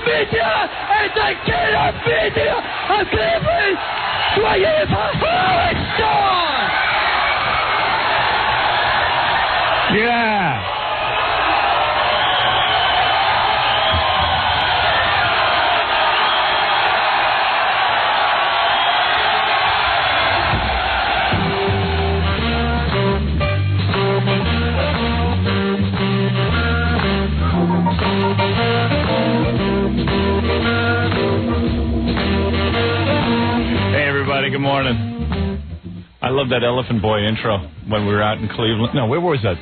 media est un quelle media à Cleveland. Soyez pas Yeah. Good morning. I love that Elephant Boy intro when we were out in Cleveland. No, where was that?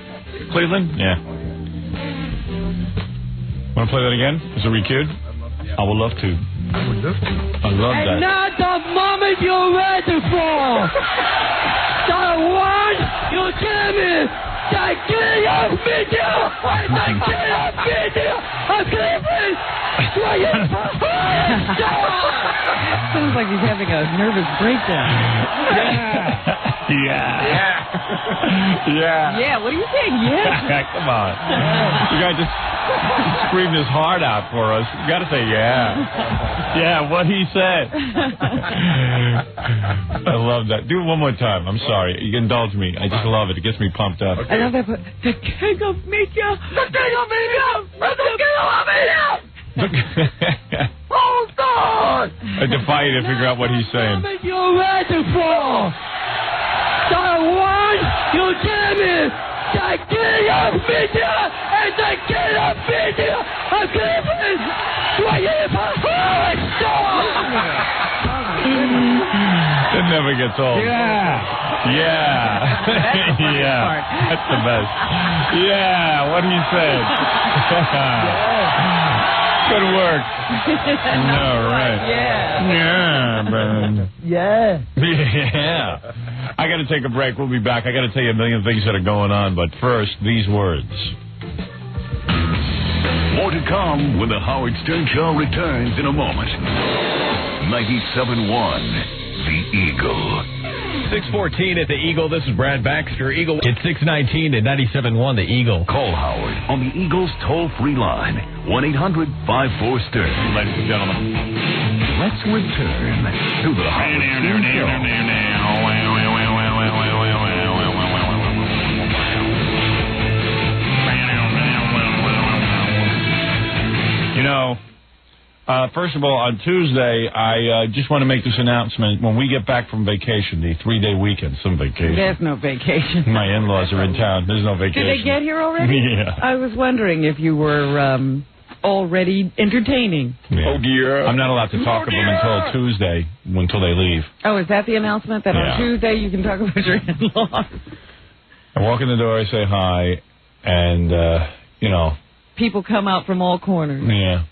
Cleveland? Yeah. Want to play that again? Is it re-cued? I would love to. I love that. And not the moment you're ready for. The one you give me. The killer video. And the killer video of Cleveland. Sounds like he's having a nervous breakdown. Yeah. What are you saying? Yeah. Come on. You guys just screamed his heart out for us. You got to say yeah. Yeah, what he said. I love that. Do it one more time. I'm sorry. You can indulge me. I just love it. It gets me pumped up. I love that. The king of media. The king of media. The king of media. Hold on! I defy you to figure out what he's saying. The you're ready for. The one you give me. The killer media and the killer media of Cleveland. Soyez pas It never gets old. Yeah. Yeah. That's the best. Yeah, what he said. Good work. All right. Yeah. Man. Yeah. Yeah. I got to take a break. We'll be back. I got to tell you a million things that are going on, but first, these words. More to come when the Howard Stern Show returns in a moment. 97.1, The Eagle. 6:14 at the Eagle. This is Brad Baxter. Eagle. It's 6:19 at 97.1 The Eagle. Call Howard on the Eagle's toll-free line, 1-800-54-STERN. Ladies and gentlemen, let's return to the Howard Stern Show. You know, first of all, on Tuesday, I just want to make this announcement. When we get back from vacation, the 3-day weekend, some vacation. There's no vacation. My in-laws are in town. There's no vacation. Did they get here already? Yeah. I was wondering if you were already entertaining. Yeah. Oh, dear. I'm not allowed to talk to them until Tuesday, until they leave. Oh, is that the announcement? That on Tuesday you can talk about your in-laws? I walk in the door, I say hi, and, you know. People come out from all corners. Yeah.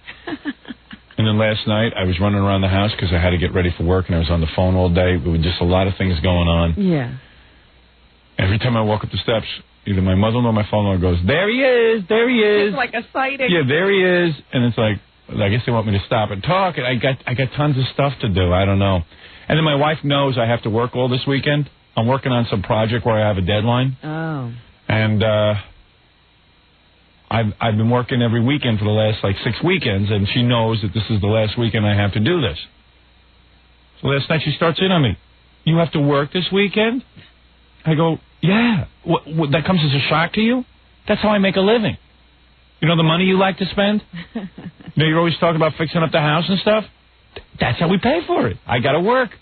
And then last night, I was running around the house because I had to get ready for work, and I was on the phone all day. There were just a lot of things going on. Yeah. Every time I walk up the steps, either my mother-in-law or my father-in-law goes, there he is, there he is. It's like a sighting. Yeah, there he is. And it's like, I guess they want me to stop and talk, and I got tons of stuff to do. I don't know. And then my wife knows I have to work all this weekend. I'm working on some project where I have a deadline. Oh. And I've been working every weekend for the last, 6 weekends, and she knows that this is the last weekend I have to do this. So last night she starts in on me. You have to work this weekend? I go, yeah. What, that comes as a shock to you? That's how I make a living. You know the money you like to spend? You're always talking about fixing up the house and stuff? That's how we pay for it. I got to work.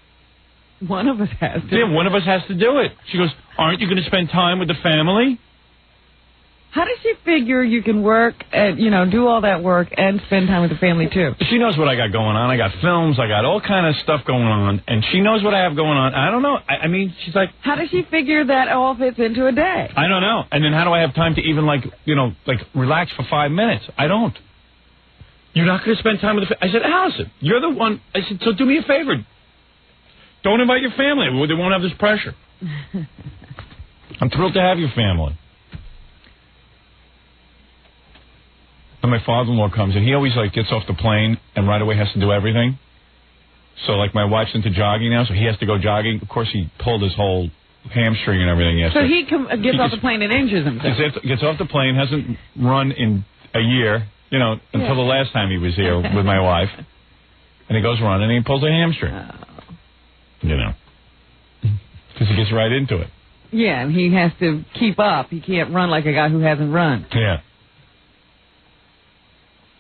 One of us has to. Yeah, one of us has to do it. She goes, aren't you going to spend time with the family? How does she figure you can work and, do all that work and spend time with the family, too? She knows what I got going on. I got films. I got all kind of stuff going on. And she knows what I have going on. I don't know. I mean, she's like... How does she figure that all fits into a day? I don't know. And then how do I have time to even, relax for 5 minutes? I don't. You're not going to spend time with the family? I said, Allison, you're the one... I said, so do me a favor. Don't invite your family. They won't have this pressure. I'm thrilled to have your family. And my father-in-law comes, and he always, gets off the plane and right away has to do everything. So, my wife's into jogging now, so he has to go jogging. Of course, he pulled his whole hamstring and everything yesterday. So he gets off the plane and injures himself. Gets off the plane, hasn't run in a year, You know, until the last time he was here with my wife. And he goes running and he pulls a hamstring. You know. Because he gets right into it. Yeah, and he has to keep up. He can't run like a guy who hasn't run. Yeah.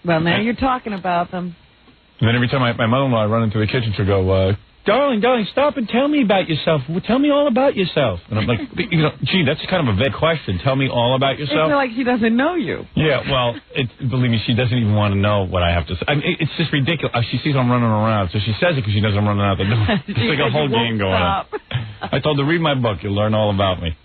Well, now you're talking about them. And then every time my mother-in-law run into the kitchen, she'll go, darling, stop and tell me about yourself. Tell me all about yourself. And I'm like, you know, gee, that's kind of a vague question. Tell me all about yourself. It's like she doesn't know you. Yeah, well, believe me, she doesn't even want to know what I have to say. I mean, it's just ridiculous. She sees I'm running around, so she says it because she knows I'm running out the door. It's like a whole game going on. I told her, read my book. You'll learn all about me.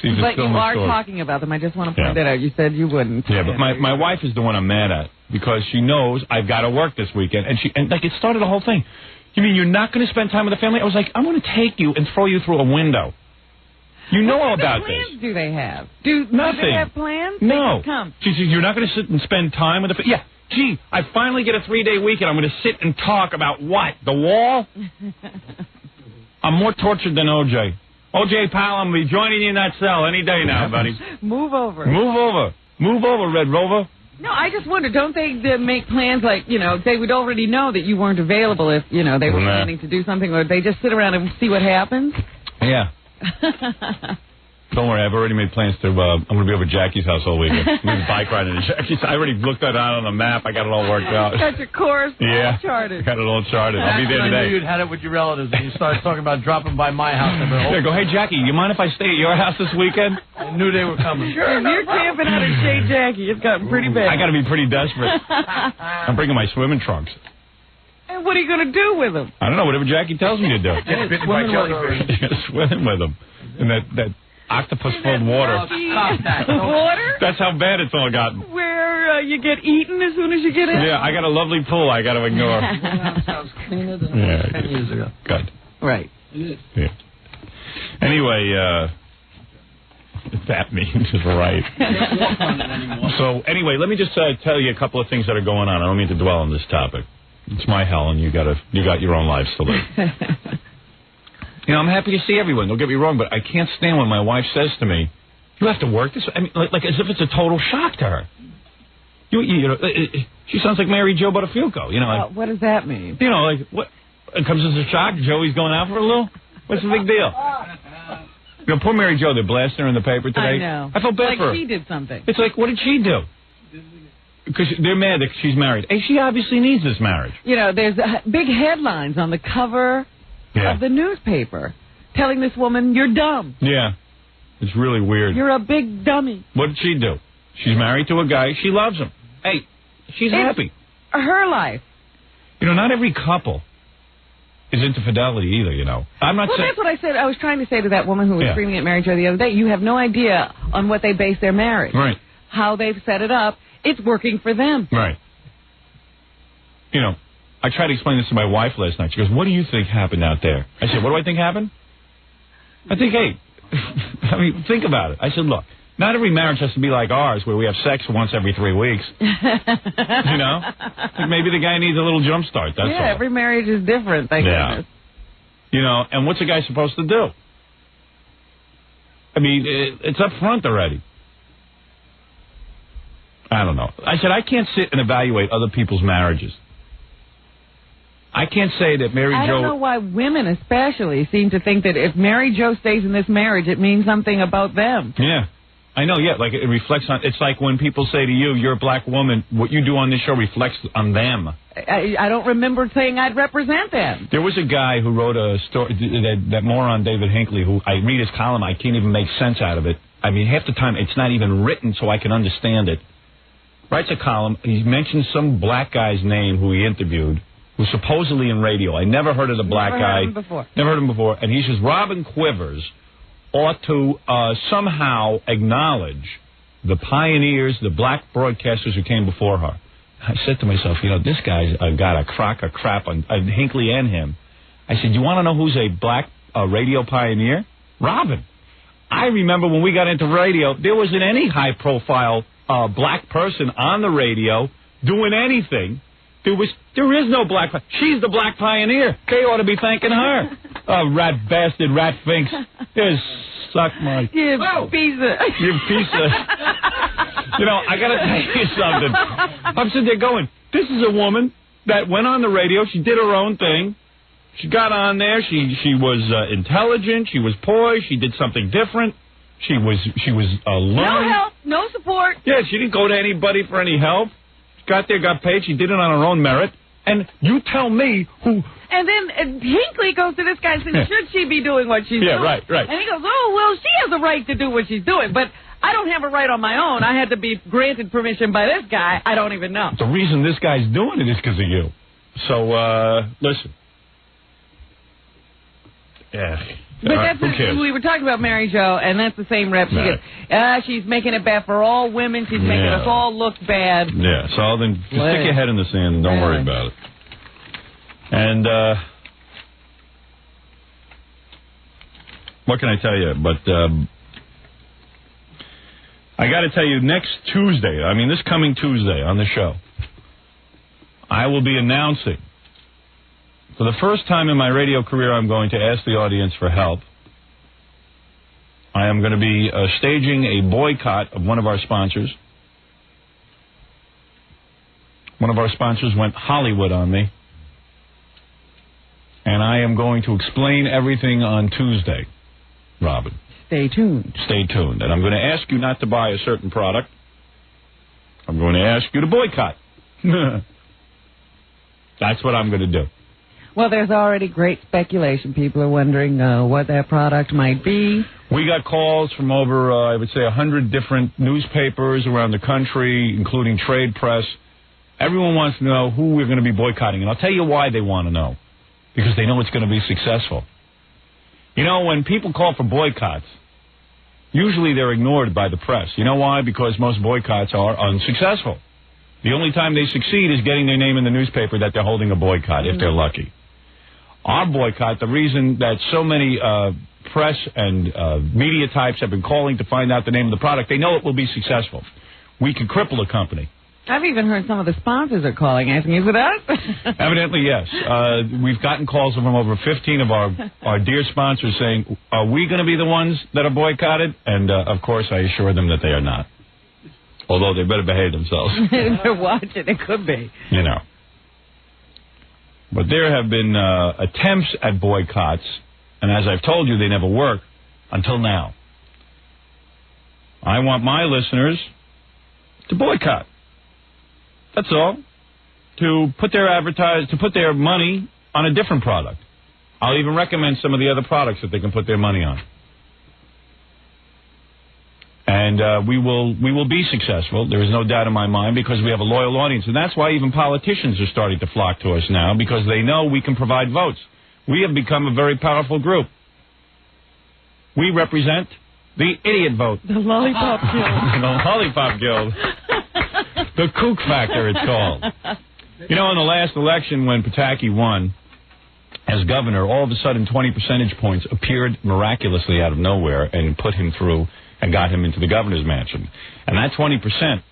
But you are talking about them. I just want to point that out. You said you wouldn't. Yeah, but my wife is the one I'm mad at because she knows I've got to work this weekend. And like, it started the whole thing. You mean you're not going to spend time with the family? I was like, I'm going to take you and throw you through a window. You know all about this. What plans do they have? Nothing. Do they have plans? No. Come. She says, you're not going to sit and spend time with the family? Yeah. Gee, I finally get a 3-day weekend. I'm going to sit and talk about what? The wall? I'm more tortured than O.J. O.J. Powell, I'm going to be joining you in that cell any day now, buddy. Move over. Move over. Move over, Red Rover. No, I just wonder, don't they make plans like, you know, they would already know that you weren't available if, you know, they were planning to do something, or they just sit around and see what happens? Yeah. Don't worry, I've already made plans to, I'm going to be over at Jackie's house all weekend. I'm going to bike riding at Jackie's. I already looked that out on the map. I got it all worked out. Got your course all charted. Got it all charted. I'll be there today. I knew you'd had it with your relatives, and you started talking about dropping by my house. Go, hey, Jackie, you mind if I stay at your house this weekend? I knew they were coming. Sure, if you're camping out at Shea Jackie, it's gotten pretty bad. I got to be pretty desperate. I'm bringing my swimming trunks. And what are you going to do with them? I don't know, whatever Jackie tells me to do. Get bitten by jellyfish. Swimming with them. And that octopus-filled water. Water? That's how bad it's all gotten. Where you get eaten as soon as you get in? Yeah, I got a lovely pool I got to ignore. Sounds cleaner than 10 years ago. Good. Right. Yeah. Anyway, that means right. So, anyway, let me just tell you a couple of things that are going on. I don't mean to dwell on this topic. It's my hell, and you got your own lives to live. You know, I'm happy to see everyone. Don't get me wrong, but I can't stand when my wife says to me, "You have to work this." I mean, like as if it's a total shock to her. You know, she sounds like Mary Jo Buttafuoco. You know, like, what does that mean? You know, like what? It comes as a shock. Joey's going out for a little. What's the big deal? You know, poor Mary Jo. They're blasting her in the paper today. I know. I felt bad for her. Like she did something. It's like, what did she do? Because they're mad that she's married. Hey, she obviously needs this marriage. You know, there's big headlines on the cover of the newspaper telling this woman, you're dumb. Yeah. It's really weird. You're a big dummy. What did she do? She's married to a guy. She loves him. Hey, she's happy. Her life. You know, not every couple is into fidelity either, you know. I'm not saying... Well, that's what I said. I was trying to say to that woman who was screaming at Mary Jo the other day, you have no idea on what they base their marriage. Right. How they've set it up. It's working for them. Right. You know, I tried to explain this to my wife last night. She goes, what do you think happened out there? I said, what do I think happened? I think, hey, I mean, think about it. I said, look, not every marriage has to be like ours where we have sex once every 3 weeks. You know? Like maybe the guy needs a little jump start, that's all. Yeah, every marriage is different, thank goodness. You know, and what's a guy supposed to do? I mean, it's up front already. I don't know. I said, I can't sit and evaluate other people's marriages. I can't say that Mary Jo... I don't know why women especially seem to think that if Mary Jo stays in this marriage, it means something about them. Yeah. I know, yeah. Like, it reflects on... It's like when people say to you, you're a black woman, what you do on this show reflects on them. I don't remember saying I'd represent them. There was a guy who wrote a story, that moron David Hinckley, who I read his column, I can't even make sense out of it. I mean, half the time it's not even written so I can understand it. Writes a column, he mentions some black guy's name who he interviewed, who's supposedly in radio. I never heard of the black guy. Never heard of him before. And he says, Robin Quivers ought to somehow acknowledge the pioneers, the black broadcasters who came before her. I said to myself, you know, this guy's got a crock of crap on Hinckley and him. I said, you want to know who's a black radio pioneer? Robin. I remember when we got into radio, there wasn't any high-profile black person on the radio doing anything. There is no black... She's the black pioneer. They ought to be thanking her. Rat bastard, rat finks. Just suck my... You piece of... You piece of... You know, I got to tell you something. I'm sitting there going, this is a woman that went on the radio. She did her own thing. She got on there. She was intelligent. She was poised. She did something different. She was alone. No help, no support. Yeah, she didn't go to anybody for any help. Got there, got paid. She did it on her own merit. And you tell me who... And then Hinckley goes to this guy and says, should she be doing what she's doing? Yeah, right. And he goes, oh, well, she has a right to do what she's doing, but I don't have a right on my own. I had to be granted permission by this guy. I don't even know. The reason this guy's doing it is because of you. So, listen. Yeah. But that's we were talking about Mary Jo, and that's the same rep. She gets, she's making it bad for all women. She's making us all look bad. Yeah, so then just stick your head in the sand and don't worry about it. And what can I tell you? But I got to tell you, next Tuesday, I mean this coming Tuesday on the show, I will be announcing, for the first time in my radio career, I'm going to ask the audience for help. I am going to be staging a boycott of one of our sponsors. One of our sponsors went Hollywood on me. And I am going to explain everything on Tuesday, Robin. Stay tuned. Stay tuned. And I'm going to ask you not to buy a certain product. I'm going to ask you to boycott. That's what I'm going to do. Well, there's already great speculation. People are wondering what that product might be. We got calls from over, I would say, 100 different newspapers around the country, including trade press. Everyone wants to know who we're going to be boycotting. And I'll tell you why they want to know. Because they know it's going to be successful. You know, when people call for boycotts, usually they're ignored by the press. You know why? Because most boycotts are unsuccessful. The only time they succeed is getting their name in the newspaper that they're holding a boycott, if they're lucky. Our boycott, the reason that so many press and media types have been calling to find out the name of the product, they know it will be successful. We can cripple a company. I've even heard some of the sponsors are calling, asking, is it us? Evidently, yes. We've gotten calls from over 15 of our dear sponsors saying, are we going to be the ones that are boycotted? And, of course, I assure them that they are not. Although they better behave themselves. They're watching. It could be. You know. But there have been attempts at boycotts, and as I've told you, they never work until now. I want my listeners to boycott. That's all. To put their money on a different product. I'll even recommend some of the other products that they can put their money on. And we will be successful. There is no doubt in my mind because we have a loyal audience. And that's why even politicians are starting to flock to us now because they know we can provide votes. We have become a very powerful group. We represent the idiot vote. The Lollipop Guild. The Lollipop Guild. The kook factor, it's called. You know, in the last election when Pataki won as governor, all of a sudden 20 percentage points appeared miraculously out of nowhere and put him through and got him into the governor's mansion. And that 20%,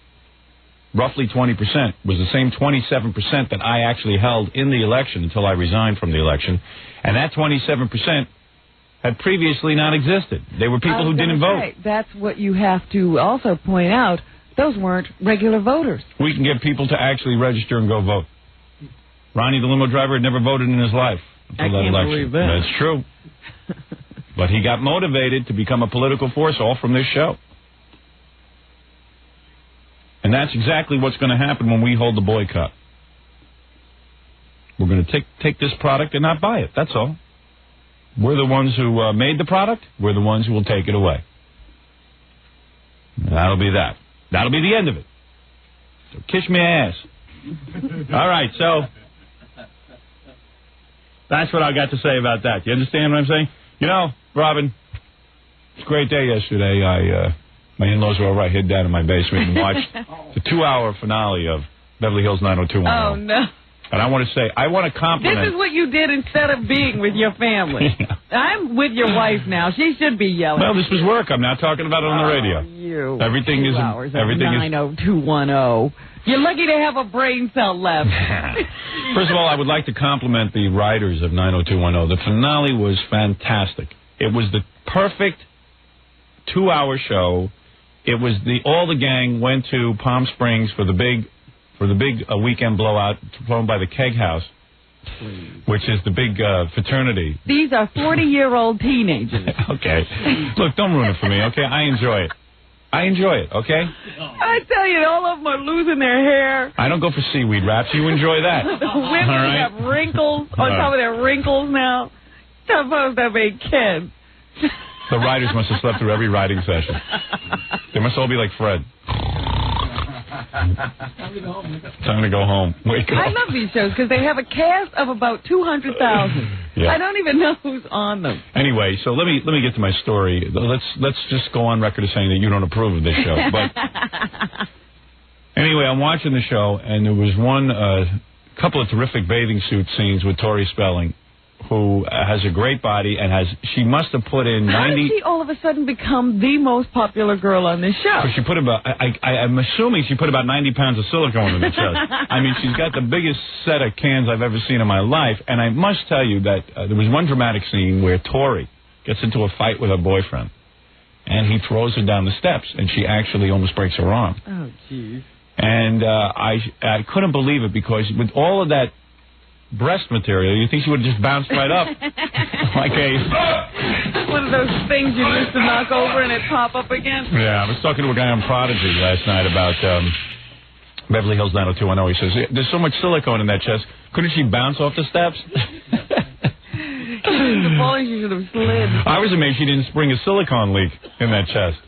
roughly 20%, was the same 27% that I actually held in the election until I resigned from the election. And that 27% had previously not existed. They were people who didn't vote. That's what you have to also point out. Those weren't regular voters. We can get people to actually register and go vote. Ronnie, the limo driver, had never voted in his life until that election. Believe that. That's true. But he got motivated to become a political force all from this show. And that's exactly what's going to happen when we hold the boycott. We're going to take this product and not buy it. That's all. We're the ones who made the product. We're the ones who will take it away. That'll be that. That'll be the end of it. So kiss me ass. All right, so that's what I got to say about that. You understand what I'm saying? You know, Robin, it's a great day yesterday. My in-laws were all right, hid down in my basement and watched the 2-hour finale of Beverly Hills 90210. Oh, no. And I want to say, I want to compliment... This is what you did instead of being with your family. Yeah. I'm with your wife now. She should be yelling. Well, this was work. I'm not talking about it on the radio. You. Everything is... Everything 90210. You're lucky to have a brain cell left. First of all, I would like to compliment the writers of 90210. The finale was fantastic. It was the perfect 2-hour show. it was all the gang went to Palm Springs for the big weekend blowout thrown by the Keg House, which is the big fraternity. These are 40-year-old teenagers. Okay. Look, don't ruin it for me, okay? I enjoy it, okay? I tell you, all of them are losing their hair. I don't go for seaweed wraps. You enjoy that. The women have wrinkles on top of their wrinkles now. Suppose they make kids. The riders must have slept through every riding session. They must all be like Fred. Time to go home. Wake up. I love these shows because they have a cast of about 200,000. Yeah. I don't even know who's on them. Anyway, so let me get to my story. Let's just go on record as saying that you don't approve of this show. But anyway, I'm watching the show, and there was one couple of terrific bathing suit scenes with Tori Spelling, who has a great body and she must have put in 90... How did she all of a sudden become the most popular girl on this show? She put about, I'm assuming she put about 90 pounds of silicone in the chest. I mean, she's got the biggest set of cans I've ever seen in my life. And I must tell you that there was one dramatic scene where Tori gets into a fight with her boyfriend. And he throws her down the steps, and she actually almost breaks her arm. Oh, jeez. And I couldn't believe it because with all of that breast material, you think she would have just bounced right up like a... One of those things you used to knock over and it pop up again? Yeah, I was talking to a guy on Prodigy last night about Beverly Hills 90210. He says, there's so much silicone in that chest. Couldn't she bounce off the steps? The bowling she should have slid. I was amazed she didn't spring a silicone leak in that chest.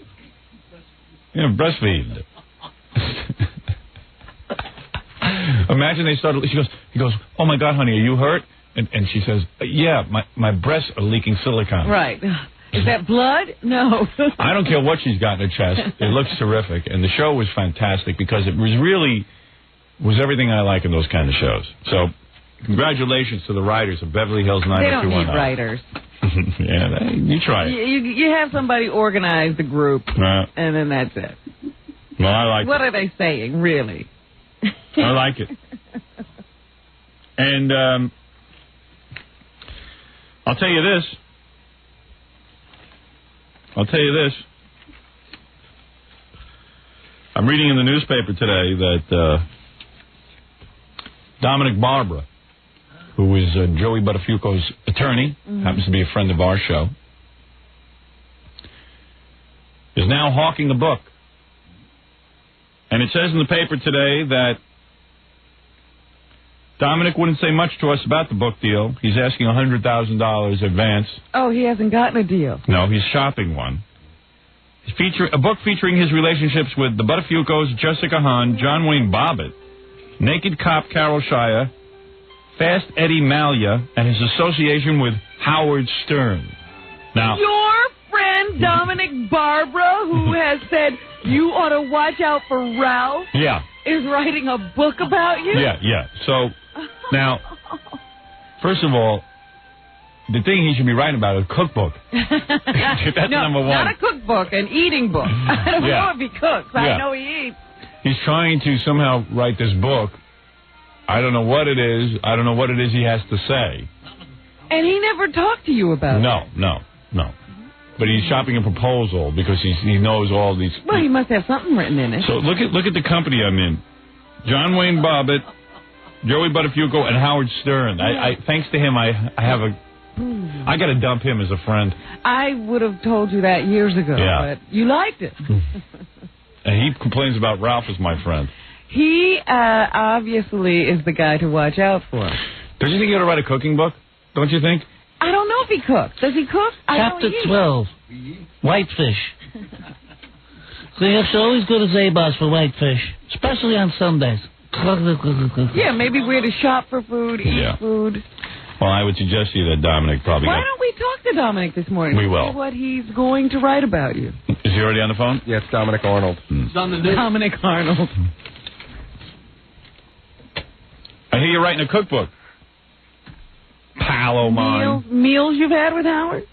Breastfeed. Imagine they started. He goes, oh my God, honey, are you hurt? And she says, yeah, my breasts are leaking silicone. Right. Is that blood? No. I don't care what she's got in her chest. It looks terrific, and the show was fantastic because it was everything I like in those kind of shows. So, congratulations to the writers of Beverly Hills 90210. They don't need writers. Yeah, you try it. You have somebody organize the group, and then that's it. Well, I like. What are they saying, really? I like it. And I'll tell you this. I'm reading in the newspaper today that Dominic Barbara, who is Joey Buttafuoco's attorney, happens to be a friend of our show, is now hawking a book. And it says in the paper today that Dominic wouldn't say much to us about the book deal. He's asking $100,000 advance. Oh, he hasn't gotten a deal. No, he's shopping one. A book featuring his relationships with the Buttafuocos, Jessica Hahn, John Wayne Bobbitt, Naked Cop Carol Shire, Fast Eddie Malia, and his association with Howard Stern. Now, your friend Dominic Barbara, who has said you ought to watch out for Ralph, is writing a book about you? Yeah. So, now, first of all, the thing he should be writing about is a cookbook. That's number one. Not a cookbook, an eating book. I don't know if he cooks. I know he eats. He's trying to somehow write this book. I don't know what it is. I don't know what it is he has to say. And he never talked to you about it? No. But he's shopping a proposal because he knows all these... Well, he must have something written in it. So look at the company I'm in. John Wayne Bobbitt, Joey Buttafuoco, and Howard Stern. I thanks to him, I got to dump him as a friend. I would have told you that years ago, but you liked it. And he complains about Ralph as my friend. He obviously is the guy to watch out for. Don't you think he ought to write a cooking book? Don't you think? I don't know if he cooks. Does he cook? Chapter 12, whitefish. So you have to always go to Zabar's for whitefish, especially on Sundays. Yeah, maybe where to shop for food, eat food. Well, I would suggest to you that Dominic probably... Why don't we talk to Dominic this morning? We will. See what he's going to write about you. Is he already on the phone? Yes, Dominic Arnold. It's on the news. Dominic Arnold. I hear you're writing a cookbook. Pal o' mine. Meals you've had with Howard?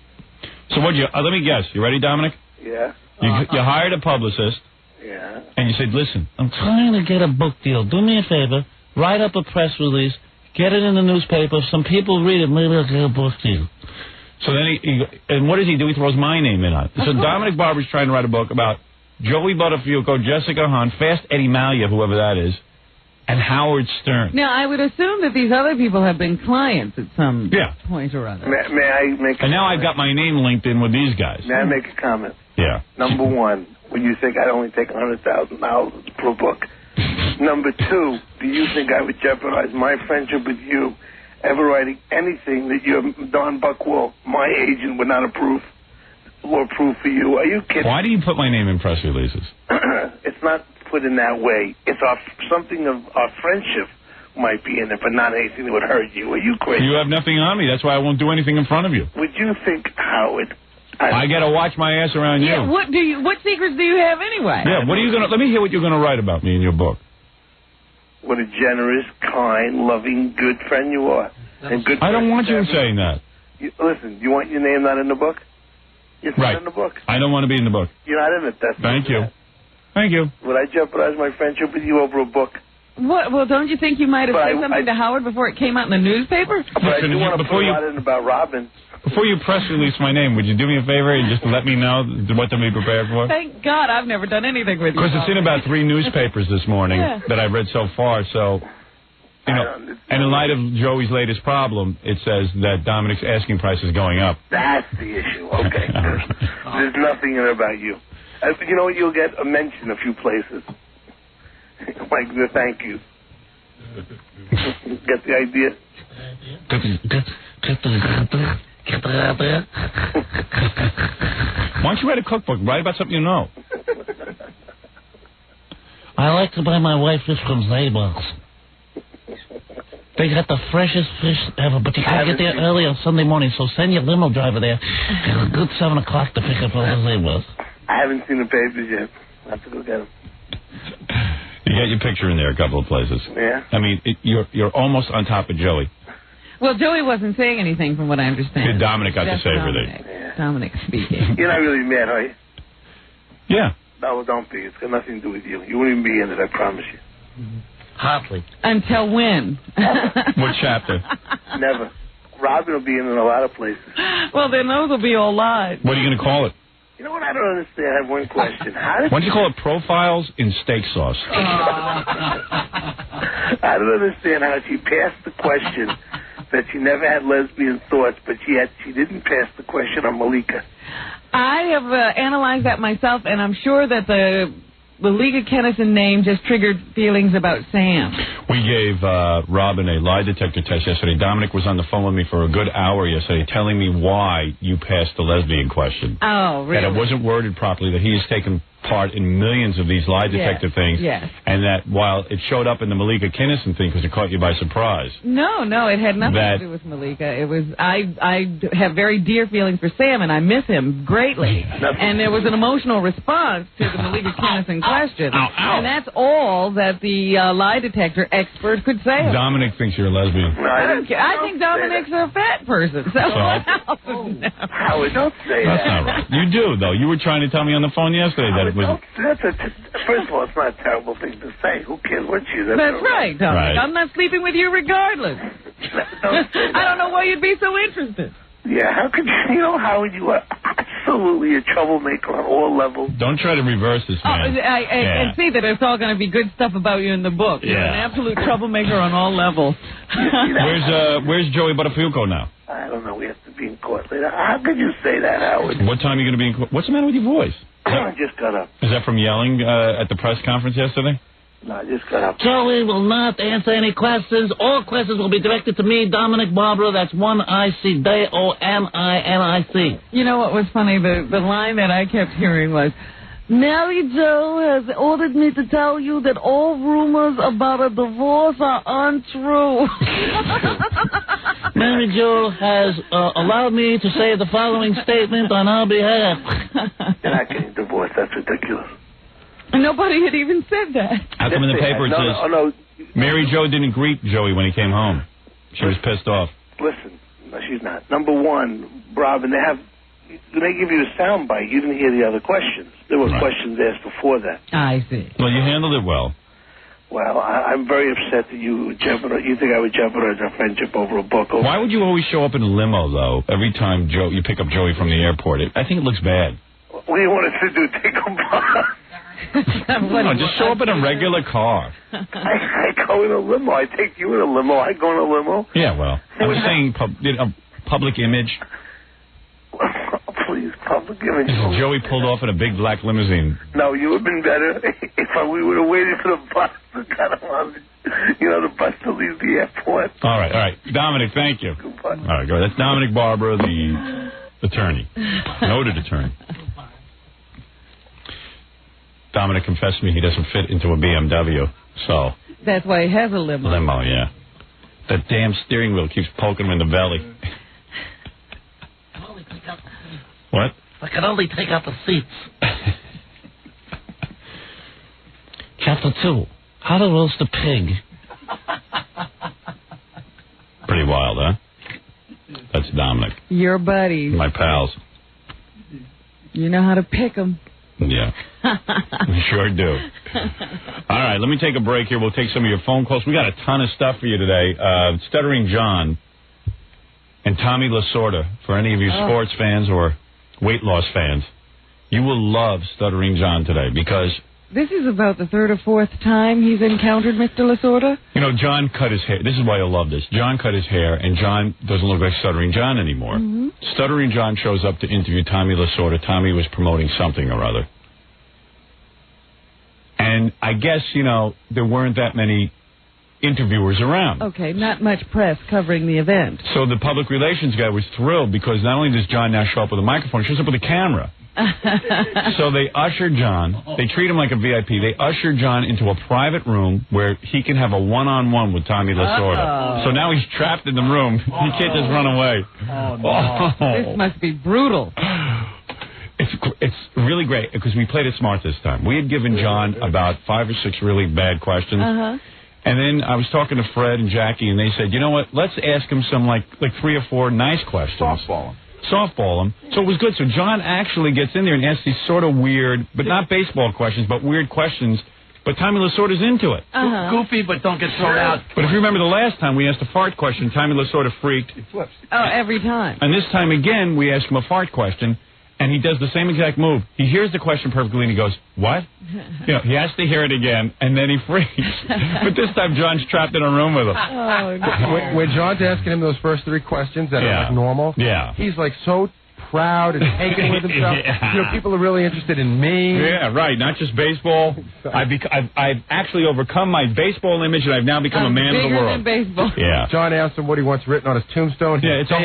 So what let me guess. You ready, Dominic? Yeah. You hired a publicist. Yeah. And you said, listen, I'm trying to get a book deal. Do me a favor. Write up a press release. Get it in the newspaper. If some people read it, maybe I'll get a book deal. So then and what does he do? He throws my name in on it. So Dominic Barbara's trying to write a book about Joey Buttafuoco, Jessica Hahn, Fast Eddie Malia, whoever that is, and Howard Stern. Now, I would assume that these other people have been clients at some point or other. May I make a And now comment? I've got my name linked in with these guys. May I make a comment? Yeah. Number one, when you think I'd only take $100,000 per book. Number two, do you think I would jeopardize my friendship with you ever writing anything that your Don Buckwell, my agent, would not approve or approve for you? Are you kidding? Why do you put my name in press releases? It's not put in that way. It's something of our friendship might be in it, but not anything that would hurt you. Are you crazy? You have nothing on me. That's why I won't do anything in front of you. Would you think, Howard? I got to watch my ass around you. Yeah, what secrets do you have anyway? Yeah, what are you going to... Let me hear what you're going to write about me in your book. What a generous, kind, loving, good friend you are. And good. I don't want you saying that. Listen, you want your name not in the book? It's not in the book. I don't want to be in the book. You're not in it. Thank you. Thank you. Would I jeopardize my friendship with you over a book? What? Well, don't you think you might have said something to Howard before it came out in the newspaper? But I do want to put a lot in about Robin. Before you press release my name, would you do me a favor and just let me know what to be prepared for? Thank God I've never done anything with you. Because it's in about 3 newspapers this morning that I've read so far, so... You know, and in light of Joey's latest problem, it says that Dominic's asking price is going up. That's the issue. Okay. There's nothing in it about you. You know what? You'll get a mention a few places. Like the thank you. Get the idea? Why don't you write a cookbook? Write about something you know. I like to buy my wife fish from Zaybos. They got the freshest fish ever, but you gotta get there early on Sunday morning, so send your limo driver there at a good 7 o'clock to pick up all the Zaybos. I haven't seen the papers yet. I'll have to go get them. You got your picture in there a couple of places. Yeah. I mean, you're almost on top of Joey. Well, Joey wasn't saying anything from what I understand. Dominic got to say everything. Dominic speaking. You're not really mad, are you? Yeah. No, don't be. It's got nothing to do with you. You won't even be in it, I promise you. Hardly. Until when? What chapter? Never. Robin will be in a lot of places. Well, then those will be all lies. What are you going to call it? You know what? I don't understand. I have one question. Why don't you call it Profiles in Steak Sauce? I don't understand how she passed the question that she never had lesbian thoughts, but yet she didn't pass the question on Malika. I have analyzed that myself, and I'm sure that the Malika Kennison name just triggered feelings about Sam. We gave Robin a lie detector test yesterday. Dominic was on the phone with me for a good hour yesterday telling me why you passed the lesbian question. Oh, really? That it wasn't worded properly, that he has taken part in millions of these lie detector things. Yes. And that while it showed up in the Malika Kennison thing because it caught you by surprise. No, it had nothing to do with Malika. It was I have very dear feelings for Sam, and I miss him greatly. And there was an emotional response to the Malika Kennison question. And that's all that the lie detector expert could say. Dominic thinks you're a lesbian. I think Dominic's a fat person. So what else? Howard, don't say That's not right. You do, though. You were trying to tell me on the phone yesterday that it was... First of all, it's not a terrible thing to say. Who cares what she says? That's right, Dominic. Right. I'm not sleeping with you regardless. I don't know why you'd be so interested. Yeah, how could you know, Howard, you are absolutely a troublemaker on all levels. Don't try to reverse this, man. And see that it's all going to be good stuff about you in the book. You're an absolute troublemaker on all levels. Where's Joey Buttafuoco now? I don't know. We have to be in court later. How could you say that, Howard? What time are you going to be in court? What's the matter with your voice? I just got up. Is that from yelling at the press conference yesterday? No, I just got up. Joey will not answer any questions. All questions will be directed to me, Dominic Barbara. That's one-I-C, D-O-M-I-N-I-C. You know what was funny? The line that I kept hearing was, Mary Jo has ordered me to tell you that all rumors about a divorce are untrue. Mary Jo has allowed me to say the following statement on our behalf. You're not getting divorced. That's ridiculous. Nobody had even said that. How come in the paper it says Mary Jo didn't greet Joey when he came home? She was pissed off. Listen, no, she's not. Number one, Robin, they give you a sound bite. You didn't hear the other questions. There were questions asked before that. I see. Well, you handled it well. Well, I'm very upset that you think I would jeopardize our friendship over a book. Why would you always show up in a limo, though, every time you pick up Joey from the airport? I think it looks bad. What do you want us to do? Take him by? No, just show up in a regular car. I go in a limo. I take you in a limo. I go in a limo. Yeah, well, I'm saying public image. Please, public image. Joey pulled off in a big black limousine. No, you would have been better if we would have waited for the bus to kind of, the bus to leave the airport. All right. Dominic, thank you. Goodbye. All right, go ahead. That's Dominic Barbara, the attorney, noted attorney. Dominic confessed to me he doesn't fit into a BMW, so. That's why he has a limo. Limo, yeah. That damn steering wheel keeps poking him in the belly. What? I can only take out the seats. Chapter 2. How to roast a pig. Pretty wild, huh? That's Dominic. Your buddies. My pals. You know how to pick them. Yeah. We sure do. All right, let me take a break here. We'll take some of your phone calls. We got a ton of stuff for you today. Stuttering John and Tommy Lasorda, for any of you sports fans or weight loss fans. You will love Stuttering John today because... This is about the third or fourth time he's encountered Mr. Lasorda. You know, John cut his hair. This is why you'll love this. John cut his hair, and John doesn't look like Stuttering John anymore. Mm-hmm. Stuttering John shows up to interview Tommy Lasorda. Tommy was promoting something or other. And I guess, there weren't that many interviewers around. Okay, not much press covering the event. So the public relations guy was thrilled because not only does John now show up with a microphone, he shows up with a camera. So they usher John. They treat him like a VIP. They usher John into a private room where he can have a one-on-one with Tommy Lasorda. So now he's trapped in the room. He can't just run away. Oh, no. This must be brutal. It's really great because we played it smart this time. We had given John about 5 or 6 really bad questions. And then I was talking to Fred and Jackie, and they said, you know what, let's ask him some like 3 or 4 nice questions. Softball him. So it was good. So John actually gets in there and asks these sort of weird, but not baseball questions, but weird questions. But Tommy Lasorda's into it. Goofy, but don't get thrown out. But if you remember the last time we asked a fart question, Tommy Lasorda freaked. Oh, every time. And this time again, we asked him a fart question. And he does the same exact move. He hears the question perfectly, and he goes, what? He has to hear it again, and then he freaks. But this time, John's trapped in a room with him. Oh, no. When John's asking him those first 3 questions that are like normal, he's like so proud and taken with himself. People are really interested in me. Yeah, right. Not just baseball. I've actually overcome my baseball image, and I've now become a man of the world. Bigger than baseball. Yeah. John asked him what he wants written on his tombstone. Yeah, it's a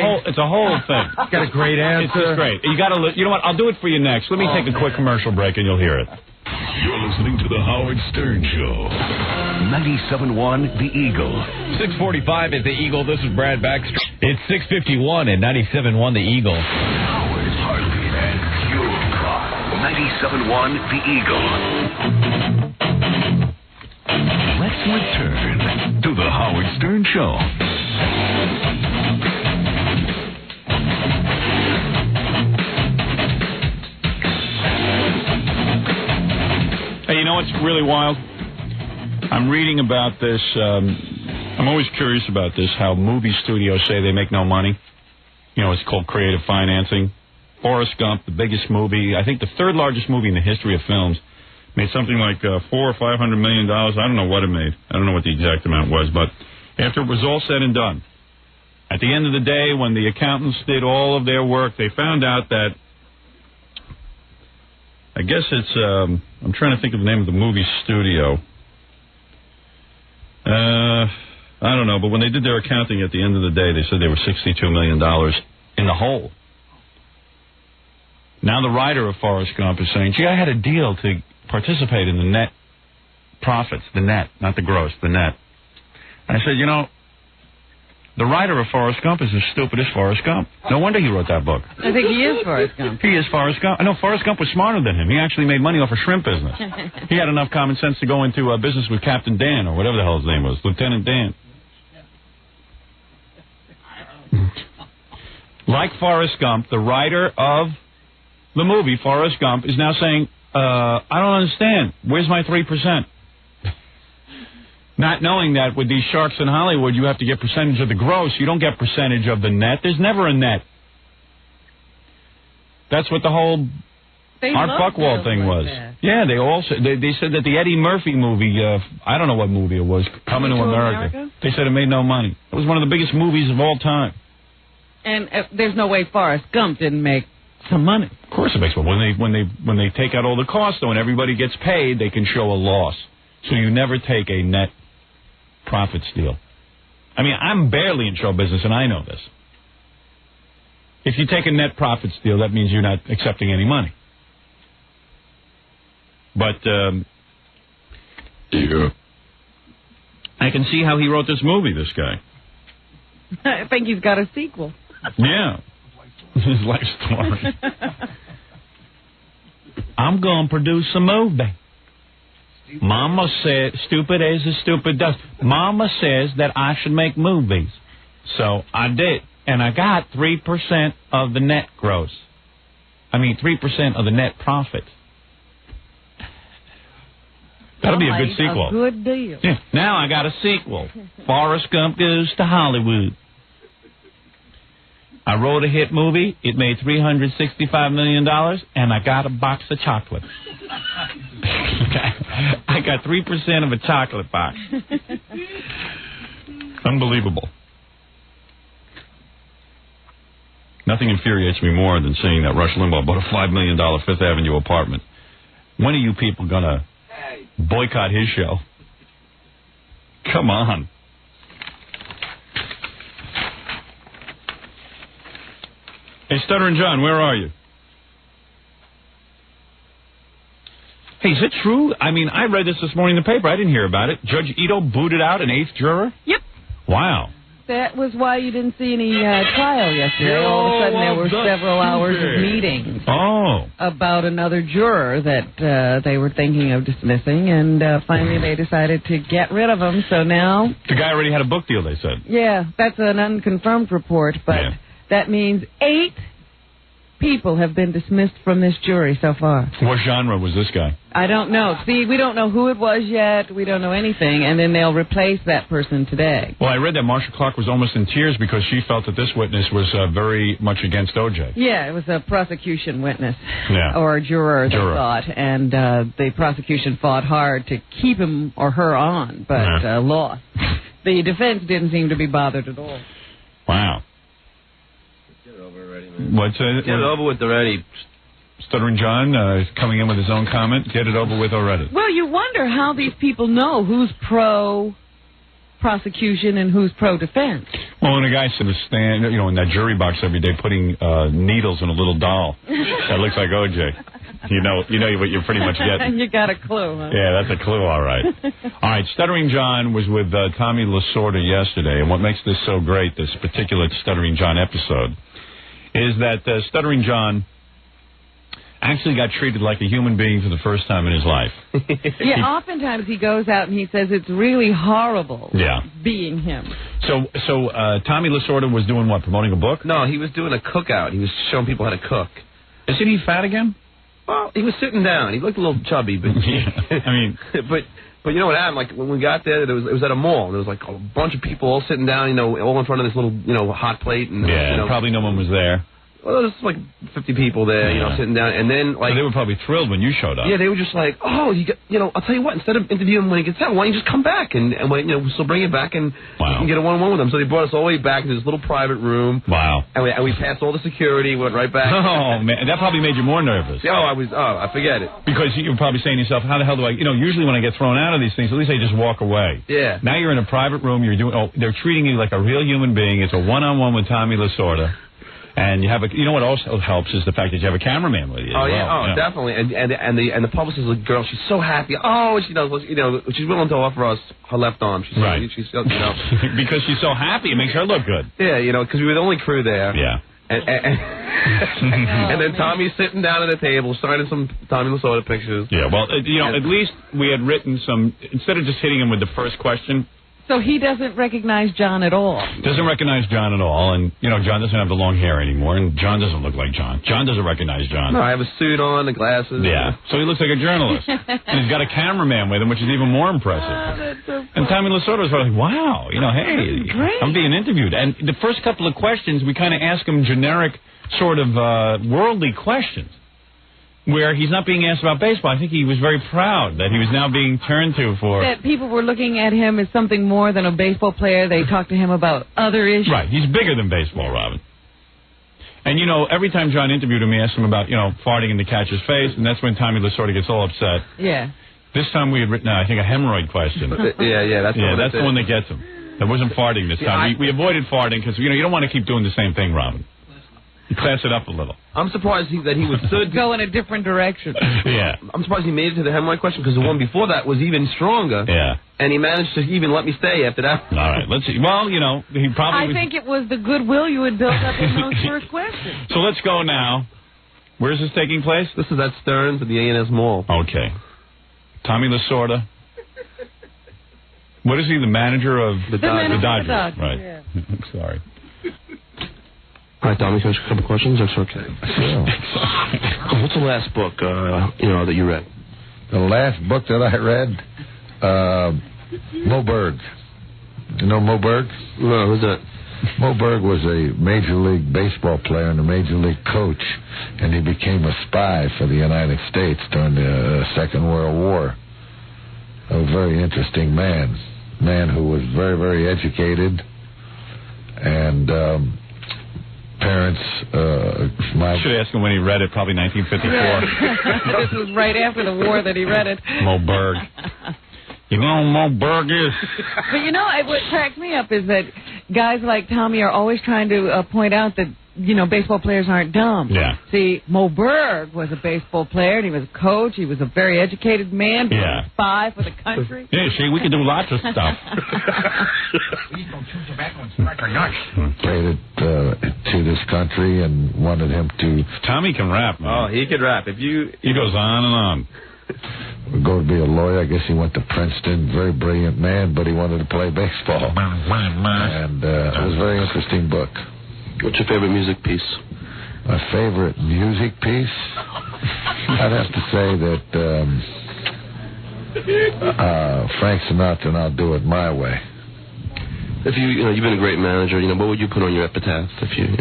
whole thing. He's got a great answer. It's just great. You know what? I'll do it for you next. Let me take a quick commercial break, and you'll hear it. You're listening to the Howard Stern Show. 97.1 The Eagle. 6:45 at The Eagle. This is Brad Baxter. It's 6:51 at 97.1 The Eagle. Howard, Harley, and Fuel Car. 97.1 The Eagle. Let's return to the Howard Stern Show. Hey, you know what's really wild? I'm reading about this. I'm always curious about this, how movie studios say they make no money. It's called creative financing. Forrest Gump, the biggest movie, I think the 3rd largest movie in the history of films, made something like $400 or $500 million. I don't know what it made. I don't know what the exact amount was, but after it was all said and done, at the end of the day, when the accountants did all of their work, they found out that, I guess it's, I'm trying to think of the name of the movie studio. I don't know, but when they did their accounting at the end of the day, they said they were $62 million in the hole. Now the writer of Forrest Gump is saying, gee, I had a deal to participate in the net profits, the net, not the gross, the net. And I said, the writer of Forrest Gump is as stupid as Forrest Gump. No wonder he wrote that book. I think he is Forrest Gump. He is Forrest Gump. I know Forrest Gump was smarter than him. He actually made money off a shrimp business. He had enough common sense to go into a business with Captain Dan, or whatever the hell his name was, Lieutenant Dan. Like Forrest Gump, the writer of the movie Forrest Gump is now saying, I don't understand. Where's my 3%? Not knowing that with these sharks in Hollywood, you have to get percentage of the gross. You don't get percentage of the net. There's never a net. That's what the whole Art Buchwald thing was. Yeah, they said that the Eddie Murphy movie, I don't know what movie it was, Coming to America. They said it made no money. It was one of the biggest movies of all time. And there's no way Forrest Gump didn't make some money. Of course it makes money. When they take out all the costs, though, and everybody gets paid, they can show a loss. So you never take a net profits deal. I mean, I'm barely in show business, and I know this. If you take a net profits deal, that means you're not accepting any money. But yeah. I can see how he wrote this movie, this guy. I think he's got a sequel. Yeah. His life story. I'm going to produce a movie. Mama said, stupid as a stupid does. Mama says that I should make movies. So I did. And I got 3% of the net gross. 3% of the net profit. That'll be a good sequel. A good deal. Yeah. Now I got a sequel. Forrest Gump Goes to Hollywood. I wrote a hit movie. It made $365 million, and I got a box of chocolate. I got 3% of a chocolate box. Unbelievable. Nothing infuriates me more than seeing that Rush Limbaugh bought a $5 million Fifth Avenue apartment. When are you people going to boycott his show? Come on. Hey, Stuttering John, where are you? Hey, is it true? I mean, I read this morning in the paper. I didn't hear about it. Judge Ito booted out an 8th juror? Yep. Wow. That was why you didn't see any trial yesterday. All of a sudden, there were several hours of meetings about another juror that they were thinking of dismissing, and finally they decided to get rid of him. So now... The guy already had a book deal, they said. Yeah, that's an unconfirmed report, but that means 8 people have been dismissed from this jury so far. What genre was this guy? I don't know. See, we don't know who it was yet. We don't know anything, and then they'll replace that person today. Well, I read that Marsha Clark was almost in tears because she felt that this witness was very much against O.J. Yeah, it was a prosecution witness, or a juror, they thought, and the prosecution fought hard to keep him or her on, but lost. The defense didn't seem to be bothered at all. Wow. Get it over already, man. Get it over with already. Stuttering John is coming in with his own comment. Get it over with already. Well, you wonder how these people know who's pro-prosecution and who's pro-defense. Well, when a guy sort of stand, in that jury box every day putting needles in a little doll that looks like O.J., you know what you're pretty much getting. You got a clue, huh? Yeah, that's a clue, all right. All right, Stuttering John was with Tommy Lasorda yesterday, and what makes this so great, this particular Stuttering John episode, is that Stuttering John actually got treated like a human being for the first time in his life. Yeah, oftentimes he goes out and he says it's really horrible being him. So Tommy Lasorda was doing what, promoting a book? No, he was doing a cookout. He was showing people how to cook. Isn't he fat again? Well, he was sitting down. He looked a little chubby, but I mean, but you know what happened? Like when we got there, it was at a mall. There was like a bunch of people all sitting down, all in front of this little hot plate, and probably no one was there. Well, there was like 50 people there, sitting down, and then like they were probably thrilled when you showed up. Yeah, they were just like, oh, I'll tell you what, instead of interviewing him when he gets out, why don't you just come back and so bring it back and you can get a one-on-one with him. So they brought us all the way back to this little private room. Wow. And we passed all the security, went right back. Oh man, that probably made you more nervous. I forget it. Because you were probably saying to yourself, how the hell do I, usually when I get thrown out of these things, at least I just walk away. Yeah. Now you're in a private room. They're treating you like a real human being. It's a one-on-one with Tommy Lasorda. And you have what also helps is the fact that you have a cameraman with you. Definitely. And the publicist is a girl. She's so happy. Oh, she knows. She's willing to offer us her left arm. She's because she's so happy, it makes her look good. Yeah, because we were the only crew there. Yeah. And then Tommy's sitting down at a table, signing some Tommy Lasorda pictures. Yeah. Well, at least we had written some instead of just hitting him with the first question. So he doesn't recognize John at all. Doesn't recognize John at all. And, John doesn't have the long hair anymore. And John doesn't look like John. John doesn't recognize John. No, I have a suit on, the glasses. Yeah. So he looks like a journalist. And he's got a cameraman with him, which is even more impressive. Oh, that's so funny. And Tommy Lasorda was like, wow, hey, I'm being interviewed. And the first couple of questions, we kind of ask him generic sort of worldly questions. where he's not being asked about baseball. I think he was very proud that he was now being turned to for... That people were looking at him as something more than a baseball player. They talked to him about other issues. Right. He's bigger than baseball, Robin. And, every time John interviewed him, he asked him about, farting in the catcher's face, and that's when Tommy Lasorda gets all upset. Yeah. This time we had written, I think, a hemorrhoid question. That's the one that gets him. That wasn't farting this time. We avoided farting because, you don't want to keep doing the same thing, Robin. You class it up a little. I'm surprised that he was so... Go in a different direction. Yeah. I'm surprised he made it to the hemorrhoid question because the one before that was even stronger. Yeah. And he managed to even let me stay after that. All right. Let's see. Well, he probably... I think it was the goodwill you had built up in those first questions. So let's go now. Where's this taking place? This is at Stearns at the A&S Mall. Okay. Tommy Lasorda. What is he, the manager of... The Dodgers. Right. Yeah. I'm sorry. All right, Tommy, can I ask a couple questions? That's okay. Sure. What's the last book, that you read? The last book that I read, Mo Berg. You know Mo Berg? No, who's that? Mo Berg was a Major League Baseball player and a Major League coach, and he became a spy for the United States during the Second World War. A very interesting man who was very, very educated, and parents... should ask him when he read it, probably 1954. Yeah. This was right after the war that he read it. Mo Berg. You know who Mo Berg is? But what cracks me up is that guys like Tommy are always trying to point out that, baseball players aren't dumb. Yeah. See, Mo Berg was a baseball player, and he was a coach. He was a very educated man, a spy for the country. Yeah, see, we can do lots of stuff. Traded to this country and wanted him to... Tommy can rap, man. Oh, he could rap. He goes on and on. Go to be a lawyer. I guess he went to Princeton. Very brilliant man, but he wanted to play baseball. And it was a very interesting book. What's your favorite music piece? My favorite music piece? I'd have to say that Frank Sinatra and I'll Do It My Way. If you've been a great manager, what would you put on your epitaph if you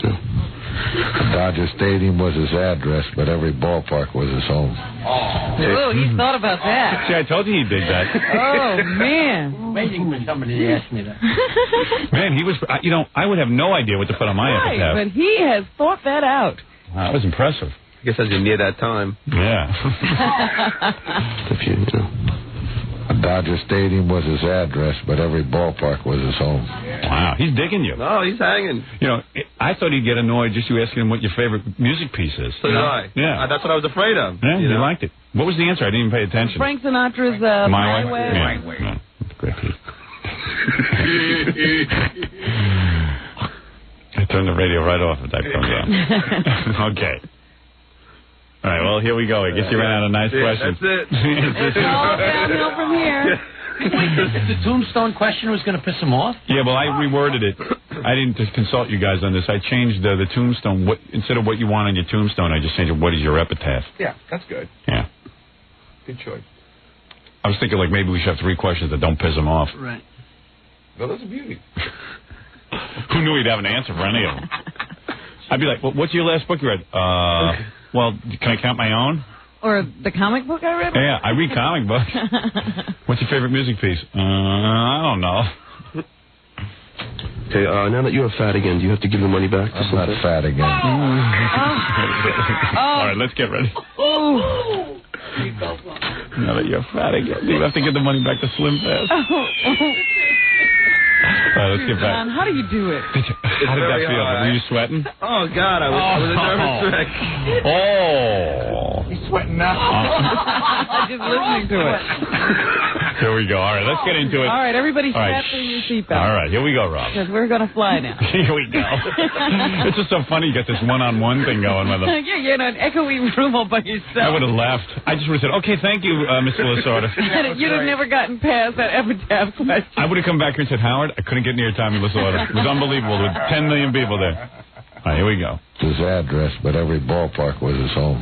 Dodger Stadium was his address, but every ballpark was his home. Oh, he thought about that. See, I told you he did that. Oh, man. Waiting for somebody to ask me that. Man, he was, I would have no idea what to put on my epitaph. But he has thought that out. Wow, that was impressive. I guess as you're near that time. Yeah. If Dodger Stadium was his address, but every ballpark was his home. Wow, he's digging you. Oh, he's hanging. I thought he'd get annoyed just you asking him what your favorite music piece is. So did I. Yeah. That's what I was afraid of. Yeah, you liked it. What was the answer? I didn't even pay attention. Frank Sinatra's My Way. Yeah. Yeah. That's a great piece. I turned the radio right off if that comes on. Okay. All right, well, here we go. I guess you ran out of nice questions. That's it. It's all downhill from here. If the tombstone question was going to piss him off? Yeah, well, I reworded it. I didn't just consult you guys on this. I changed the tombstone. Instead of what you want on your tombstone, I just changed it, what is your epitaph? Yeah, that's good. Yeah. Good choice. I was thinking, maybe we should have 3 questions that don't piss him off. Right. Well, that's a beauty. Who knew he'd have an answer for any of them? I'd be like, what's your last book you read? Well, can I count my own? Or the comic book I read? Yeah, I read comic books. What's your favorite music piece? I don't know. Okay, now that you're fat again, do you have to give the money back? I'm not fat again. All right, let's get ready. Now that you're fat again, do you have to give the money back to Slim Fast? All right, let's get back. John, how do you do it? How did that feel? Were you sweating? Oh, God, I was a nervous wreck. Oh. He's sweating now. Just listening to it. Here we go. All right, let's get into it. All right, everybody fasten your seatbelt. All right, here we go, Rob. Because we're going to fly now. Here we go. It's just so funny you got this one-on-one thing going with them. Yeah, you're in an echoey room all by yourself. I would have left. I just would have said, okay, thank you, Mr. Lasorda. You'd have never gotten past that epitaph question. I would have come back here and said, Howard, I couldn't get near Tommy Lasorda. It was unbelievable. There were 10 million people there. All right, here we go. His address, but every ballpark was his home.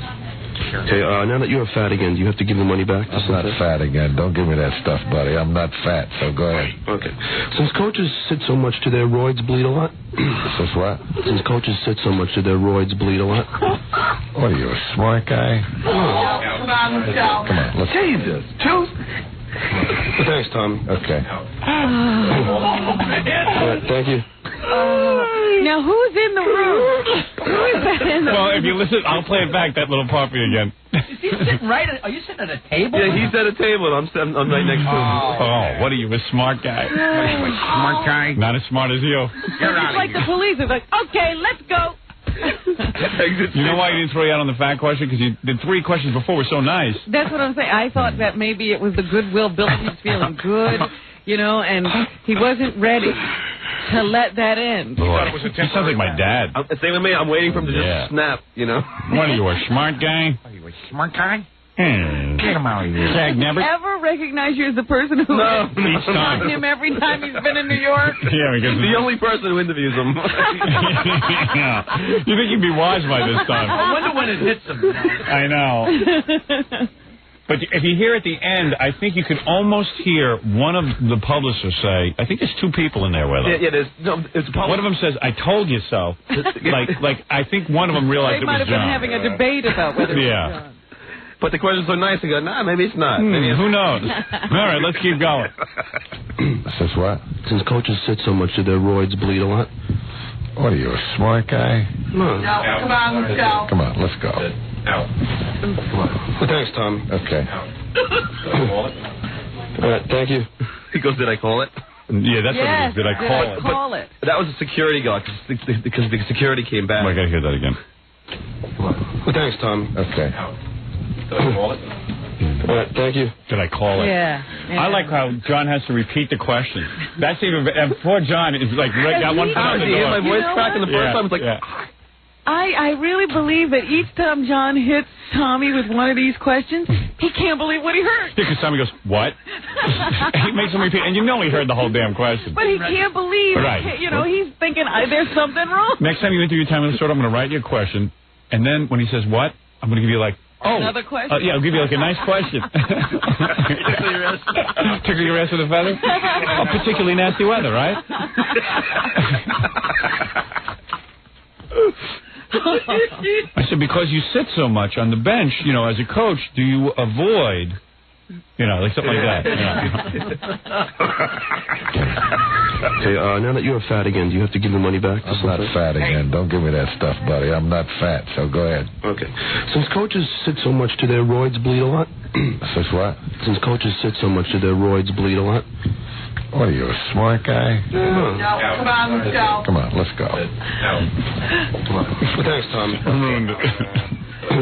Okay, now that you're fat again, do you have to give the money back? I'm not fat again. Don't give me that stuff, buddy. I'm not fat, so go ahead. Okay. Since coaches sit so much, do their roids bleed a lot? Since what? Since coaches sit so much, do their roids bleed a lot? What are you, a smart guy? Come on, let's... Jesus, Juice. Thanks, Tommy. Okay. Thank you. Now, who's in the room? Who is that in the room? Well, if you listen, I'll play it back, that little puppy again. Is he sitting are you sitting at a table? Yeah, he's at a table, and I'm right next to him. Oh, what are you, a smart guy? Smart guy. Not as smart as you. It's like the police. It's like, okay, let's go. You know why he didn't throw you out on the fat question? Because the 3 questions before were so nice. That's what I'm saying. I thought that maybe it was the goodwill building. He was feeling good, and he wasn't ready to let that end. Boy, he sounds like my dad. Same with me. I'm waiting for him to just snap, What are you, a smart guy? Are you a smart guy? Get him out of here. Zach, never ever recognize you as the person who each time him every time he's been in New York? Yeah, because the only person who interviews him. Yeah. You think he'd be wise by this time? I wonder when it hits him. I know. But if you hear at the end, I think you can almost hear one of the publishers say, I think there's 2 people in there with him. Yeah, there's one of them says, I told you so. like I think one of them realized it was John. They might have been having a debate about whether it was John. But the question's so nice, I go, nah, maybe it's not. Who knows? All right, let's keep going. Since what? Since coaches sit so much, do their roids bleed a lot? What are you, a smart guy? No, come on, let's go. Come on, let's go. Thanks, Tommy. Okay. Thank you. He goes, did I call it? Yeah, that's what it is. Did I call it? That was a security guard, because the security came back. I gotta hear that again. Thanks, Tommy. Okay. Thank you. Did I call it? Yeah. I like how John has to repeat the question. That's even... And poor John is like got one foot on the door. My voice cracking the first time. It's like... Yeah. I really believe that each time John hits Tommy with one of these questions, he can't believe what he heard. Yeah, because Tommy goes, what? He makes him repeat, and you know he heard the whole damn question. But he can't believe, he's thinking, there's something wrong. Next time you interview Tommy Lasorda, I'm going to write you a question, and then when he says what, I'm going to give you like, another question? Yeah, I'll give you like a nice question. Tickle your ass with a feather? Oh, particularly nasty weather, right? I said, because you sit so much on the bench, as a coach, do you avoid, like something like that. Okay, now that you're fat again, do you have to give the money back? I'm not fat again. Don't give me that stuff, buddy. I'm not fat, so go ahead. Okay. Since coaches sit so much, do their roids bleed a lot? Since what? Since coaches sit so much, do their roids bleed a lot? What are you, a smart guy? No, come on, let's go. Come on, let's go. Thanks, Tommy.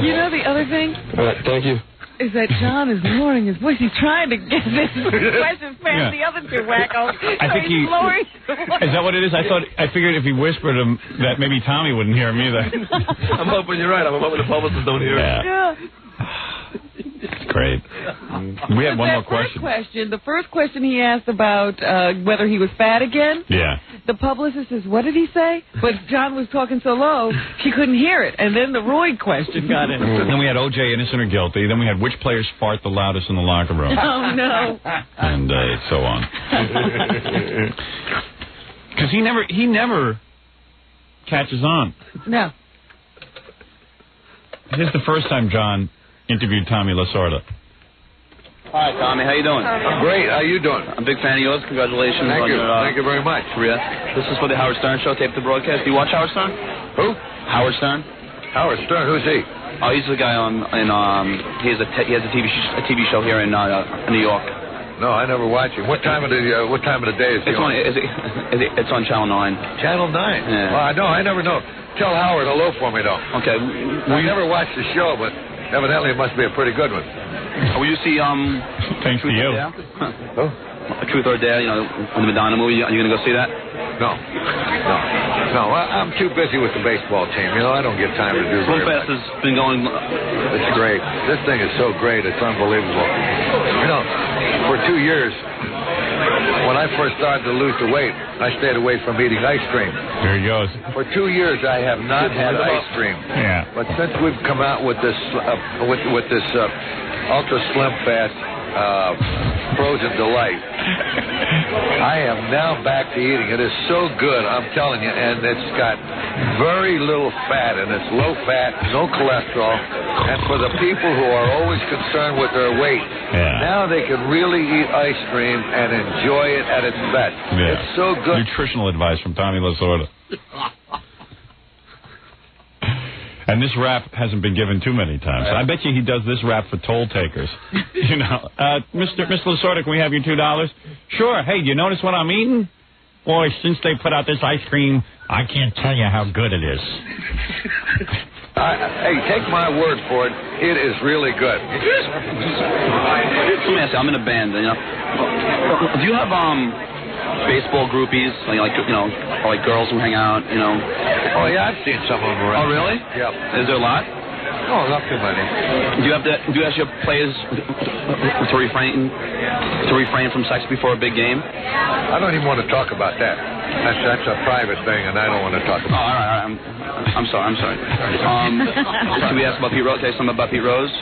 The other thing? Thank you. Is that John is lowering his voice. He's trying to get this questions past the other 2 wackos. I think he's lowering his voice. Is that what it is? I figured if he whispered him, that maybe Tommy wouldn't hear him either. I'm hoping you're right. I'm hoping the publicists don't hear it. Yeah. It's great. We had one more question. The first question he asked about whether he was fat again. Yeah. The publicist says, what did he say? But John was talking so low, she couldn't hear it. And then the Roy question got in. Then we had O.J. innocent or guilty. Then we had which players fart the loudest in the locker room. Oh, no. And so on. Because he never catches on. No. This is the first time John interviewed Tommy Lasorda. Hi, Tommy. How you doing? Great. How you doing? I'm a big fan of yours. Congratulations Thank on you. your Thank you very much. career. This is for the Howard Stern show, taped the broadcast. Do you watch Howard Stern? Who? Howard Stern. Howard Stern. Who's he? Oh, he's the guy he has a TV show here in New York. No, I never watch it. What time of the day is he on? It's on Channel 9. Channel 9. Yeah. Well, I never know. Tell Howard hello for me, though. Okay. I never watched the show, but evidently it must be a pretty good one. Will you see Thanks to you. Oh. Truth or Dare, on the Madonna movie? Are you going to go see that? No. I'm too busy with the baseball team. I don't get time to do Swim Fest has been going. It's great. This thing is so great. It's unbelievable. For 2 years, when I first started to lose the weight, I stayed away from eating ice cream. There he goes. For 2 years, I have not had ice cream. Yeah. But since we've come out with this ultra slim fat frozen delight, I am now back to eating. It is so good, I'm telling you, and it's got very little fat, and it's low fat, no cholesterol. And for the people who are always concerned with their weight, now they can really eat ice cream and enjoy it at its best. Yeah. It's so good. Nutritional advice from Tommy Lasorda. And this rap hasn't been given too many times. I bet you he does this rap for toll takers. You know, Mr. Lasorda, can we have your $2? Sure. Hey, do you notice what I'm eating? Boy, since they put out this ice cream, I can't tell you how good it is. Hey, take my word for it. It is really good. Let me ask you, I'm in a band, you know. Do you have baseball groupies, like girls who hang out, you know? Oh yeah, I've seen some of them around. Oh really? Yeah. Is there a lot? Oh, not too many. Do you ask your players to refrain from sex before a big game? I don't even want to talk about that. That's a private thing, and I don't want to talk about. Oh, all right. I'm sorry. Can we ask about Pete Rose? Tell you something about Pete Rose?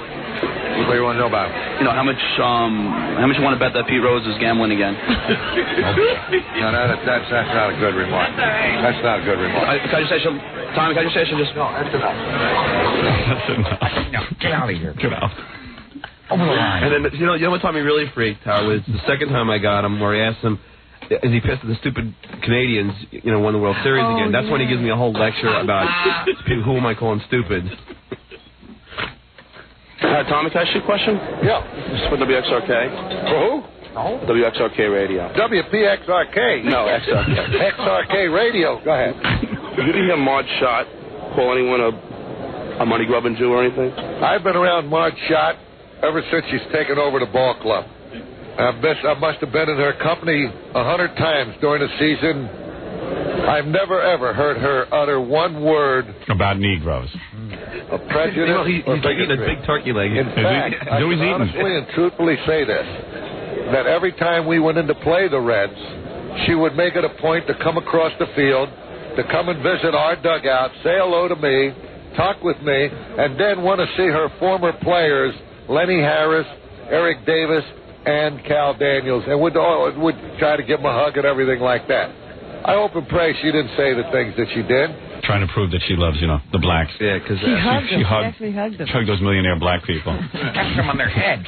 What do you want to know about? You know, how much you want to bet that Pete Rose is gambling again? No, that's not a good remark. That's not a good remark. Can I just say something? Tommy, can I just say something? No, that's enough. That's enough. No, get out of here. Get out. Over the line. And then, you know what Tommy really freaked out was the second time I got him, where he asked him, is he pissed that the stupid Canadians, won the World Series again? That's when he gives me a whole lecture about who am I calling stupid. Tommy, can I ask you a question? Yeah. This is for WXRK. For who? No. WXRK Radio. WPXRK? No, XRK. XRK Radio. Go ahead. Did you hear Marge Schott call anyone a money-grubbing Jew or anything? I've been around Marge Schott ever since she's taken over the ball club. I must have been in her company 100 times during the season. I've never, ever heard her utter one word about Negroes. A prejudice. He's eating a big turkey leg. In fact, I can honestly and truthfully say this, that every time we went in to play the Reds, she would make it a point to come across the field, to come and visit our dugout, say hello to me, talk with me, and then want to see her former players, Lenny Harris, Eric Davis, and Cal Daniels, and would try to give them a hug and everything like that. I hope and pray she didn't say the things that she did. Trying to prove that she loves, the blacks. Yeah, because she actually hugged them. Hugged those millionaire black people. Taps them on their heads.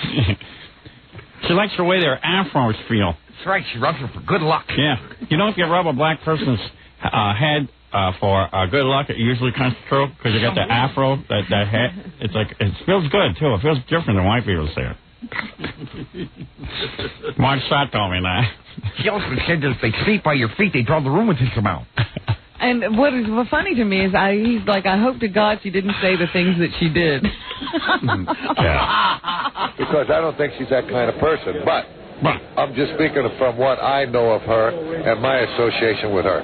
She likes the way their afros feel. That's right. She rubs them for good luck. Yeah. If you rub a black person's head for good luck, it usually comes true because you got the afro, that head. It's like, it feels good, too. It feels different than white people say it. Marge Schott told me that. She also said that if they sleep by your feet, they draw the rheumatism out. And what is funny to me is he's like, I hope to God she didn't say the things that she did. Yeah. Because I don't think she's that kind of person. But I'm just speaking from what I know of her and my association with her.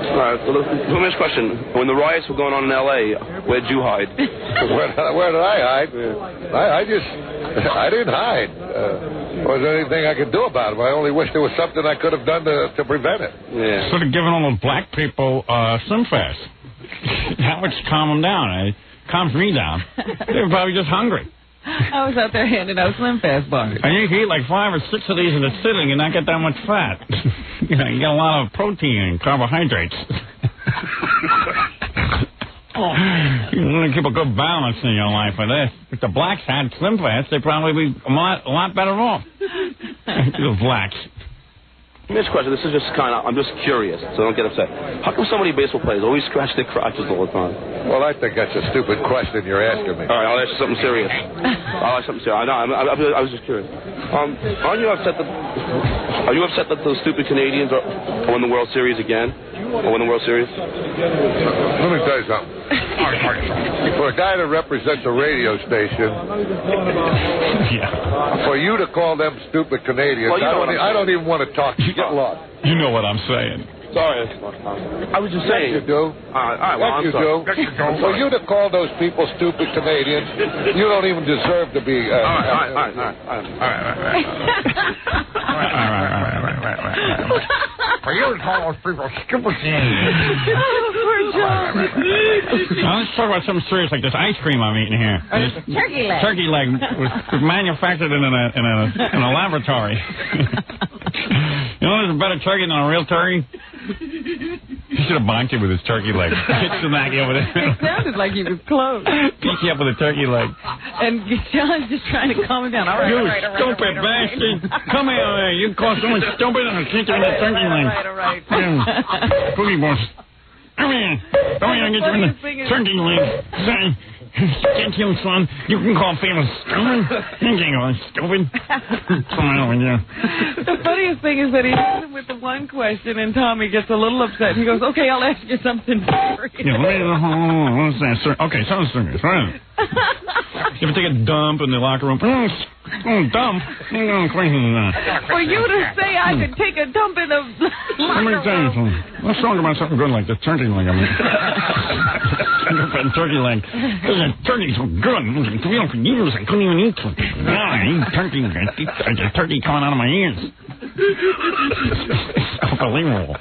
All right, so let me ask a question. When the riots were going on in L.A., where'd you hide? Where did I hide? I didn't hide. Was there anything I could do about it? I only wish there was something I could have done to prevent it. Yeah. Sort of giving all those black people Slim Fast. That would calm them down. It calms me down. They were probably just hungry. I was out there handing out Slim Fast bars. And you can eat like 5 or 6 of these in a sitting and not get that much fat. You get a lot of protein and carbohydrates. You want to keep a good balance in your life with this. If the blacks had Slim Fast, they'd probably be a lot better off. The blacks. This question, this is just I'm just curious, so don't get upset. How come so many baseball players always scratch their crotches all the time? Well, I think that's a stupid question you're asking me. All right, I'll ask you something serious. I was just curious. Are you upset that those stupid Canadians are win the World Series again? Or win the World Series? Let me tell you something. For a guy that represents a radio station, for you to call them stupid Canadians, I don't even want to talk. You get lost. You know what I'm saying. Sorry. I was just saying. Yes, you do. All right, well, Yes, you do. For you to call those people stupid Canadians, you don't even deserve to be... All right. For you to call those people stupid Canadians. Now, let's talk about something serious like this ice cream I'm eating here. Turkey leg. Turkey leg was manufactured in a laboratory. You know there's a better turkey than a real turkey? He should have bonked you with his turkey leg. Hit Samaki over there. It sounded like he was close. Pick you up with a turkey leg. And John's just trying to calm him down. All right, you all right. stupid bastard. Come here. You call someone stupid and I'll kick you in the turkey leg. All right. Cookie boss. Come here. I'll get you in the turkey leg. Thank you, son. You can call people stupid. You can't go stupid. Come on over here. The funniest thing is that he hits him with the one question, and Tommy gets a little upset. He goes, "Okay, I'll ask you something serious." Yeah, what's that, sir? Okay, sounds serious, right? You ever take a dump in the locker room? Dump? For you to say I could take a dump in the Let me tell you something. Let's talk about something good like the turkey leg. I mean, turkey leg. The turkey's so good. For years I couldn't even eat it. Now I eat turkey. I get turkey coming out of my ears. It's unbelievable.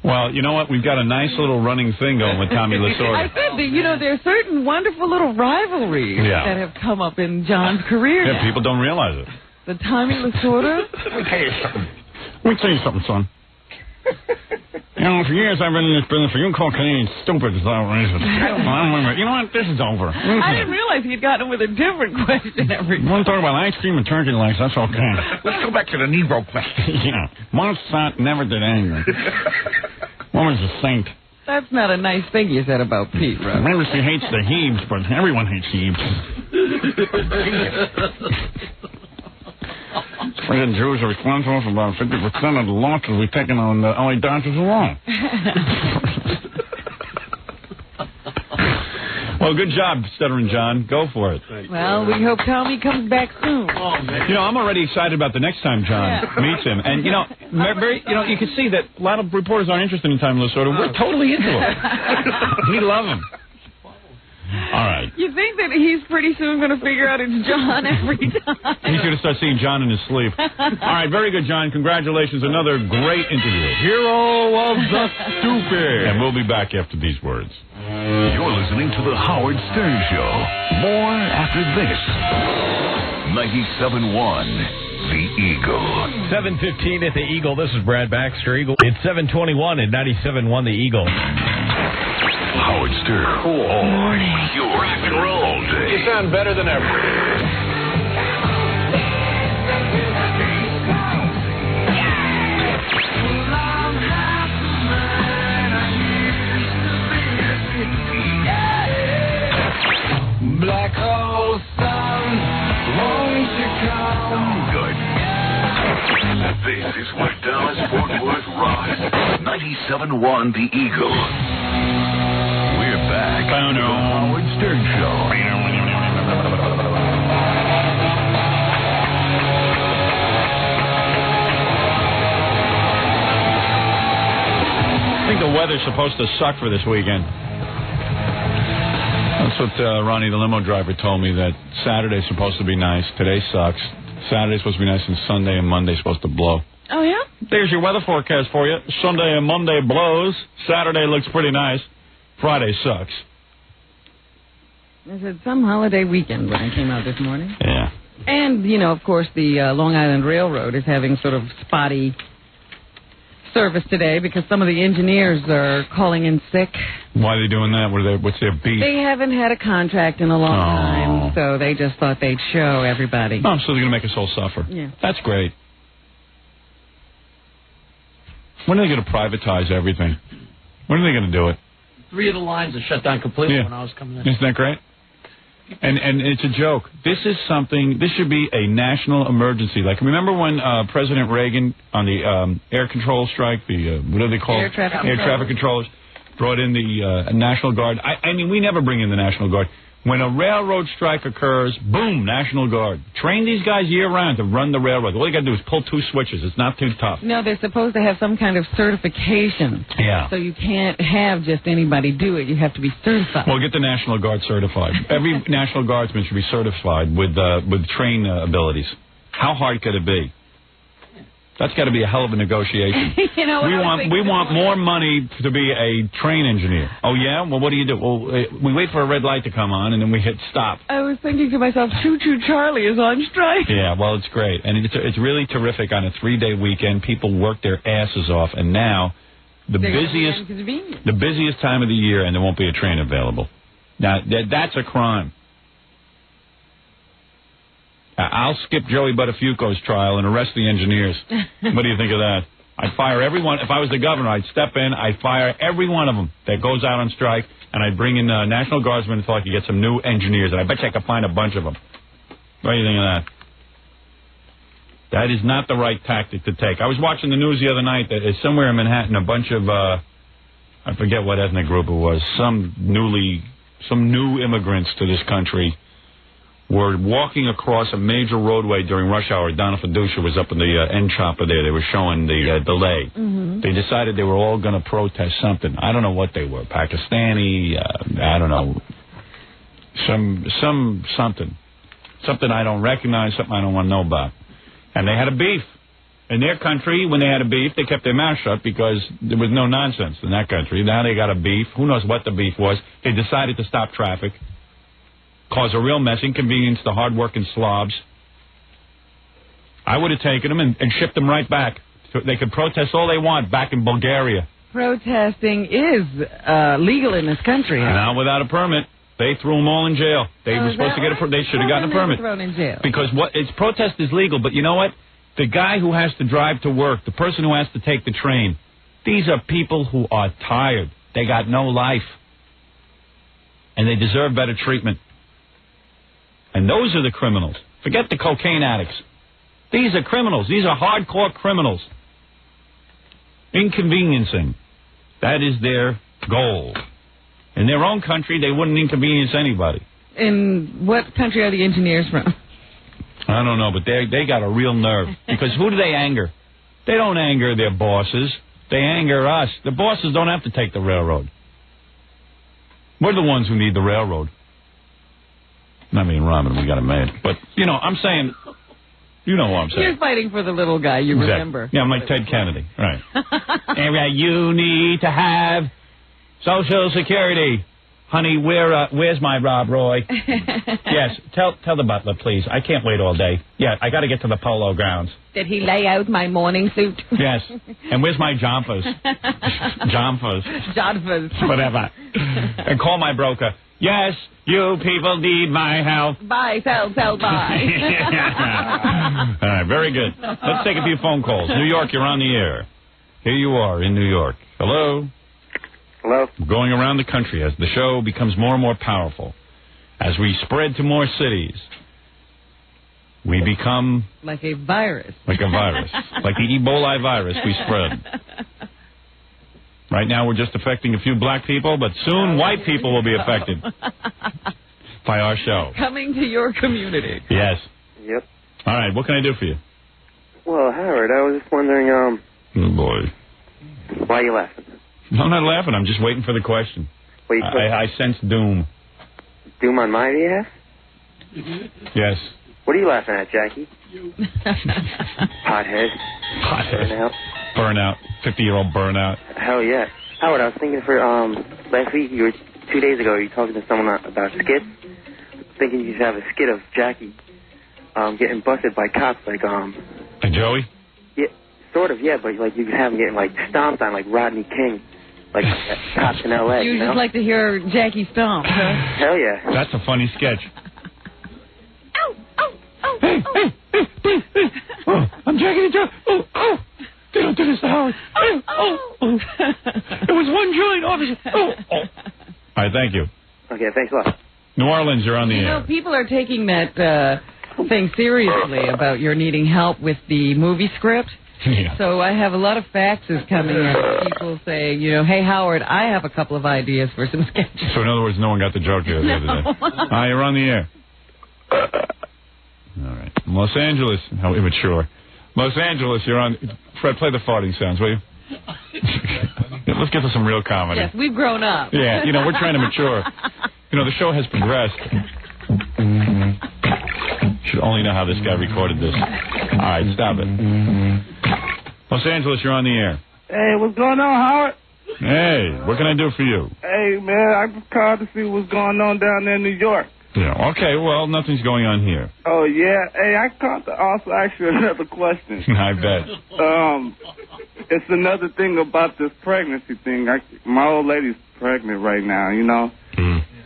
Well, you know what? We've got a nice little running thing going with Tommy Lasorda. I said that, there are certain wonderful little rivalries that have come up in John's career. Yeah, people don't realize it. The Tommy Lasorda. Let me tell you something, son. For years I've been in this business. For you to call Canadians stupid is outrageous. You know what? This is over. I didn't realize he'd gotten with a different question every time. You want to talk about ice cream and turkey legs? That's okay. Let's go back to the Negro question. Mozart never did anything. Woman's a saint. That's not a nice thing you said about Pete, right? Maybe she hates the Hebes, but everyone hates Hebes. Freaking Jews are responsible for about 50% of the losses we've taken on the LA Dodgers alone. Well, good job, Stuttering John. Go for it. Well, we hope Tommy comes back soon. I'm already excited about the next time John meets him. And, you can see that a lot of reporters aren't interested in Tommy Lasorda. We're totally into him. We love him. All right. You think that he's pretty soon going to figure out it's John every time? He's going to start seeing John in his sleep. All right, very good, John. Congratulations. Another great interview. Hero of the Stupid. And we'll be back after these words. You're listening to The Howard Stern Show. More after this. 97.1 The Eagle. 7:15 at The Eagle. This is Brad Baxter, Eagle. It's 7:21 at 97.1 The Eagle. Howard Stern. Cool. Morning. Your rock and roll all day. You sound better than ever. Black hole sun, won't you come? Good. This is what Dallas Fort Worth rocks. 97.1 The Eagle. We're back to the Howard Stern Show. I think the weather's supposed to suck for this weekend. That's what Ronnie, the limo driver, told me, that Saturday's supposed to be nice. Today sucks. Saturday's supposed to be nice, and Sunday and Monday's supposed to blow. Oh, yeah? There's your weather forecast for you. Sunday and Monday blows. Saturday looks pretty nice. Friday sucks. I said some holiday weekend when I came out this morning. Yeah. And, of course, the Long Island Railroad is having sort of spotty service today because some of the engineers are calling in sick. Why are they doing that? What's their beef? They haven't had a contract in a long time, so they just thought they'd show everybody. Oh, so they're going to make us all suffer. Yeah. That's great. When are they going to privatize everything? When are they going to do it? 3 of the lines are shut down completely when I was coming in. Isn't that great? And it's a joke. This should be a national emergency. Like, remember when President Reagan, on the air control strike, what are they called? Air traffic controllers, brought in the National Guard. I mean, we never bring in the National Guard. When a railroad strike occurs, boom, National Guard. Train these guys year-round to run the railroad. All you got to do is pull 2 switches. It's not too tough. No, they're supposed to have some kind of certification. Yeah. So you can't have just anybody do it. You have to be certified. Well, get the National Guard certified. Every National Guardsman should be certified with train abilities. How hard could it be? That's got to be a hell of a negotiation. You know, we want more money to be a train engineer. Oh, yeah? Well, what do you do? Well, we wait for a red light to come on, and then we hit stop. I was thinking to myself, Choo Choo Charlie is on strike. Yeah, well, it's great. And it's really terrific on a 3-day weekend. People work their asses off, and now the busiest time of the year, and there won't be a train available. Now, that's a crime. I'll skip Joey Buttafuoco's trial and arrest the engineers. What do you think of that? I'd fire everyone. If I was the governor, I'd step in. I'd fire every one of them that goes out on strike, and I'd bring in National Guardsmen until I could get some new engineers. And I bet you I could find a bunch of them. What do you think of that? That is not the right tactic to take. I was watching the news the other night that somewhere in Manhattan, a bunch of, I forget what ethnic group it was, some new immigrants to this country were walking across a major roadway during rush hour. Donna Fiducia was up in the end chopper there. They were showing the delay. Mm-hmm. They decided they were all going to protest something. I don't know what they were. Pakistani, I don't know. Something. Something I don't recognize, something I don't want to know about. And they had a beef. In their country, when they had a beef, they kept their mouth shut because there was no nonsense in that country. Now they got a beef. Who knows what the beef was. They decided to stop traffic. Cause a real mess, inconvenience to hard-working slobs. I would have taken them and shipped them right back. So they could protest all they want back in Bulgaria. Protesting is legal in this country. Not without a permit. They threw them all in jail. They were supposed to get they should have gotten a permit. Thrown in jail. Because protest is legal, but you know what? The guy who has to drive to work, the person who has to take the train, these are people who are tired. They got no life. And they deserve better treatment. And those are the criminals. Forget the cocaine addicts. These are criminals. These are hardcore criminals. Inconveniencing. That is their goal. In their own country, they wouldn't inconvenience anybody. In what country are the engineers from? I don't know, but they got a real nerve. Because who do they anger? They don't anger their bosses. They anger us. The bosses don't have to take the railroad. We're the ones who need the railroad. Not me and Robin, we got it made. But, you know, I'm saying, you know what I'm saying. You're fighting for the little guy, you remember. Yeah, I'm like Ted Kennedy. Right. You need to have Social Security. Honey, where's my Rob Roy? Yes, tell the butler, please. I can't wait all day. Yeah, I got to get to the polo grounds. Did he lay out my morning suit? Yes. And where's my jumpers? Jumpers. Whatever. And call my broker. Yes, you people need my help. Buy, sell, buy. All right, very good. Let's take a few phone calls. New York, you're on the air. Here you are in New York. Hello? Hello? We're going around the country as the show becomes more and more powerful. As we spread to more cities, we become... Like a virus. Like a virus. Like the Ebola virus, we spread. Right now, we're just affecting a few black people, but soon white people will be affected by our show. Coming to your community. Yes. Yep. All right, what can I do for you? Well, Howard, I was just wondering, Oh, boy. Why are you laughing? I'm not laughing. I'm just waiting for the question. I sense doom. Doom on my behalf? Yes. What are you laughing at, Jackie? Pothead. Burnout. 50-year-old burnout. Hell yeah. Howard, I was thinking for last week, 2 days ago, you were talking to someone about skits. Thinking you should have a skit of Jackie getting busted by cops, like And Joey? Yeah, sort of, yeah, but like you could have him getting like stomped on, like Rodney King, like cops in L.A. You just like to hear Jackie stomp, huh? Hell yeah. That's a funny sketch. Oh, hey, oh, I'm Jackie the Joe. Oh, they don't do this to Howard. Oh. It was one joint, officer. Oh. All right, thank you. Okay, thanks a lot. New Orleans, you're on the air. You know, people are taking that thing seriously about your needing help with the movie script. Yeah. So I have a lot of faxes coming in. People saying, hey, Howard, I have a couple of ideas for some sketches. So in other words, no one got the joke the other day. Hi, you're on the air. All right. Los Angeles. How immature. Los Angeles, you're on. Fred, play the farting sounds, will you? Let's get to some real comedy. Yes, we've grown up. Yeah, we're trying to mature. The show has progressed. Should only know how this guy recorded this. All right, stop it. Los Angeles, you're on the air. Hey, what's going on, Howard? Hey, what can I do for you? Hey, man, I just called to see what's going on down there in New York. Yeah, okay, well, nothing's going on here. Oh, yeah? Hey, I called to also ask you another question. I bet. It's another thing about this pregnancy thing. My old lady's pregnant right now,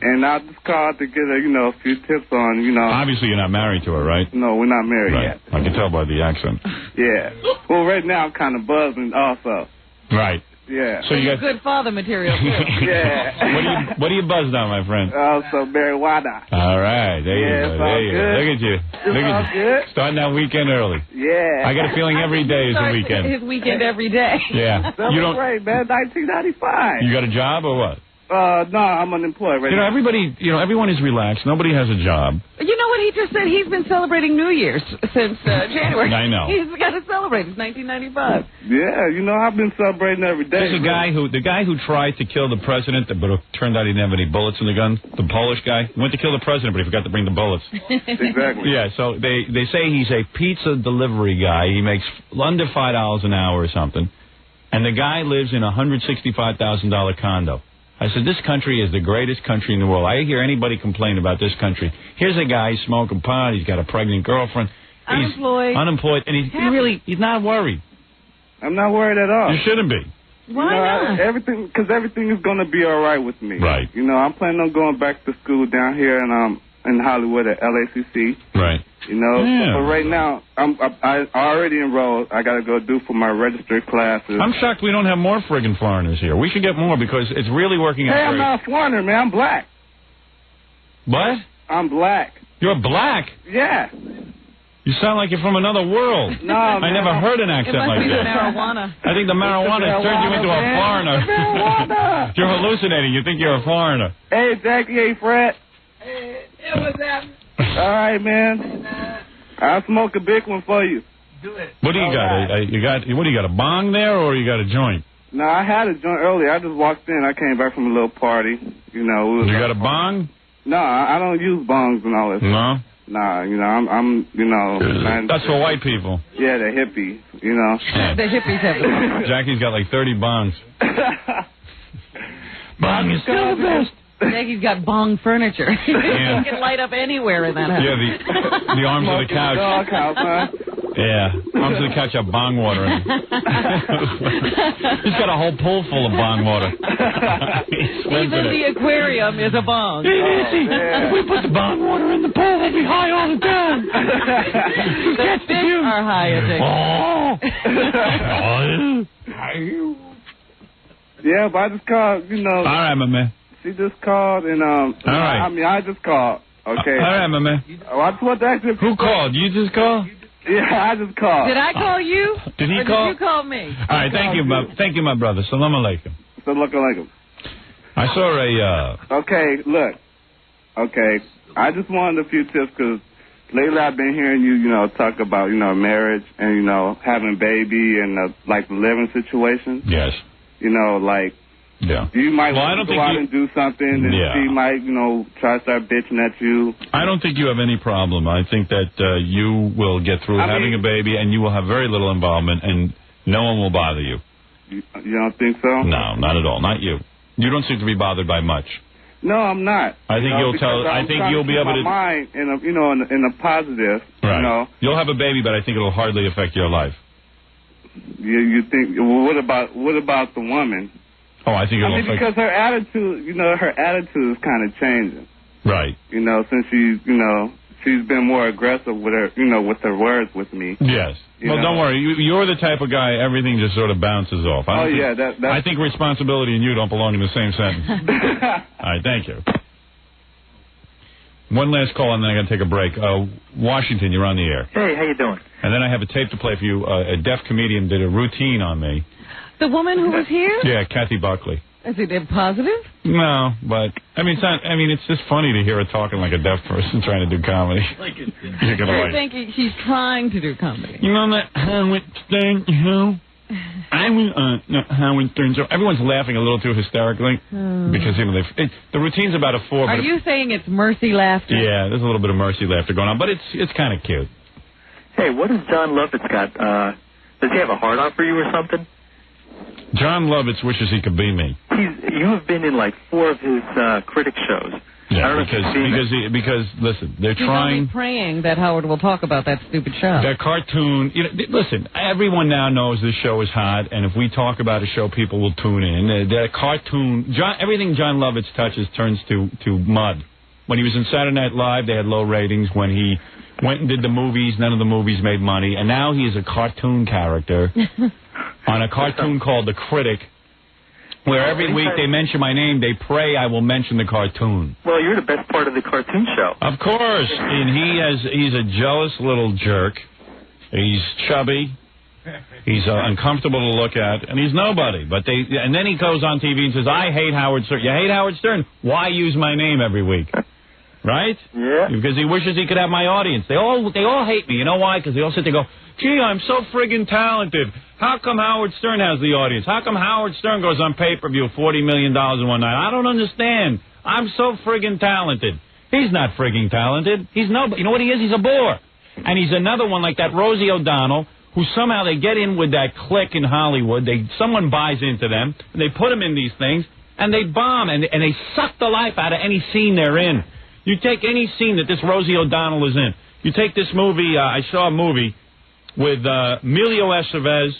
And I just called to get a few tips on, Obviously, you're not married to her, right? No, we're not married yet. I can tell by the accent. Yeah. Well, right now I'm kind of buzzing also. Right. Yeah. So you got good father material, too. Yeah. What are you buzzed on, my friend? Also, marijuana. All right. There you go. There you go. Look at you. Look at you. Good. Starting that weekend early. Yeah. I got a feeling every day is a weekend. His weekend every day. Yeah. You don't. Great, man. 1995. You got a job or what? No, I'm unemployed right now. Everybody, everyone is relaxed. Nobody has a job. You know what he just said? He's been celebrating New Year's since January. I know. He's got to celebrate. It's 1995. Yeah, I've been celebrating every day. There's the guy who tried to kill the president, but it turned out he didn't have any bullets in the gun. The Polish guy went to kill the president, but he forgot to bring the bullets. Exactly. Yeah, so they say he's a pizza delivery guy. He makes under $5 an hour or something, and the guy lives in a $165,000 condo. I said, this country is the greatest country in the world. I hear anybody complain about this country. Here's a guy smoking pot. He's got a pregnant girlfriend. Unemployed. He's unemployed, and he's not worried. I'm not worried at all. You shouldn't be. Why not? Everything is going to be all right with me. Right. I'm planning on going back to school down here in Hollywood at LACC. Right. Yeah. But right now, I already enrolled. I got to go do for my registered classes. I'm shocked we don't have more friggin' foreigners here. We should get more because it's really working out Hey, I'm not a foreigner, man. I'm black. What? I'm black. You're black? Yeah. You sound like you're from another world. No, I never heard an accent like that. It must be the marijuana. I think the marijuana turned you into a foreigner. Marijuana. You're hallucinating. You think you're a foreigner. Hey, Jackie. Hey, Fred. Hey, what's happening? All right, man. I'll smoke a big one for you. Do it. What do you got? What do you got? A bong there, or you got a joint? No, I had a joint earlier. I just walked in. I came back from a little party. You got a bong? No, I don't use bongs and all this. No. Nah, I'm That's for white people. Yeah, the hippies. The hippies have the bong. Jackie's got like 30 bongs. Bong is still the best. Jackie's got bong furniture. Yeah. You can light up anywhere in that house. Yeah, the arms of the couch. Doghouse, huh? Yeah, arms of the couch have bong water in it. He's got a whole pool full of bong water. Even the aquarium is a bong. If we put the bong water in the pool, they'd be high all the time. The fish are high addicted. Yeah, but I just called, All right, my man. She just called, and, all right. I just called, okay? All right, my man. I just want to ask you. Who called? You just called? Yeah, I just called. Did I call you? Did he or call? Did you call me? All right, thank you, my brother. Salam alaikum. Salam alaikum. I saw Okay, look. Okay, I just wanted a few tips because lately I've been hearing you, talk about, marriage and, having a baby and, the living situation. Yes. Yeah. You might want to go out and do something, and she might, try to start bitching at you. I don't think you have any problem. I think that you will get through having a baby, and you will have very little involvement, and no one will bother you. You don't think so? No, not at all. Not you. You don't seem to be bothered by much. No, I'm not. I think you'll be able to. My mind in a positive. Right. You'll have a baby, but I think it'll hardly affect your life. You think? Well, what about the woman? Oh, I think it'll affect. Because her attitude, her attitude is kind of changing. Right. Since she's been more aggressive with her, with her words with me. Yes. Well, don't worry. You're the type of guy everything just sort of bounces off. I think responsibility and you don't belong in the same sentence. All right, thank you. One last call, and then I got to take a break. Washington, you're on the air. Hey, how you doing? And then I have a tape to play for you. A deaf comedian did a routine on me. The woman who was here? Yeah, Kathy Buckley. Is it positive? No, but I mean, it's not. I mean, it's just funny to hear her talking like a deaf person trying to do comedy. You're gonna I think she's trying to do comedy. You know that Howard Stern show? I was Howard Stern show. Everyone's laughing a little too hysterically because the routine's about a 4. Are you saying it's mercy laughter? Yeah, there's a little bit of mercy laughter going on, but it's kind of cute. Hey, what has John Lovitz got? Does he have a hard on for you or something? John Lovitz wishes he could be me. You have been in like 4 of his critic shows. Yeah, because listen, they're trying. He's only praying that Howard will talk about that stupid show. That cartoon. Listen, everyone now knows this show is hot, and if we talk about a show, people will tune in. That cartoon, everything John Lovitz touches turns to mud. When he was in Saturday Night Live, they had low ratings. When he went and did the movies, none of the movies made money, and now he is a cartoon character on a cartoon called The Critic, where every week they mention my name, they pray I will mention the cartoon. Well, you're the best part of the cartoon show. Of course, and he's a jealous little jerk. He's chubby. He's uncomfortable to look at, and he's nobody. And then he goes on TV and says, I hate Howard Stern. You hate Howard Stern? Why use my name every week? Right? Yeah. Because he wishes he could have my audience. They all hate me. You know why? Because they all sit there and go, gee, I'm so friggin' talented. How come Howard Stern has the audience? How come Howard Stern goes on pay-per-view $40 million in one night? I don't understand. I'm so friggin' talented. He's not friggin' talented. He's nobody. You know what he is? He's a bore. And he's another one like that Rosie O'Donnell, who somehow they get in with that clique in Hollywood. Someone buys into them, and they put them in these things, and they bomb, and they suck the life out of any scene they're in. You take any scene that this Rosie O'Donnell is in. You take this movie, I saw a movie with Emilio Estevez,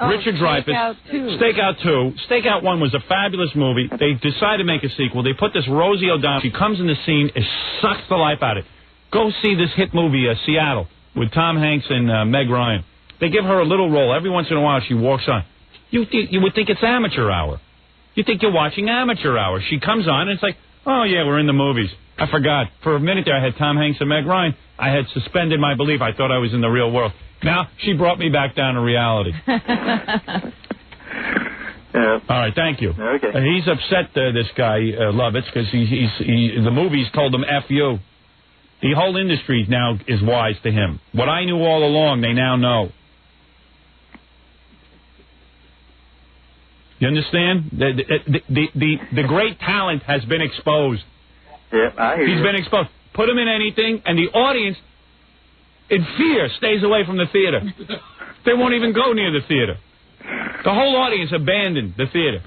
Richard Dreyfuss, Stakeout 2. Stakeout 1 was a fabulous movie. They decided to make a sequel. They put this Rosie O'Donnell. She comes in the scene, it sucks the life out of it. Go see this hit movie, Seattle, with Tom Hanks and Meg Ryan. They give her a little role. Every once in a while, she walks on. You would think it's amateur hour. You think you're watching amateur hour. She comes on, and it's like, oh, yeah, we're in the movies. I forgot. For a minute there, I had Tom Hanks and Meg Ryan. I had suspended my belief. I thought I was in the real world. Now, she brought me back down to reality. Yeah. All right, thank you. Okay. He's upset, this guy, Lovitz, because the movies told him F you. The whole industry now is wise to him. What I knew all along, they now know. You understand? The great talent has been exposed. Yeah, I hear you. He's been exposed. Put him in anything, and the audience, in fear, stays away from the theater. They won't even go near the theater. The whole audience abandoned the theater.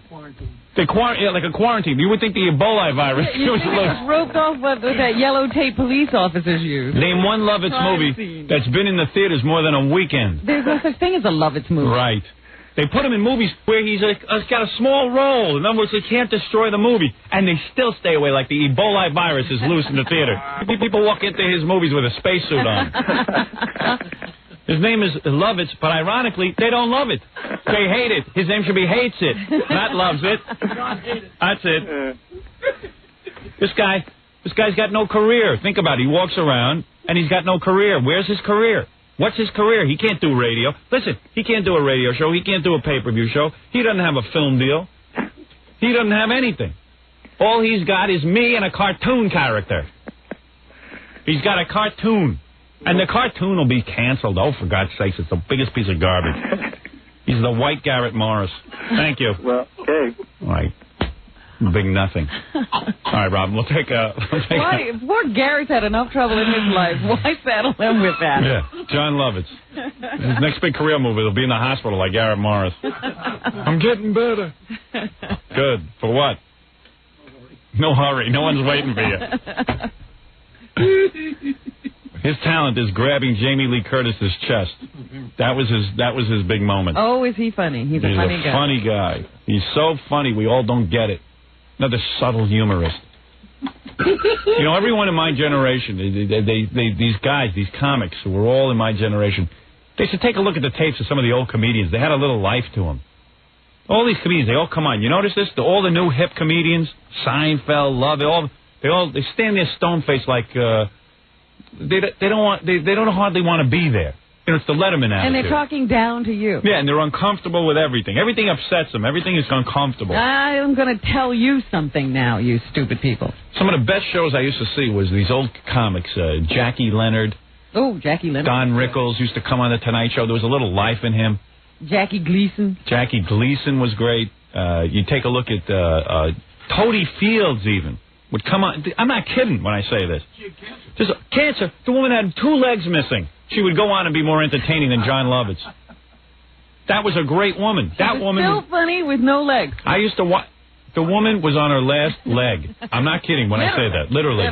Like a quarantine. You would think the Ebola virus was roped off what that yellow tape police officers use. Name one Lovitz movie that's been in the theaters more than a weekend. There's no such thing as a Lovitz movie. Right. They put him in movies where he's got a small role. In other words, they can't destroy the movie. And they still stay away like the Ebola virus is loose in the theater. People walk into his movies with a spacesuit on. His name is Lovitz, but ironically, they don't love it. They hate it. His name should be Hates It, not Loves It. That's it. This guy's got no career. Think about it. He walks around, and he's got no career. Where's his career? What's his career? He can't do radio. Listen, he can't do a radio show. He can't do a pay-per-view show. He doesn't have a film deal. He doesn't have anything. All he's got is me and a cartoon character. He's got a cartoon. And the cartoon will be canceled. Oh, for God's sakes, it's the biggest piece of garbage. He's the white Garrett Morris. Thank you. Well, okay. All right. Big nothing. All right, Rob, we'll take a... Poor Garrett's had enough trouble in his life. Why saddle him with that? Yeah, John Lovitz. His next big career move, he'll be in the hospital like Garrett Morris. I'm getting better. Good. For what? No hurry. No one's waiting for you. His talent is grabbing Jamie Lee Curtis's chest. That was his big moment. Oh, is he funny? He's a funny guy. He's a funny guy. He's so funny, we all don't get it. Another subtle humorist. You know, everyone in my generation, these guys, these comics who were all in my generation, they should take a look at the tapes of some of the old comedians. They had a little life to them. All these comedians, they all come on. You notice this? All the new hip comedians, Seinfeld, Love, They stand there stone-faced like they don't hardly want to be there. You know, it's the Letterman attitude. And they're talking down to you. Yeah, and they're uncomfortable with everything. Everything upsets them. Everything is uncomfortable. I'm going to tell you something now, you stupid people. Some of the best shows I used to see was these old comics, Jackie Leonard. Oh, Jackie Leonard. Don Rickles used to come on the Tonight Show. There was a little life in him. Jackie Gleason. Jackie Gleason was great. You take a look at Toady Fields even. Would come on. I'm not kidding when I say this. Just cancer. The woman had 2 legs missing. She would go on and be more entertaining than John Lovitz. That was a great woman. That woman. Still funny with no legs. I used to watch. The woman was on her last leg. I'm not kidding when I say that. Literally.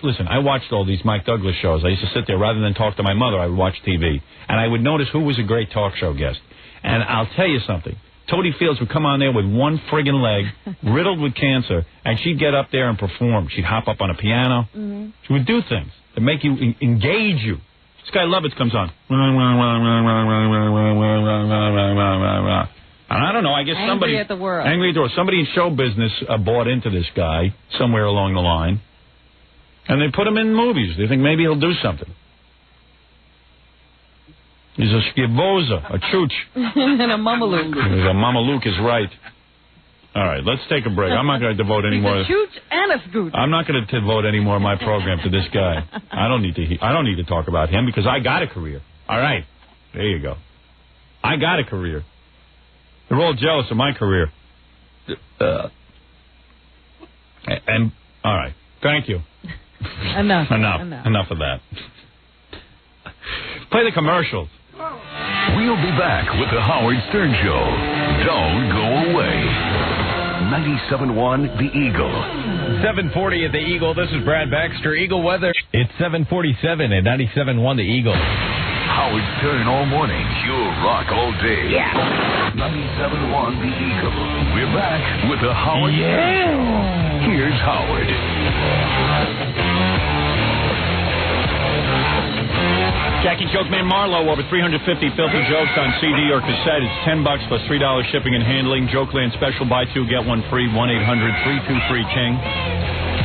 Listen, I watched all these Mike Douglas shows. I used to sit there. Rather than talk to my mother, I would watch TV. And I would notice who was a great talk show guest. And I'll tell you something. Toady Fields would come on there with 1 friggin' leg, riddled with cancer, and she'd get up there and perform. She'd hop up on a piano. Mm-hmm. She would do things that make you engage you. This guy Lovitz comes on. And I don't know, I guess somebody... Angry at the world. Angry at the world. Somebody in show business bought into this guy somewhere along the line. And they put him in movies. They think maybe he'll do something. He's a skivoza, a chooch. And a mamalook. A mamalook is right. All right, let's take a break. I'm not going to devote any more. He's a chooch and a scooch. I'm not going to devote any more of my program to this guy. I don't need to talk about him because I got a career. All right, there you go. I got a career. They're all jealous of my career. And all right, thank you. Enough of that. Play the commercials. We'll be back with the Howard Stern Show. Don't go away. 97.1 The Eagle. 7:40 at The Eagle. This is Brad Baxter. Eagle weather. It's 7:47 at 97.1 The Eagle. Howard Stern all morning. Pure rock all day. Yeah. 97.1 The Eagle. We're back with the Howard Stern Show. Here's Howard. Jackie Joke Man Marlowe, over 350 filthy jokes on CD or cassette. It's $10 plus $3 shipping and handling. Jokeland special, buy 2, get 1 free. 1-800-323-KING.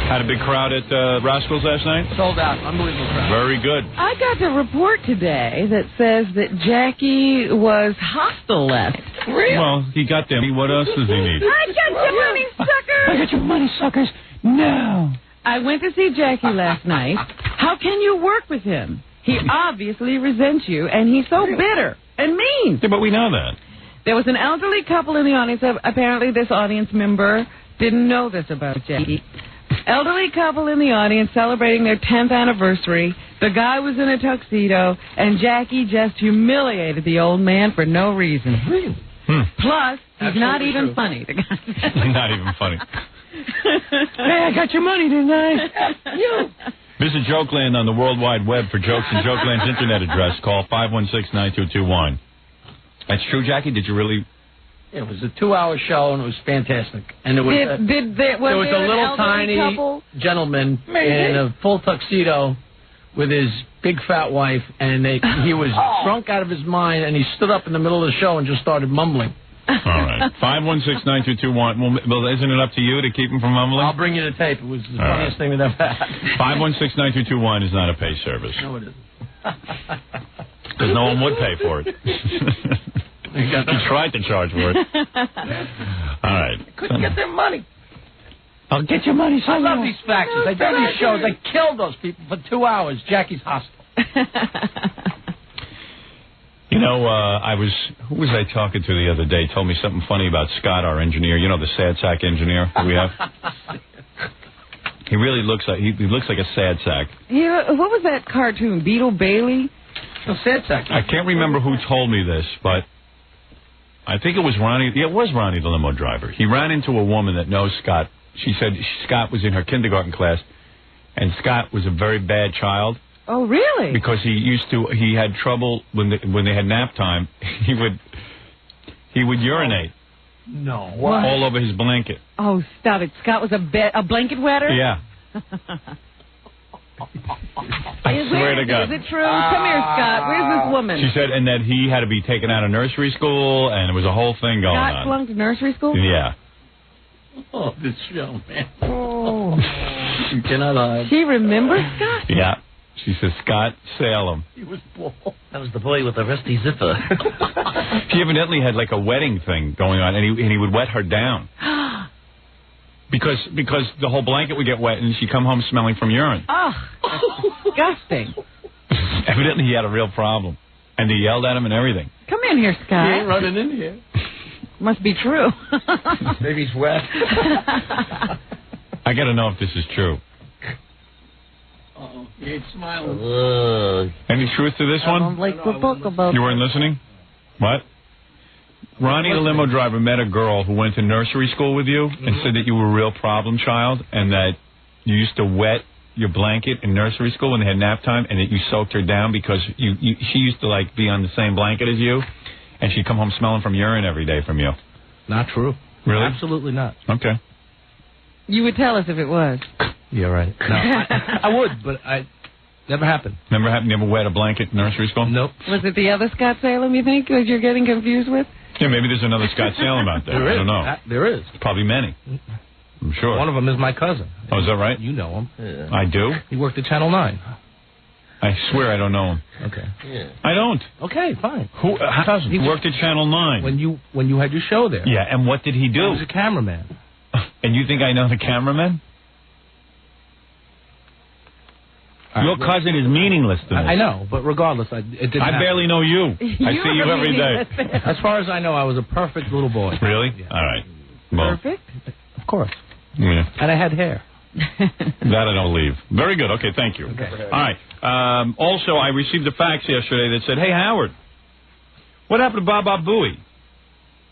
Had a big crowd at Roscoe's last night? Sold out. Unbelievable crowd. Very good. I got a report today that says that Jackie was hostile last. Really? Well, he got them. What else does he need? I got your money, suckers! I got your money, suckers. No. I went to see Jackie last night. How can you work with him? He obviously resents you, and he's so bitter and mean. Yeah, but we know that. There was an elderly couple in the audience. Apparently, this audience member didn't know this about Jackie. Elderly couple in the audience celebrating their 10th anniversary. The guy was in a tuxedo, and Jackie just humiliated the old man for no reason. Plus, he's not even funny. The guy. Not even funny. Hey, I got your money, didn't I? You. Visit Jokeland on the World Wide Web for jokes and Jokeland's internet address. Call 516-9221. That's true, Jackie? Did you really... It was a 2-hour show, and it was fantastic. And it was there was a little tiny couple? Gentleman in a full tuxedo with his big fat wife, and he was drunk out of his mind, and he stood up in the middle of the show and just started mumbling. All right. 516-9221. Well, isn't it up to you to keep him from mumbling? I'll bring you the tape. It was the funniest thing we've ever had. 516-9221 is not a pay service. No, it isn't. Because no one would pay for it. He tried to charge for it. All right. Couldn't get their money. I'll get your money. I love these faxes. I do these shows. I killed those people for 2 hours. Jackie's hostile. You know, who was I talking to the other day? Told me something funny about Scott, our engineer. You know, the sad sack engineer that we have. He really looks like he looks like a sad sack. Yeah, what was that cartoon? Beetle Bailey? A sad sack. I can't remember who told me this, but I think it was Ronnie. Yeah, it was Ronnie, the limo driver. He ran into a woman that knows Scott. She said Scott was in her kindergarten class, and Scott was a very bad child. Oh, really? Because he had trouble when they had nap time. He would urinate. No. What? All over his blanket. Oh, stop it. Scott was a blanket wetter? Yeah. I swear to God. Is it true? Come here, Scott. Where's this woman? She said, and that he had to be taken out of nursery school, and it was a whole thing going on. Scott flunked nursery school? Yeah. Oh, this show, man. Oh. You cannot hide. She remembers Scott? Yeah. She says Scott Salem. He was bald. That was the boy with the rusty zipper. He evidently had like a wedding thing going on, and he would wet her down. Because the whole blanket would get wet, and she'd come home smelling from urine. Oh, that's disgusting. Evidently, he had a real problem, and they yelled at him and everything. Come in here, Scott. He ain't running in here. Must be true. Maybe he's wet. I got to know if this is true. Uh-oh. He ain't smiling. Any truth to this one? You weren't listening? What? Ronnie, the limo driver, met a girl who went to nursery school with you and said that you were a real problem child and that you used to wet your blanket in nursery school when they had nap time and that you soaked her down because she used to like be on the same blanket as you and she'd come home smelling from urine every day from you. Not true. Really? Absolutely not. Okay. You would tell us if it was. Yeah, right. No, I would, but never happened. Never happened? You ever wet a blanket in nursery school? Nope. Was it the other Scott Salem, you think, that you're getting confused with? Yeah, maybe there's another Scott Salem out there. I don't know. There is. Probably many. I'm sure. One of them is my cousin. Oh, is that right? You know him. Yeah. I do? He worked at Channel 9. I swear I don't know him. Okay. Yeah. I don't. Okay, fine. He worked at Channel 9. When you had your show there. Yeah, and what did he do? He was a cameraman. And you think I know the cameraman? Your cousin is meaningless to me. I know, but regardless, it didn't happen. barely know you. I see you every day. As far as I know, I was a perfect little boy. Really? Yeah. All right. Well, perfect? Of course. Yeah. And I had hair. That I don't leave. Very good. Okay, thank you. Okay. All right. Also, I received a fax yesterday that said, "Hey, Howard, what happened to Baba Booey?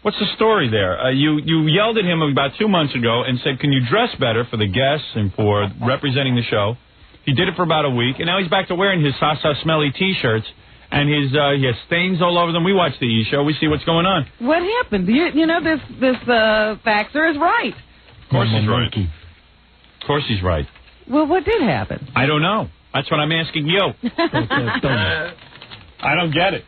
What's the story there? You yelled at him about 2 months ago and said, can you dress better for the guests and for representing the show? He did it for about a week, and now he's back to wearing his Sasa smelly T-shirts, and he has stains all over them. We watch the E! Show. We see what's going on. What happened? You know, this faxer is right. Of course he's right. Of course he's right. Well, what did happen? I don't know. That's what I'm asking you. I don't get it.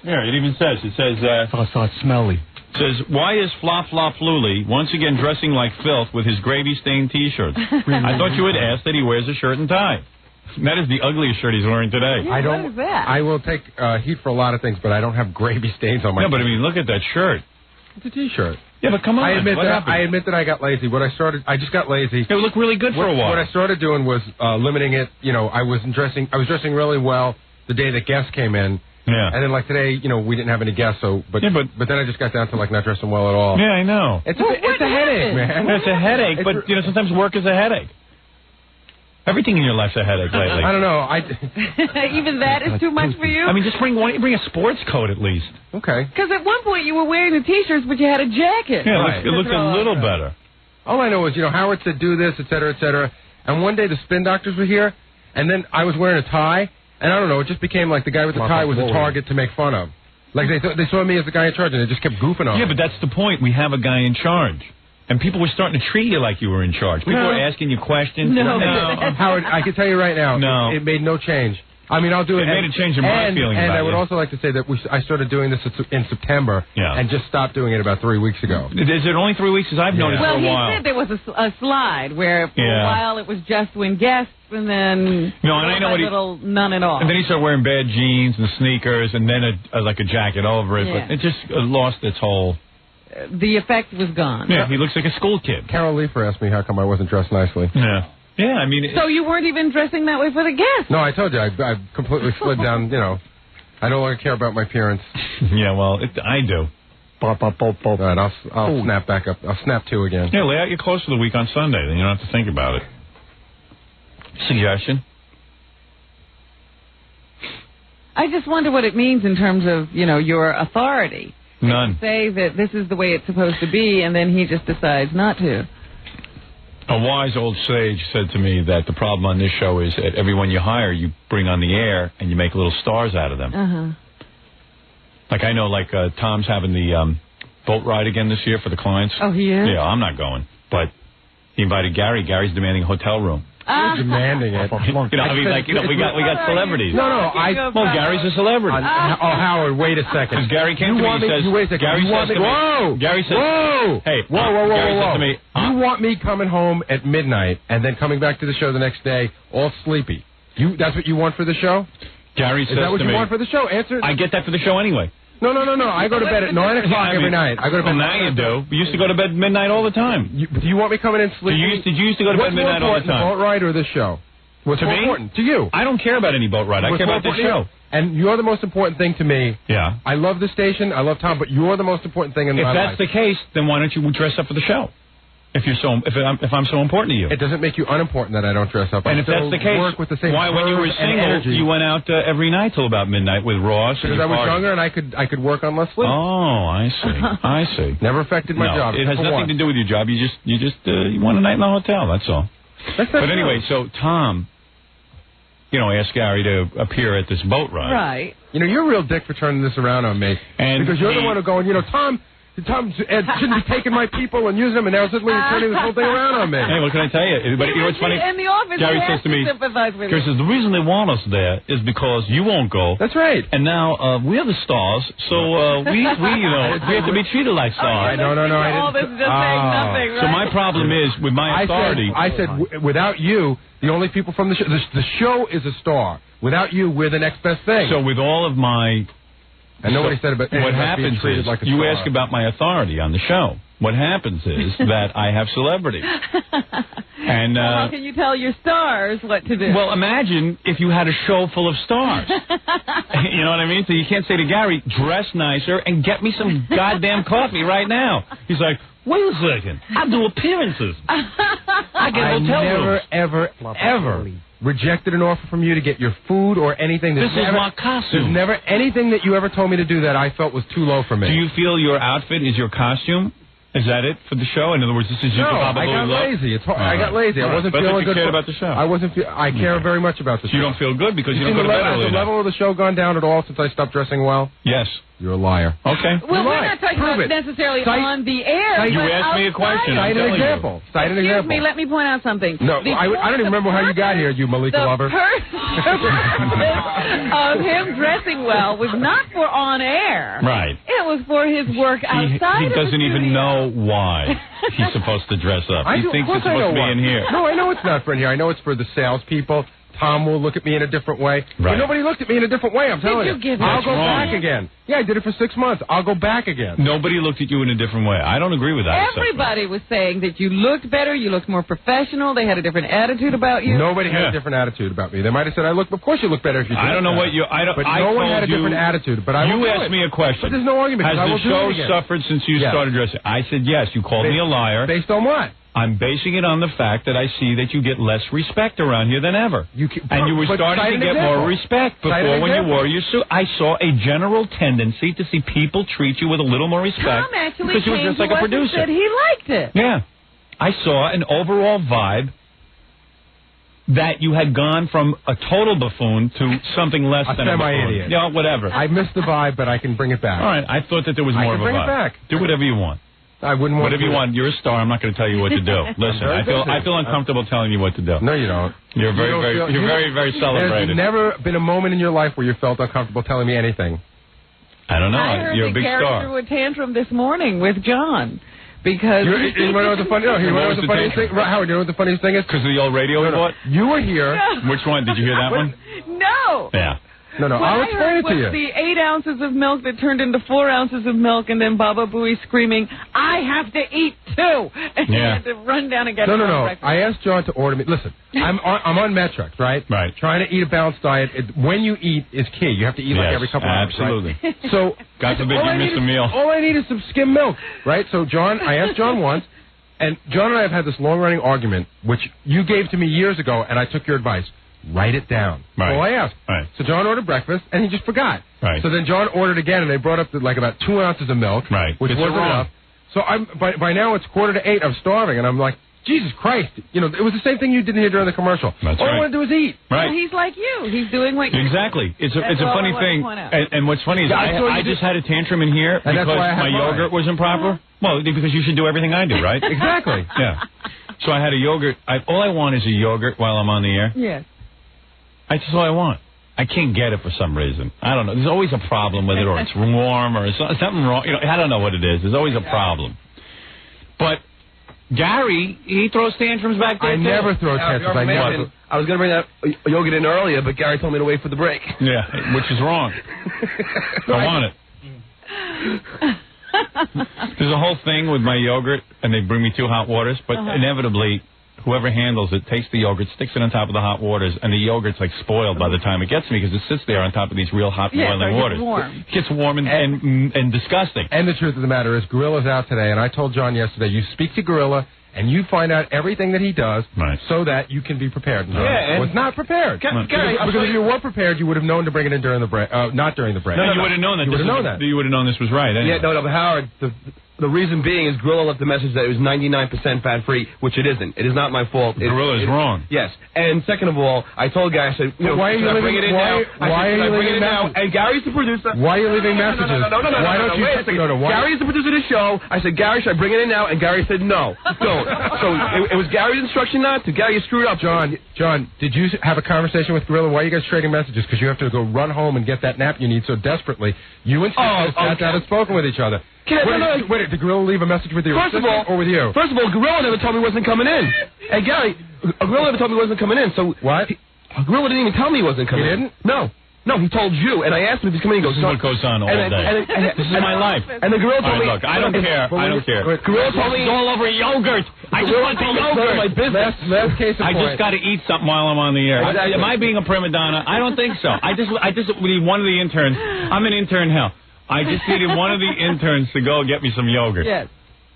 Here, it even says, so it's smelly. It says, why is Flop Flop Fluli once again dressing like filth with his gravy-stained T-shirts? I thought you would ask that he wears a shirt and tie. That is the ugliest shirt he's wearing today. Yeah, what is that? I will take heat for a lot of things, but I don't have gravy stains on my but I mean, look at that shirt. It's a T-shirt. Yeah, but come on. I admit that I got lazy. I just got lazy. It looked really good for a while. What I started doing was limiting it. You know, I was dressing really well the day that guests came in. Yeah. And then, like, today, you know, we didn't have any guests, but then I just got down to, like, not dressing well at all. Yeah, I know. It's a headache, man. It's a headache, but, you know, sometimes work is a headache. Everything in your life's a headache lately. I don't know. Even that is too much for you? I mean, just bring a sports coat at least. Okay. Because at one point you were wearing the T-shirts, but you had a jacket. Yeah, right. It looked a little better. All I know is, you know, Howard said do this, et cetera, et cetera. And one day the spin doctors were here, and then I was wearing a tie. And I don't know, it just became like the guy with the tie was a target to make fun of. Like they saw me as the guy in charge, and they just kept goofing on me. Yeah, but that's the point. We have a guy in charge. And people were starting to treat you like you were in charge. People were asking you questions. No. Howard, I can tell you right now, it made no change. I mean, I'll do it. It made a change in my feeling about it. And I would also like to say that I started doing this in September and just stopped doing it about 3 weeks ago. Is it only 3 weeks? Because I've noticed for a while. Well, he said there was a slide where for a while it was just when guests, and then none at all. And then he started wearing bad jeans and sneakers, and then like a jacket over it. Yeah. But it just lost its whole... The effect was gone. Yeah, he looks like a school kid. Carol Leifer asked me how come I wasn't dressed nicely. Yeah. Yeah, I mean... So you weren't even dressing that way for the guests? No, I told you. I completely slid down, you know. I no longer care about my appearance. Yeah, well, I do. All right, I'll snap back up. I'll snap to again. Yeah, lay out your clothes for the week on Sunday. Then you don't have to think about it. Suggestion? I just wonder what it means in terms of, you know, your authority. None. Say that this is the way it's supposed to be, and then he just decides not to. A wise old sage said to me that the problem on this show is that everyone you hire, you bring on the air, and you make little stars out of them. Uh-huh. Like I know, Tom's having the boat ride again this year for the clients. Oh, he is? Yeah, I'm not going. But he invited Gary. Gary's demanding a hotel room. demanding it. We got celebrities. No. Gary's a celebrity. Howard, wait a second. Because Gary came to me and says, Gary says to me, Gary says, hey, whoa. Gary says to me, you want me coming home at midnight and then coming back to the show the next day all sleepy? That's what you want for the show? Gary says to me, is that what you want for the show? Answer. I get that for the show anyway. No. I go to bed at 9 o'clock every night. I go to bed. Well, now you do. We used to go to bed midnight all the time. Do you want me coming in sleepy? Did you used to go to bed midnight all the time? What's more important, the boat ride or this show? What's more important to you? I don't care about any boat ride. I care about this show. And you're the most important thing to me. Yeah. I love the station. I love Tom, but you're the most important thing in my life. If that's the case, then why don't you dress up for the show? If I'm so important to you, it doesn't make you unimportant that I don't dress up. And if that's the case, work with the same why, when you were single, you went out every night till about midnight with Ross? Because I was younger and I could work on less sleep. Oh, I see. Never affected my job. It has nothing to do with your job. You want a night in the hotel. That's all. But anyway, so Tom, asked Gary to appear at this boat ride. Right. You're a real dick for turning this around on me. Because you're the one who going, Tom shouldn't be taking my people and using them, and now suddenly you're turning this whole thing around on me. Hey, what can I tell you? But you know what's funny? In the office, Gary says to me, Gary says, the reason they want us there is because you won't go. That's right. And now we're the stars, so we have to be treated like stars. No, I didn't. All this just saying nothing, right? So my problem is, with my authority... I said, without you, the only people from the show is a star. Without you, we're the next best thing. So with all of my... And nobody said about what happens is like you ask about my authority on the show. What happens is that I have celebrity. And how can you tell your stars what to do? Well, imagine if you had a show full of stars. You know what I mean? So you can't say to Gary, dress nicer and get me some goddamn coffee right now. He's like, wait a second. I do appearances. I get hotel rooms. ever rejected an offer from you to get your food or anything. This is my costume. There's never anything that you ever told me to do that I felt was too low for me. Do you feel your outfit is your costume? Is that it for the show? In other words, this is your I got lazy. I got lazy. I wasn't feeling good. About the show. I care very much about the show. You don't feel good because you don't go to bed early. Has the level of the show gone down at all since I stopped dressing well? Yes. You're a liar. Okay. Well, we're not talking about necessarily on the air. You asked me a question. Cite an example. Excuse me, let me point out something. No, I don't even remember how you got here, you Malika lover. The purpose of him dressing well was not for on air. Right. It was for his work outside He doesn't even know why he's supposed to dress up. He thinks it's supposed to be in here. No, I know it's not for in here. I know it's for the salespeople. Tom will look at me in a different way. Right. But nobody looked at me in a different way, I'm telling you. I'll go back again. Yeah, I did it for 6 months. I'll go back again. Nobody looked at you in a different way. I don't agree with that. Everybody was saying that you looked better, you looked more professional, they had a different attitude about you. Nobody had a different attitude about me. They might have said, of course you look better if you do I don't know what you... But no one had a different attitude. But you asked me a question. But there's no argument. Has the show suffered since you started dressing? I said yes. You called me a liar. Based on what? I'm basing it on the fact that I see that you get less respect around here than ever. And you were starting to get more respect before when you wore your suit. I saw a general tendency to see people treat you with a little more respect. Tom actually because you were just like a producer. Said he liked it. Yeah. I saw an overall vibe that you had gone from a total buffoon to something less than a buffoon. Semi-idiot. Yeah, whatever. I missed the vibe, but I can bring it back. All right. I thought that there was more of a vibe. I can bring it back. Do whatever you want. I wouldn't want whatever you want. You're a star. I'm not going to tell you what to do. Listen, I feel uncomfortable telling you what to do. No, you don't. You're very celebrated. There's never been a moment in your life where you felt uncomfortable telling me anything. I don't know. You're a big star. I threw a tantrum this morning with John. Because you want to know what the funniest thing? Howard, you know what the funniest thing is? Because of the old radio we bought? You were here. No. Which one? Did you hear that one? No. Yeah. No, I'll explain it to you. The 8 ounces of milk that turned into 4 ounces of milk, and then Baba Booey screaming, I have to eat too! And he had to run down and get breakfast. I asked John to order me. Listen, I'm on metrics, right? Right. Trying to eat a balanced diet. When you eat is key. You have to eat like every couple hours. Absolutely. Right? So, God forbid you miss a meal. All I need is some skim milk, right? So, I asked John once, and John and I have had this long-running argument, which you gave to me years ago, and I took your advice. Write it down. Right. All I asked. Right. So John ordered breakfast, and he just forgot. Right. So then John ordered again, and they brought up about 2 ounces of milk, which wasn't enough. So by now it's 7:45. I'm starving, and I'm like, Jesus Christ. It was the same thing you did here during the commercial. That's All I want to do is eat. Right. Well, he's like you. He's doing what you Exactly. It's a funny thing. And what's funny is I just had a tantrum in here because my yogurt wasn't proper. Well, because you should do everything I do, right? Exactly. Yeah. So I had a yogurt. All I want is a yogurt while I'm on the air. Yes. That's all I want. I can't get it for some reason. I don't know. There's always a problem with it, or it's warm, or something wrong. You know, I don't know what it is. There's always a problem. But Gary, he throws tantrums back there. I never throw tantrums. I was going to bring that yogurt in earlier, but Gary told me to wait for the break. Yeah, which is wrong. I want it. There's a whole thing with my yogurt, and they bring me 2 hot waters, but inevitably, whoever handles it takes the yogurt, sticks it on top of the hot waters, and the yogurt's like spoiled by the time it gets to me because it sits there on top of these real hot boiling waters. It gets warm and disgusting. And the truth of the matter is, Gorilla's out today, and I told John yesterday, you speak to Gorilla, and you find out everything that he does so that you can be prepared. Yeah, was not prepared. Gary, because if you were prepared, you would have known to bring it in during the break. Not during the break. No, you would have known that. You would have known that. You would have known this was right. Anyway. Yeah, no, but Howard, the reason being is Gorilla left the message that it was 99% fat-free, which it isn't. It is not my fault. Gorilla's wrong. Yes. And second of all, I told Gary, I said, why are you bring it in now? Why are you leaving now? And Gary's the producer. Why are you leaving messages? No, why don't you? Wait a second. Gary's the producer of the show. I said, Gary, should I bring it in now? And Gary said, no, don't. So it was Gary's instruction not to. Gary, you screwed up. John, did you have a conversation with Gorilla? Why are you guys trading messages? Because you have to go run home and get that nap you need so desperately. You and Steve sat down and spoken with each other. Wait, did Gorilla leave a message with you or with you? First of all, Gorilla never told me he wasn't coming in. And Gary, Gorilla never told me he wasn't coming in. So what? Gorilla didn't even tell me he wasn't coming in. He didn't? No, he told you, and I asked him if he's coming in. He goes, this is what goes on all day. This is my life. And the Gorilla told me... Look, I don't care. Gorilla told me... It's all over yogurt. I just want the yogurt. My business. Last case of I just got to eat something while I'm on the air. Exactly. Am I being a prima donna? I don't think so. I just need one of the interns. I'm in intern hell. I just needed one of the interns to go get me some yogurt. Yes.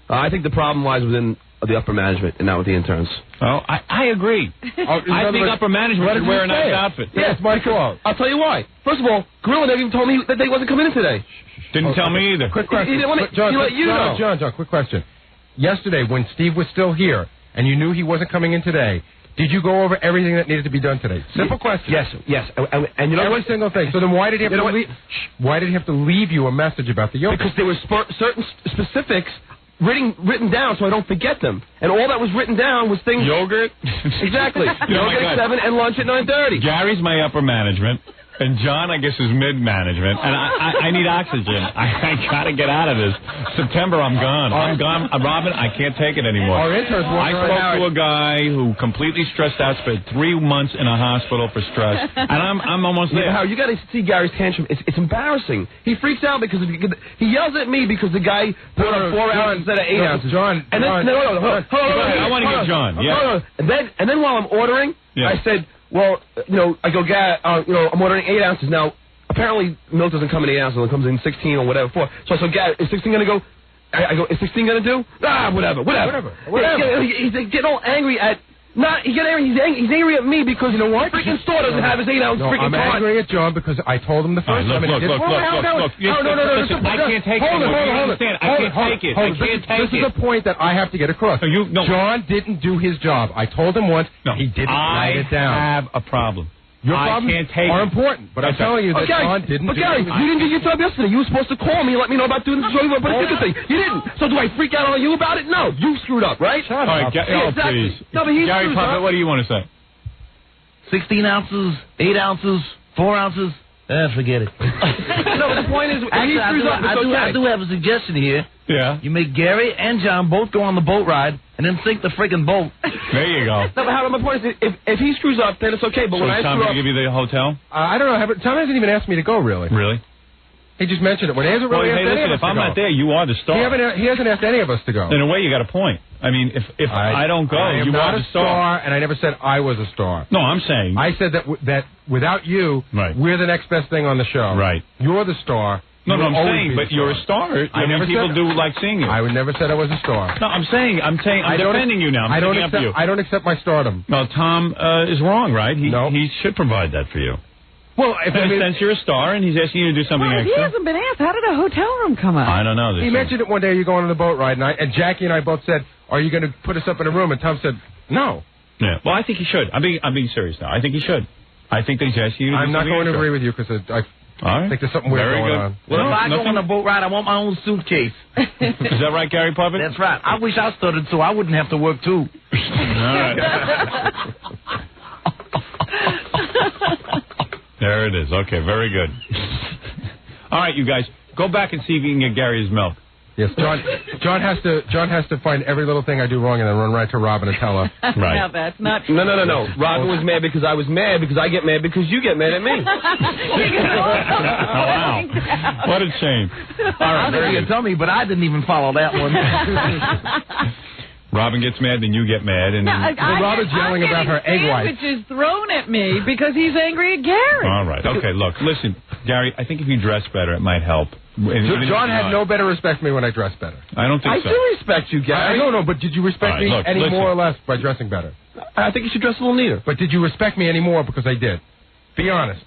I think the problem lies within the upper management and not with the interns. Oh, I agree. I think upper management should wear a nice outfit. Yeah, it's my fault. I'll tell you why. First of all, Gorilla never even told me that they wasn't coming in today. Didn't tell me either. Quick question. He didn't want to let you know. John, quick question. Yesterday, when Steve was still here, and you knew he wasn't coming in today, did you go over everything that needed to be done today? Simple question. Yes. And you know every single thing. So then why did he have to leave? Why did he have to leave you a message about the yogurt? Because there were certain specifics written down so I don't forget them. And all that was written down was things... Yogurt? Exactly. Yogurt at 7 and lunch at 9:30. Gary's my upper management. And John, I guess, is mid-management. And I need oxygen. I got to get out of this. September, I'm gone. I'm gone. Robin, I can't take it anymore. Our interns I spoke to a guy who completely stressed out, spent 3 months in a hospital for stress. And I'm almost there. Howard, you got to see Gary's tantrum. It's embarrassing. He freaks out because he yells at me because the guy put on 4 ounces instead of 8 ounces. John. And then, hold on. I want to get John. Yeah. And then while I'm ordering, I said... Well, I go, I'm ordering 8 ounces. Now, apparently, milk doesn't come in 8 ounces. It comes in 16 or whatever. So I said, Gary, is 16 going to go? I go, is 16 going to do? Whatever. He's getting all angry at... He's angry at me because, the freaking store doesn't have his 8 ounce freaking I'm angry at John because I told him the first time. Look. I can't take it. Hold it. I can't take it. This is a point that I have to get across. John didn't do his job. I told him once. He didn't write it down. I have a problem. Your problems are important, but I'm telling you that John didn't do it. Gary, you didn't do your job yesterday. You were supposed to call me and let me know about doing this thing. You didn't. So do I freak out on you about it? No. You screwed up, right? All right, please. No, but he Gary screwed Puppet, up. what do you want to say? 16 ounces, 8 ounces, 4 ounces. Forget it. No, but the point is, Actually, he screws up. I do have a suggestion here. Yeah. You make Gary and John both go on the boat ride and then sink the friggin' boat. There you go. No, but Howard, my point is, if he screws up, then it's okay. But when I Tom screw up, going to give you the hotel? I don't know. Tom hasn't even asked me to go, really. Really? He just mentioned it. When he hasn't really asked any of us if I'm not there, you are the star. He hasn't asked any of us to go. In a way, you got a point. I mean, if I don't go, you are the star. And I never said I was a star. No, I'm saying. I said that without you, we're the next best thing on the show. Right. You're the star. No, I'm saying, but you're a star. People do like seeing you. I would never said I was a star. No, I'm defending you now. I don't accept my stardom. Well, Tom is wrong, right? He should provide that for you. Well, since you're a star and he's asking you to do something extra. He hasn't been asked. How did a hotel room come up? I don't know. He mentioned it one day. You're going on the boat ride, and Jackie and I both said, "Are you going to put us up in a room?" And Tom said, "No." Yeah. Well, I think he should. I'm being serious now. I think he should. I think they asked you to do I'm not something going to extra. agree with you because I think there's something weird going on. Well, if I go on a boat ride, I want my own suitcase. Is that right, Gary Puppet? That's right. I wish I started so I wouldn't have to work, too. There it is. Okay, very good. All right, you guys, go back and see if you can get Gary his milk. Yes, John has to find every little thing I do wrong and then run right to Robin and tell her. Right. Now that's not true. No. Robin was mad because I was mad because I get mad because you get mad at me. Oh, wow. What a shame. All right, there you tell me, but I didn't even follow that one. Robin gets mad, then you get mad, and Robin's yelling about her egg whites. Sandwiches thrown at me because he's angry at Gary. All right. Okay, look, listen, Gary, I think if you dress better, it might help. John had no better respect for me when I dressed better. I don't think so. I do respect you, Gary. No, but did you respect me any more or less by dressing better? I think you should dress a little neater. But did you respect me any more because I did? Be honest.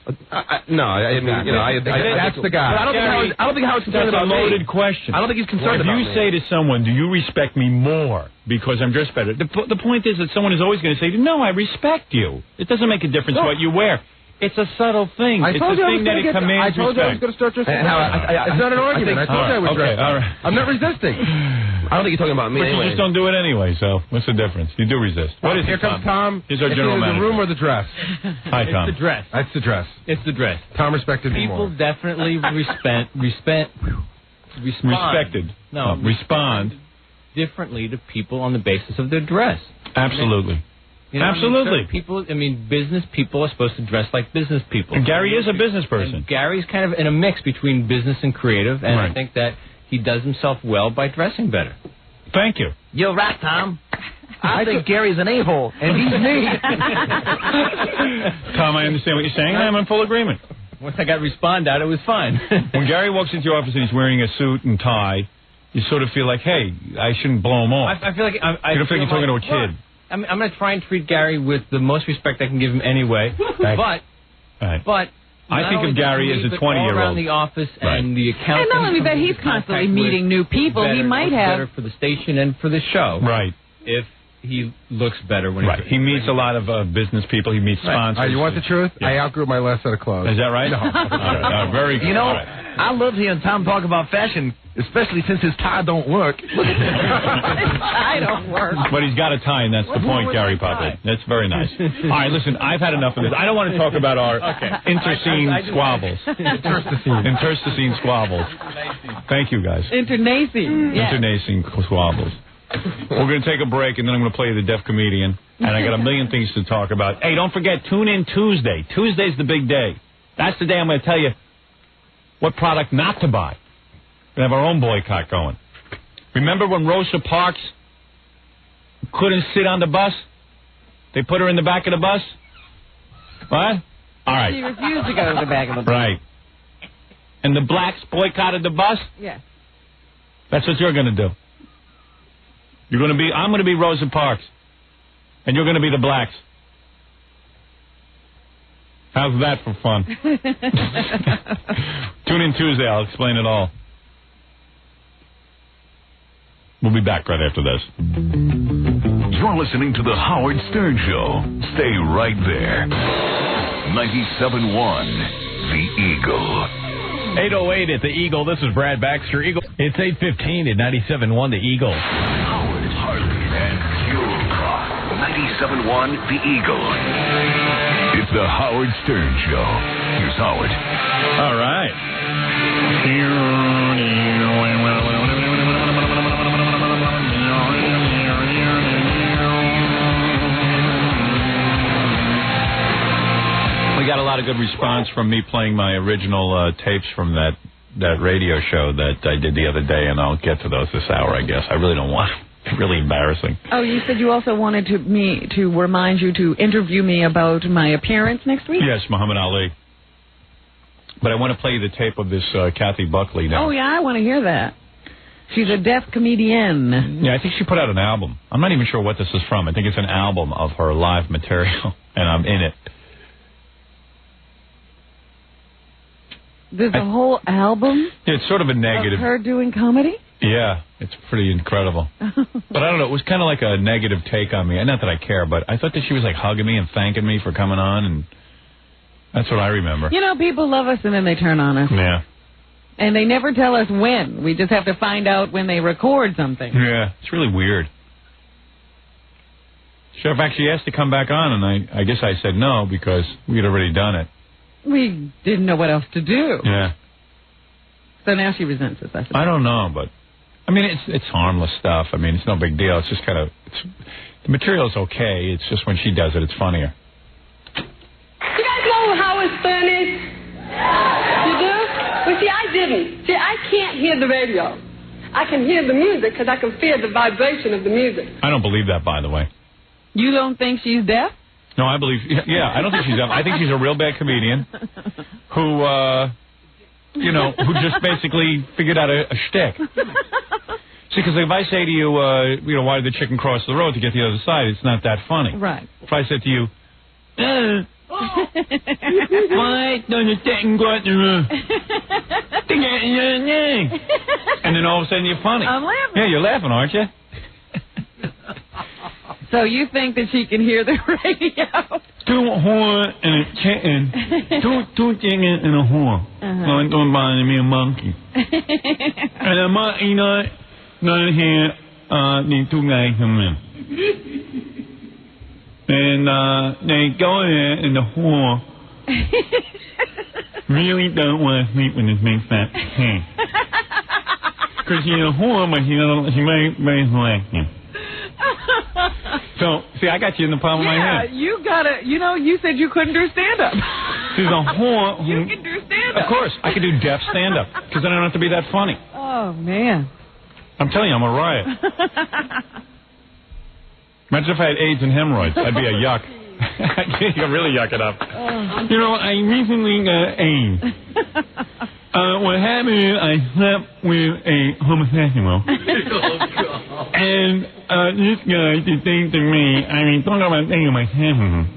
No, I mean, that's the guy. But I don't think Howard's concerned about me. That's a loaded me. question. I don't think he's concerned about me. If you say to someone, do you respect me more because I'm dressed better, the point is that someone is always going to say, no, I respect you. It doesn't make a difference what you wear. It's a subtle thing. It's a thing that it commands respect. I told you I was going to start dressing. It's not an argument. I told you I would dress. I'm not resisting. I don't think you're talking about me. But anyway. you just don't do it anyway, so what's the difference? You do resist. What is Here comes Tom. Here's our general manager. The room or the dress? Hi, Tom. It's the dress. That's the dress. It's the dress. Tom respected me more. People definitely respond differently to people on the basis of their dress. Absolutely. You know, Absolutely. Business people are supposed to dress like business people. And Gary is a business person. And Gary's kind of in a mix between business and creative, and right. I think that he does himself well by dressing better. Thank you. You're right, Tom. I think Gary's an a-hole, and he's me. Tom, I understand what you're saying. I'm in full agreement. Once I got respond out, it was fine. When Gary walks into your office and he's wearing a suit and tie, you sort of feel like, hey, I shouldn't blow him off. I feel like you don't feel like you're talking to a kid. Well, I'm going to try and treat Gary with the most respect I can give him anyway. But I think of Gary as a 20-year-old. All around the office and the accountant. And not only that, he's constantly meeting new people. He might have better for the station and for the show. Right. If he looks better when he meets a lot of business people. He meets sponsors. You want the truth? Yeah. I outgrew my last set of clothes. Is that right? No. Very good. You know, I love hearing Tom talk about fashion, especially since his tie don't work. His tie don't work. But he's got a tie, and that's the point, Gary Poppy. That's very nice. All right, listen, I've had enough of this. I don't want to talk about our interscene squabbles. Interscene squabbles. Thank you, guys. Internacine. Yeah. Internacine squabbles. We're going to take a break, and then I'm going to play the deaf comedian. And I got a million things to talk about. Hey, don't forget, tune in Tuesday. Tuesday's the big day. That's the day I'm going to tell you what product not to buy. We have our own boycott going. Remember when Rosa Parks couldn't sit on the bus? They put her in the back of the bus? What? All right. She refused to go to the back of the bus. Right. And the blacks boycotted the bus? Yeah. That's what you're going to do. I'm going to be Rosa Parks. And you're going to be the blacks. How's that for fun? Tune in Tuesday. I'll explain it all. We'll be back right after this. You're listening to The Howard Stern Show. Stay right there. 97.1 The Eagle. 8:08 at The Eagle. This is Brad Baxter. Eagle. It's 8:15 at 97.1 The Eagle. Howard, Harley, and Fuel Talk. 97.1 The Eagle. It's The Howard Stern Show. Here's Howard. All right. We got a lot of good response from me playing my original tapes from that radio show that I did the other day, and I'll get to those this hour, I guess. I really don't want to. It's really embarrassing. Oh, you said you also wanted me to remind you to interview me about my appearance next week? Yes, Muhammad Ali. But I want to play you the tape of this Kathy Buckley now. Oh, yeah, I want to hear that. She's a deaf comedian. Yeah, I think she put out an album. I'm not even sure what this is from. I think it's an album of her live material, and I'm in it. There's a whole album? Yeah, it's sort of a negative. Of her doing comedy? Yeah, it's pretty incredible. But I don't know, it was kind of like a negative take on me. Not that I care, but I thought that she was like hugging me and thanking me for coming on, and that's what I remember. You know, people love us and then they turn on us. Yeah. And they never tell us when. We just have to find out when they record something. Yeah, it's really weird. Sure, in fact, she asked to come back on, and I guess I said no because we had already done it. We didn't know what else to do. Yeah. So now she resents us, I suppose. I don't know, but, I mean, it's harmless stuff. I mean, it's no big deal. It's just kind of, the material's okay. It's just when she does it, it's funnier. You guys know who Howard Stern is? You do? Well, see, I didn't. See, I can't hear the radio. I can hear the music because I can feel the vibration of the music. I don't believe that, by the way. You don't think she's deaf? No, I believe, yeah, I don't think she's deaf. I think she's a real bad comedian who, who just basically figured out a shtick. See, because if I say to you, why did the chicken cross the road to get to the other side, it's not that funny. Right. If I said to you, why does the chicken cross the road? And then all of a sudden you're funny. I'm laughing. Yeah, you're laughing, aren't you? So you think that she can hear the radio? Two horn and a chicken. Two chicken and a horn. Don't bother me a monkey. And a monkey not here, the two guys come in. And they go in and the whore really don't want to sleep with this big fat pig. Because she's a whore, but she's very, very selective. So, see, I got you in the palm of my hand. Yeah, you gotta, you said you couldn't do stand-up. She's a whore. You can do stand-up. Of course, I could do deaf stand-up, because then I don't have to be that funny. Oh, man. I'm telling you, I'm a riot. Imagine if I had AIDS and hemorrhoids. I'd be a yuck. I can't really yuck it up. Oh. I recently got AIDS. What happened is I slept with a homosexual. And this guy did things to me. I mean, talk about taking my hand.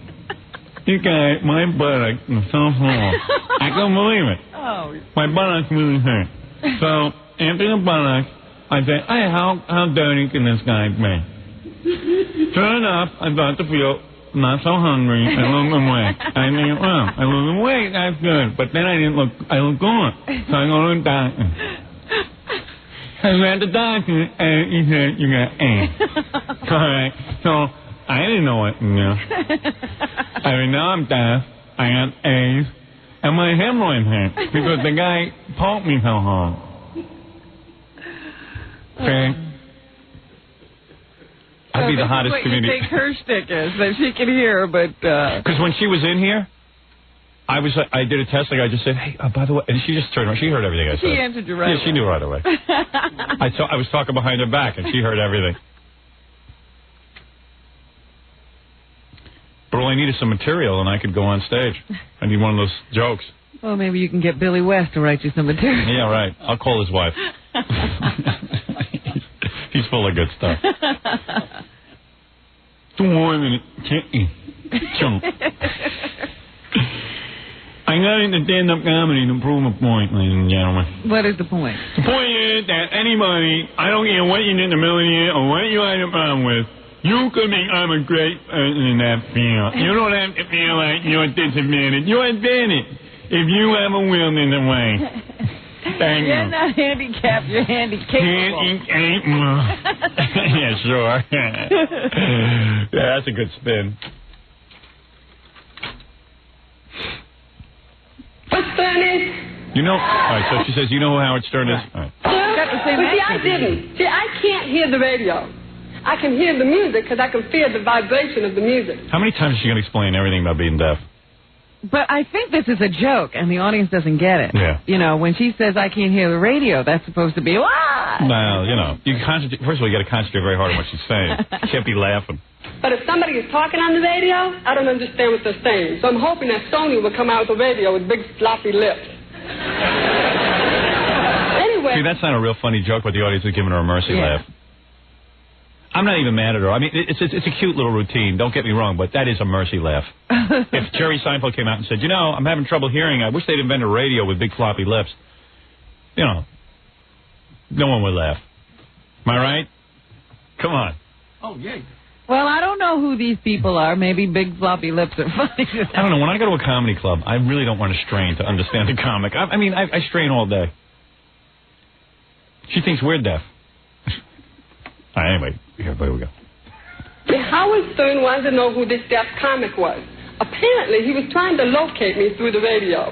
This guy, my buttock was so small. I couldn't believe it. Oh. My buttocks really hurt. So, after the buttocks, I said, hey, how dirty can this guy be? Sure enough, I started to feel not so hungry. I lost some weight. I think, well, I lost some weight, that's good. But then I looked good. So I go to the doctor. I went to the doctor, and he said, you got AIDS. All right. So I didn't know what to do. I mean, now I'm deaf. I got AIDS. And my hemorrhoids hurt because the guy poked me so hard. Okay? I'd be the hottest comedian. What you think her shtick is, that she can hear, but... Because when she was in here, I did a test, like I just said, hey, by the way, and she just turned around, she heard everything I said. She answered you right away. Yeah, she knew right away. I was talking behind her back, and she heard everything. But all I need is some material, and I could go on stage. I need one of those jokes. Well, maybe you can get Billy West to write you some material. Yeah, right. I'll call his wife. He's full of good stuff. I got into stand-up comedy to prove a point, ladies and gentlemen. What is the point? The point is that anybody, I don't care what you did in the million or what you had a problem with, you could think I'm a great person in that field. You don't have to feel like you're disadvantaged. You're advantaged if you have a will in the way. Thank you. You're not handicapped, you're handicapable. Yeah, sure. Yeah, that's a good spin. What Stern is? All right, so she says, you know who Howard Stern is? All right. See, I didn't. See, I can't hear the radio. I can hear the music because I can feel the vibration of the music. How many times is she going to explain everything about being deaf? But I think this is a joke, and the audience doesn't get it. Yeah. When she says, I can't hear the radio, that's supposed to be, wah! Well, you concentrate. First of all, you got to concentrate very hard on what she's saying. You can't be laughing. But if somebody is talking on the radio, I don't understand what they're saying. So I'm hoping that Sony will come out with a radio with big floppy lips. Anyway. See, that's not a real funny joke, but the audience is giving her a mercy laugh. I'm not even mad at her. I mean, it's a cute little routine. Don't get me wrong, but that is a mercy laugh. If Jerry Seinfeld came out and said, I'm having trouble hearing. I wish they'd invent a radio with big floppy lips. No one would laugh. Am I right? Come on. Oh, yeah. Well, I don't know who these people are. Maybe big floppy lips are funny. I don't know. When I go to a comedy club, I really don't want to strain to understand a comic. I mean, I strain all day. She thinks we're deaf. All right, anyway, here we go. Howard Stern wanted to know who this deaf comic was. Apparently, he was trying to locate me through the radio.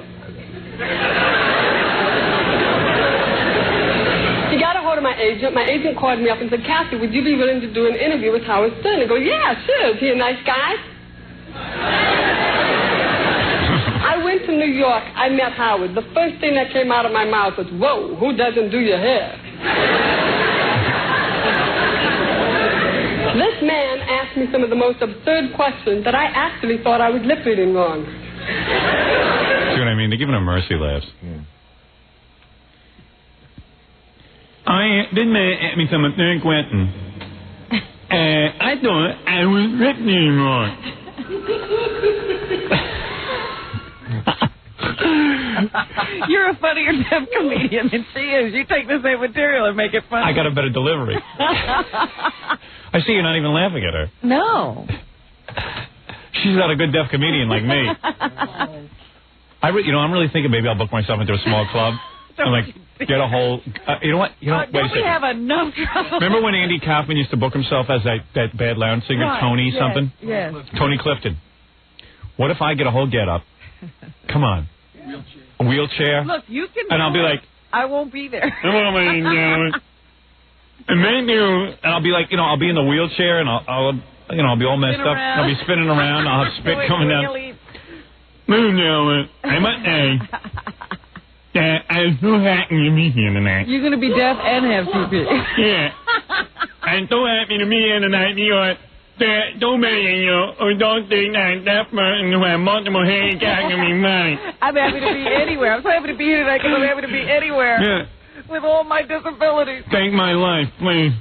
He got a hold of my agent. My agent called me up and said, Kathy, would you be willing to do an interview with Howard Stern? I go, yeah, sure. Is he a nice guy? I went to New York. I met Howard. The first thing that came out of my mouth was, whoa, who doesn't do your hair? This man asked me some of the most absurd questions that I actually thought I was lip reading wrong. See what I mean? They're giving him mercy laughs. This man asked me some absurd questions. I thought I was lip reading wrong. You're a funnier deaf comedian than she is. You take the same material and make it funny. I got a better delivery. I see you're not even laughing at her. No. She's not a good deaf comedian like me. I'm really thinking maybe I'll book myself into a small club and like get a whole. You know what? Wait a second. We have enough trouble. Remember when Andy Kaufman used to book himself as that bad lounge singer, right. Tony something? Yes. Tony Clifton. What if I get a whole get up? Come on. A wheelchair. Look, you can. And I'll be like, I won't be there. Come on, ladies and gentlemen. And I'll be like, I'll be in the wheelchair and I'll be all messed up. I'll be spinning around. I'll have spit coming down. Ladies and gentlemen, I must say that I'm so happy to be here tonight. You're going to be deaf and have TP. Yeah. I'm so happy to be here tonight because there are so many of you who don't think I'm deaf and who have multiple handicaps can be mine. I'm happy to be anywhere. I'm so happy to be here tonight because I'm happy to be anywhere. Yeah. With all my disabilities. Take my life, please.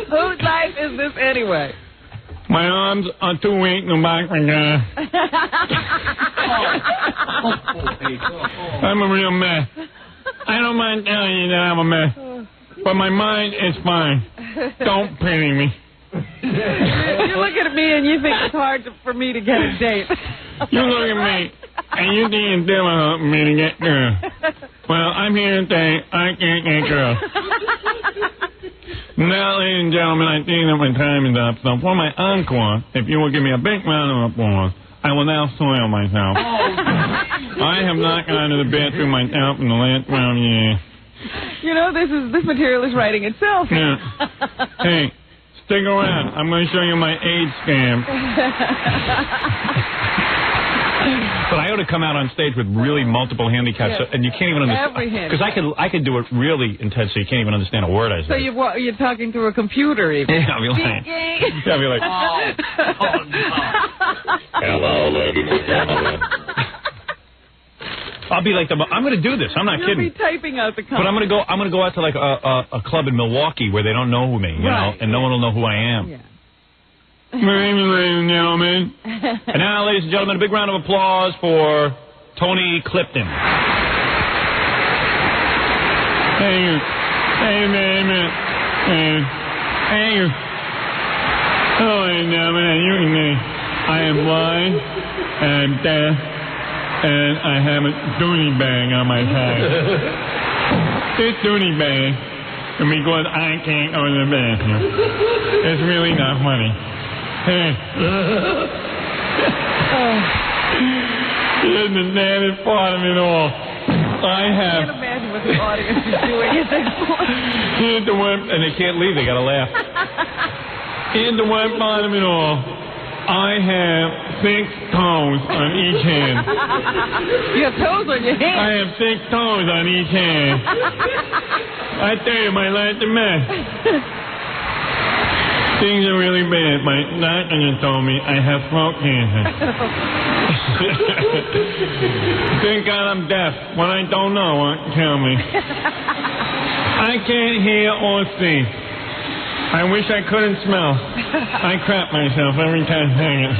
Whose life is this anyway? My arms are too weak to back my guy. I'm a real mess. I don't mind telling you that I'm a mess. But my mind is fine. Don't pity me. You look at me and you think it's hard for me to get a date. You look at me and you think it's difficult for me to get girl. Well, I'm here to say I can't get girl. Now, ladies and gentlemen, I think that my time is up. So for my encore, if you will give me a big round of applause, I will now soil myself. I have not gone to the bathroom myself in the last 12 years. This material is writing itself. Yeah. Hey. Stick around. I'm going to show you my AIDS scam. But I ought to come out on stage with really multiple handicaps, and you can't even understand. Because I could do it really intense, so you can't even understand a word I say. So you're talking through a computer, even. Yeah, I'll be like. I'll be like. Oh, no. Hello, ladies and gentlemen. I'll be like I'm going to do this. I'm not kidding. You'll be typing out the comment. But I'm going to go out to like a club in Milwaukee where they don't know me, you know, and no one will know who I am. Yeah. Ladies and gentlemen. And now, ladies and gentlemen, a big round of applause for Tony Clifton. Thank you. Thank you very much. Thank you. Oh, ladies and gentlemen, you can see I am blind and deaf. And I have a duty bag on my side. This duty bag, because I can't go to the bathroom. It's really not funny. Hey. Here's the saddest part of it all. I have... I can't imagine what the audience is doing at this point. Here's the one... And they can't leave, they gotta laugh. Here's the one part of it all. I have 6 toes on each hand. You have toes on your hand? I have 6 toes on each hand. I tell you, my life's a mess. Things are really bad. My doctor just told me I have throat cancer. Thank God I'm deaf. What I don't know, tell me. I can't hear or see. I wish I couldn't smell. I crap myself every 10 seconds.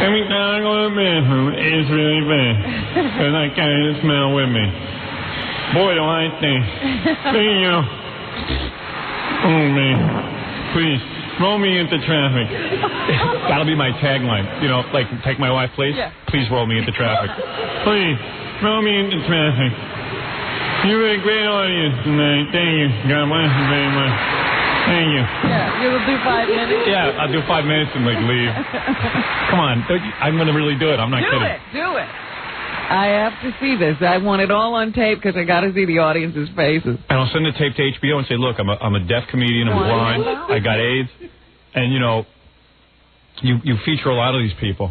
Every time I go to the bathroom, it's really bad. Because I carry the smell with me. Boy, do I think. Oh, man. Please, roll me into traffic. That'll be my tagline. Like, take my wife, please? Yeah. Please roll me into traffic. Please, roll me into traffic. You were a great audience tonight. Thank you. God bless you very much. Thank you. Yeah, you'll do 5 minutes? Yeah, I'll do 5 minutes and leave. Come on, I'm going to really do it. I'm not kidding. Do it. I have to see this. I want it all on tape because I got to see the audience's faces. And I'll send the tape to HBO and say, look, I'm a deaf comedian. I'm blind. I got AIDS. And, you feature a lot of these people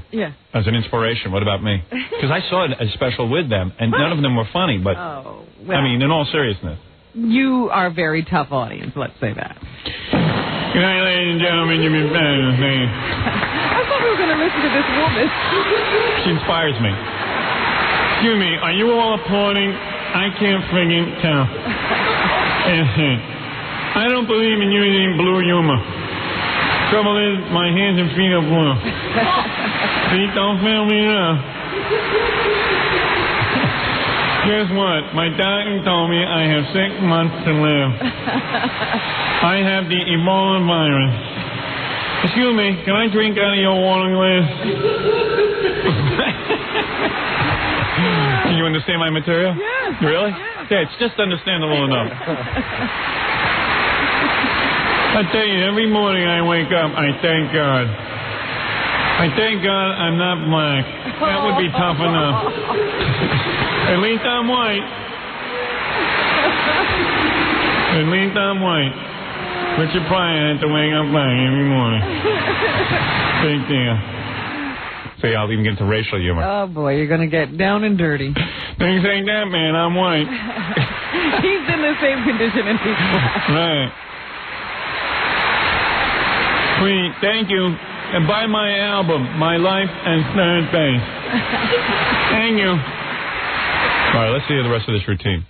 as an inspiration. What about me? Because I saw a special with them, and none of them were funny. But, I mean, in all seriousness. You are a very tough audience, let's say that. Good night, ladies and gentlemen. You've been fans with me. I thought we were going to listen to this woman. She inspires me. Excuse me, are you all applauding? I can't friggin' tell. I don't believe in using blue humor. Trouble is, my hands and feet are blue. Feet don't fail me now. Guess what? My doctor told me I have 6 months to live. I have the Ebola virus. Excuse me, can I drink out of your water glass? You understand my material? Yes. Really? Yeah, it's just understandable enough. I tell you, every morning I wake up, I thank God. I thank God I'm not black. That would be tough enough. At least I'm white. At least I'm white. Richard Pryor had to wake up black every morning. Big deal. See, I'll even get into racial humor. Oh, boy, you're going to get down and dirty. Things ain't that, man. I'm white. He's in the same condition as he's black. Right. Sweet, thank you. And buy my album, My Life and Third Base. Thank you. All right, let's see the rest of this routine.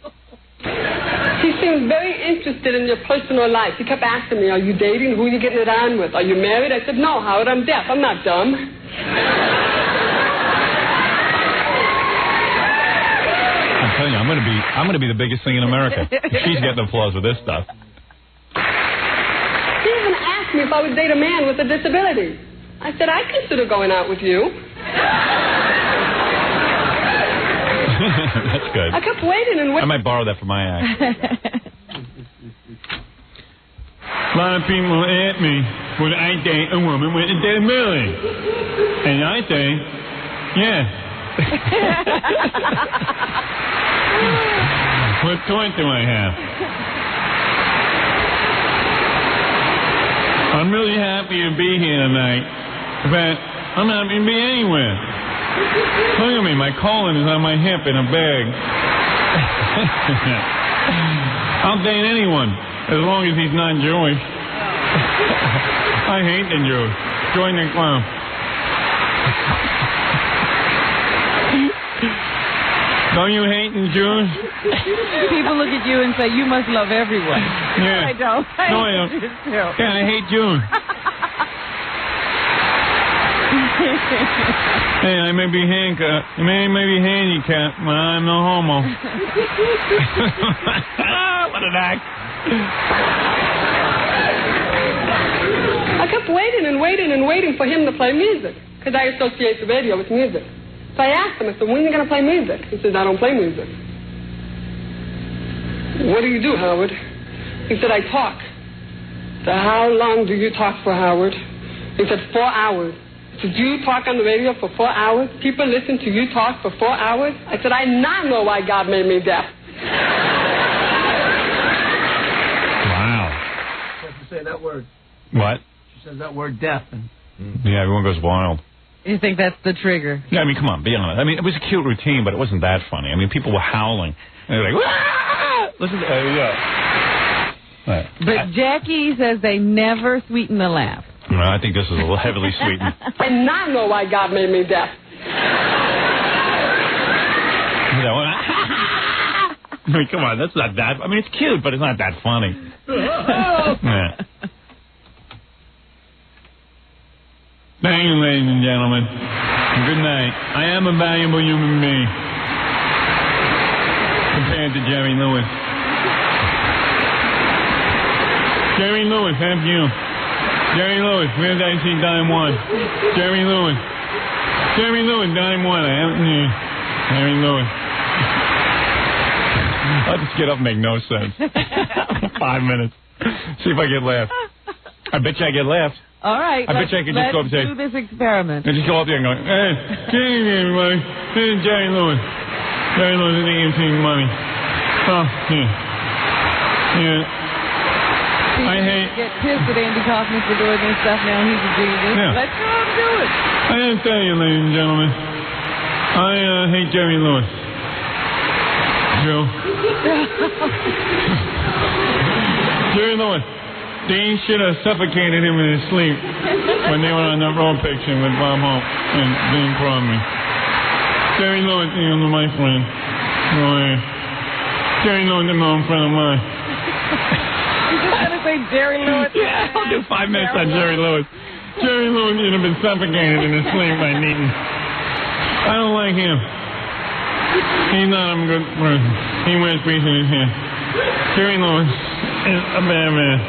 He seemed very interested in your personal life. He kept asking me, are you dating? Who are you getting it on with? Are you married? I said, no, Howard, I'm deaf. I'm not dumb. I'm telling you, I'm gonna be the biggest thing in America. She's getting applause with this stuff. He even asked me if I would date a man with a disability. I said, I consider going out with you. That's good. I kept waiting and waiting. I might borrow that for my act. A lot of people ask me, would I date a woman with a disability? And I say, yeah. What choice do I have? I'm really happy to be here tonight, but I'm happy to be anywhere. Look at me, my colon is on my hip in a bag. I'll date anyone, as long as he's not Jewish. I hate the Jews. Join the club. Don't you hate the Jews? People look at you and say, you must love everyone. Yeah. I don't. I don't. Yeah, I hate Jews. Hey, I may be handicapped, but I'm no homo. What an act. I kept waiting and waiting and waiting for him to play music, because I associate the radio with music. So I asked him, I said, when are you going to play music? He says, I don't play music. What do you do, Howard? He said, I talk. I said, how long do you talk for, Howard? He said, 4 hours. I said, you talk on the radio for 4 hours? People listen to you talk for 4 hours? I said, I now know why God made me deaf. Wow. You say that word. What? She says that word deaf. And yeah, everyone goes wild. You think that's the trigger? Yeah, I mean, come on, be honest. I mean, it was a cute routine, but it wasn't that funny. I mean, people were howling. And they were like, ah! Listen to yeah. Right. But Jackie says they never sweeten the laugh. No, I think this is a little heavily sweetened. I now know why God made me deaf. I mean, come on, that's not that. I mean, it's cute, but it's not that funny. Yeah. Thank you, ladies and gentlemen. Good night. I am a valuable human being compared to Jerry Lewis. Jerry Lewis, have you? Jerry Lewis, where did I see dime one? Jerry Lewis. Jerry Lewis, dime one. I haven't seen Jerry Lewis. I'll just get up and make no sense. 5 minutes. See if I get laughs. I bet you I get laughs. All right. I bet you I could just go up and say... Let's do this experiment. And just go up there and go, hey, everybody. This is Jerry Lewis. Jerry Lewis is taking money. Oh, yeah. Yeah. I hate... Get pissed at Andy Kaufman for doing this stuff now. He's a genius. Yeah. Let's go and do it. I gotta tell you, ladies and gentlemen, I hate Jerry Lewis. Joe. Jerry Lewis. They should have suffocated him in his sleep when they were on that road picture with Bob Hope and Dean Crosby. Jerry Lewis, my friend. Jerry Lewis is a friend of mine. You just gonna say Jerry Lewis? Yeah, I'll do 5 minutes on Jerry Lewis. Jerry Lewis should have been suffocated in his sleep by Neaton. I don't like him. He's not a good person. He wears grease in his hair. Jerry Lewis is a bad man.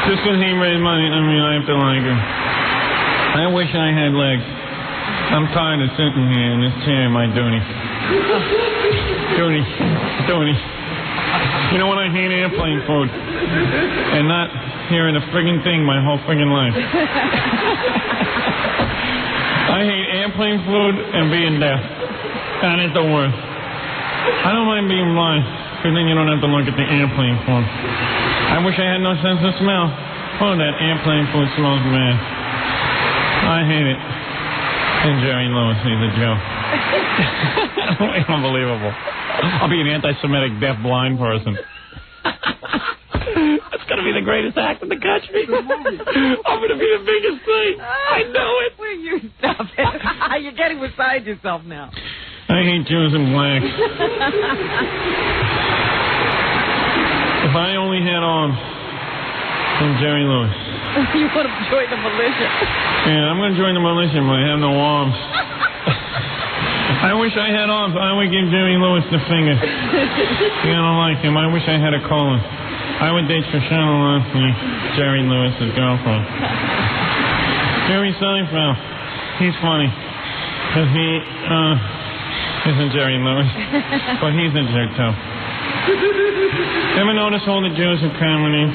Just because he raised money, I have to like him. I wish I had legs. I'm tired of sitting here in this chair, my Dooney. Dooney. You know what? I hate airplane food. And not hearing a friggin' thing my whole friggin' life. I hate airplane food and being deaf. That is the worst. I don't mind being blind, because then you don't have to look at the airplane food. I wish I had no sense of smell. Oh, that airplane food smells bad. I hate it. And Jerry Lewis, he's a joke. Unbelievable. I'll be an anti-Semitic deaf blind person. That's going to be the greatest act in the country. I'm going to be the biggest thing. I know it. Will you stop it? You're getting beside yourself now. I hate Jews and blacks. If I only had arms from Jerry Lewis. You want to join the militia? Yeah, I'm going to join the militia, but I have no arms. I wish I had arms. I would give Jerry Lewis the finger. I don't like him. I wish I had a colon. I would date Shoshana Lansky, Jerry Lewis's girlfriend. Jerry Seinfeld. He's funny. Because he isn't Jerry Lewis. But he's a jerk, too. Ever notice all the Jews who comedy?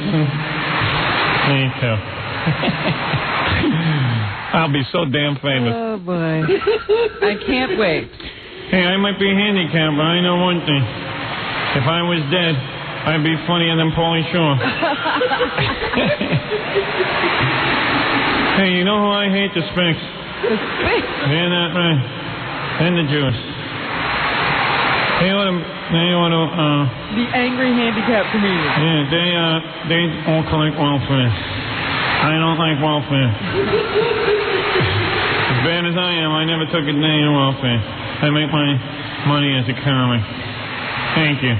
Me too. I'll be so damn famous. Oh, boy. I can't wait. Hey, I might be handicapped, but I know one thing. If I was dead, I'd be funnier than Pauly Shore. Hey, you know who I hate? The Spicks. The Spicks? They're not right. And the Jews. They ought to, the angry handicapped comedian. Yeah, they all collect welfare. I don't like welfare. As bad as I am, I never took a day of welfare. I make my money as a comic. Thank you.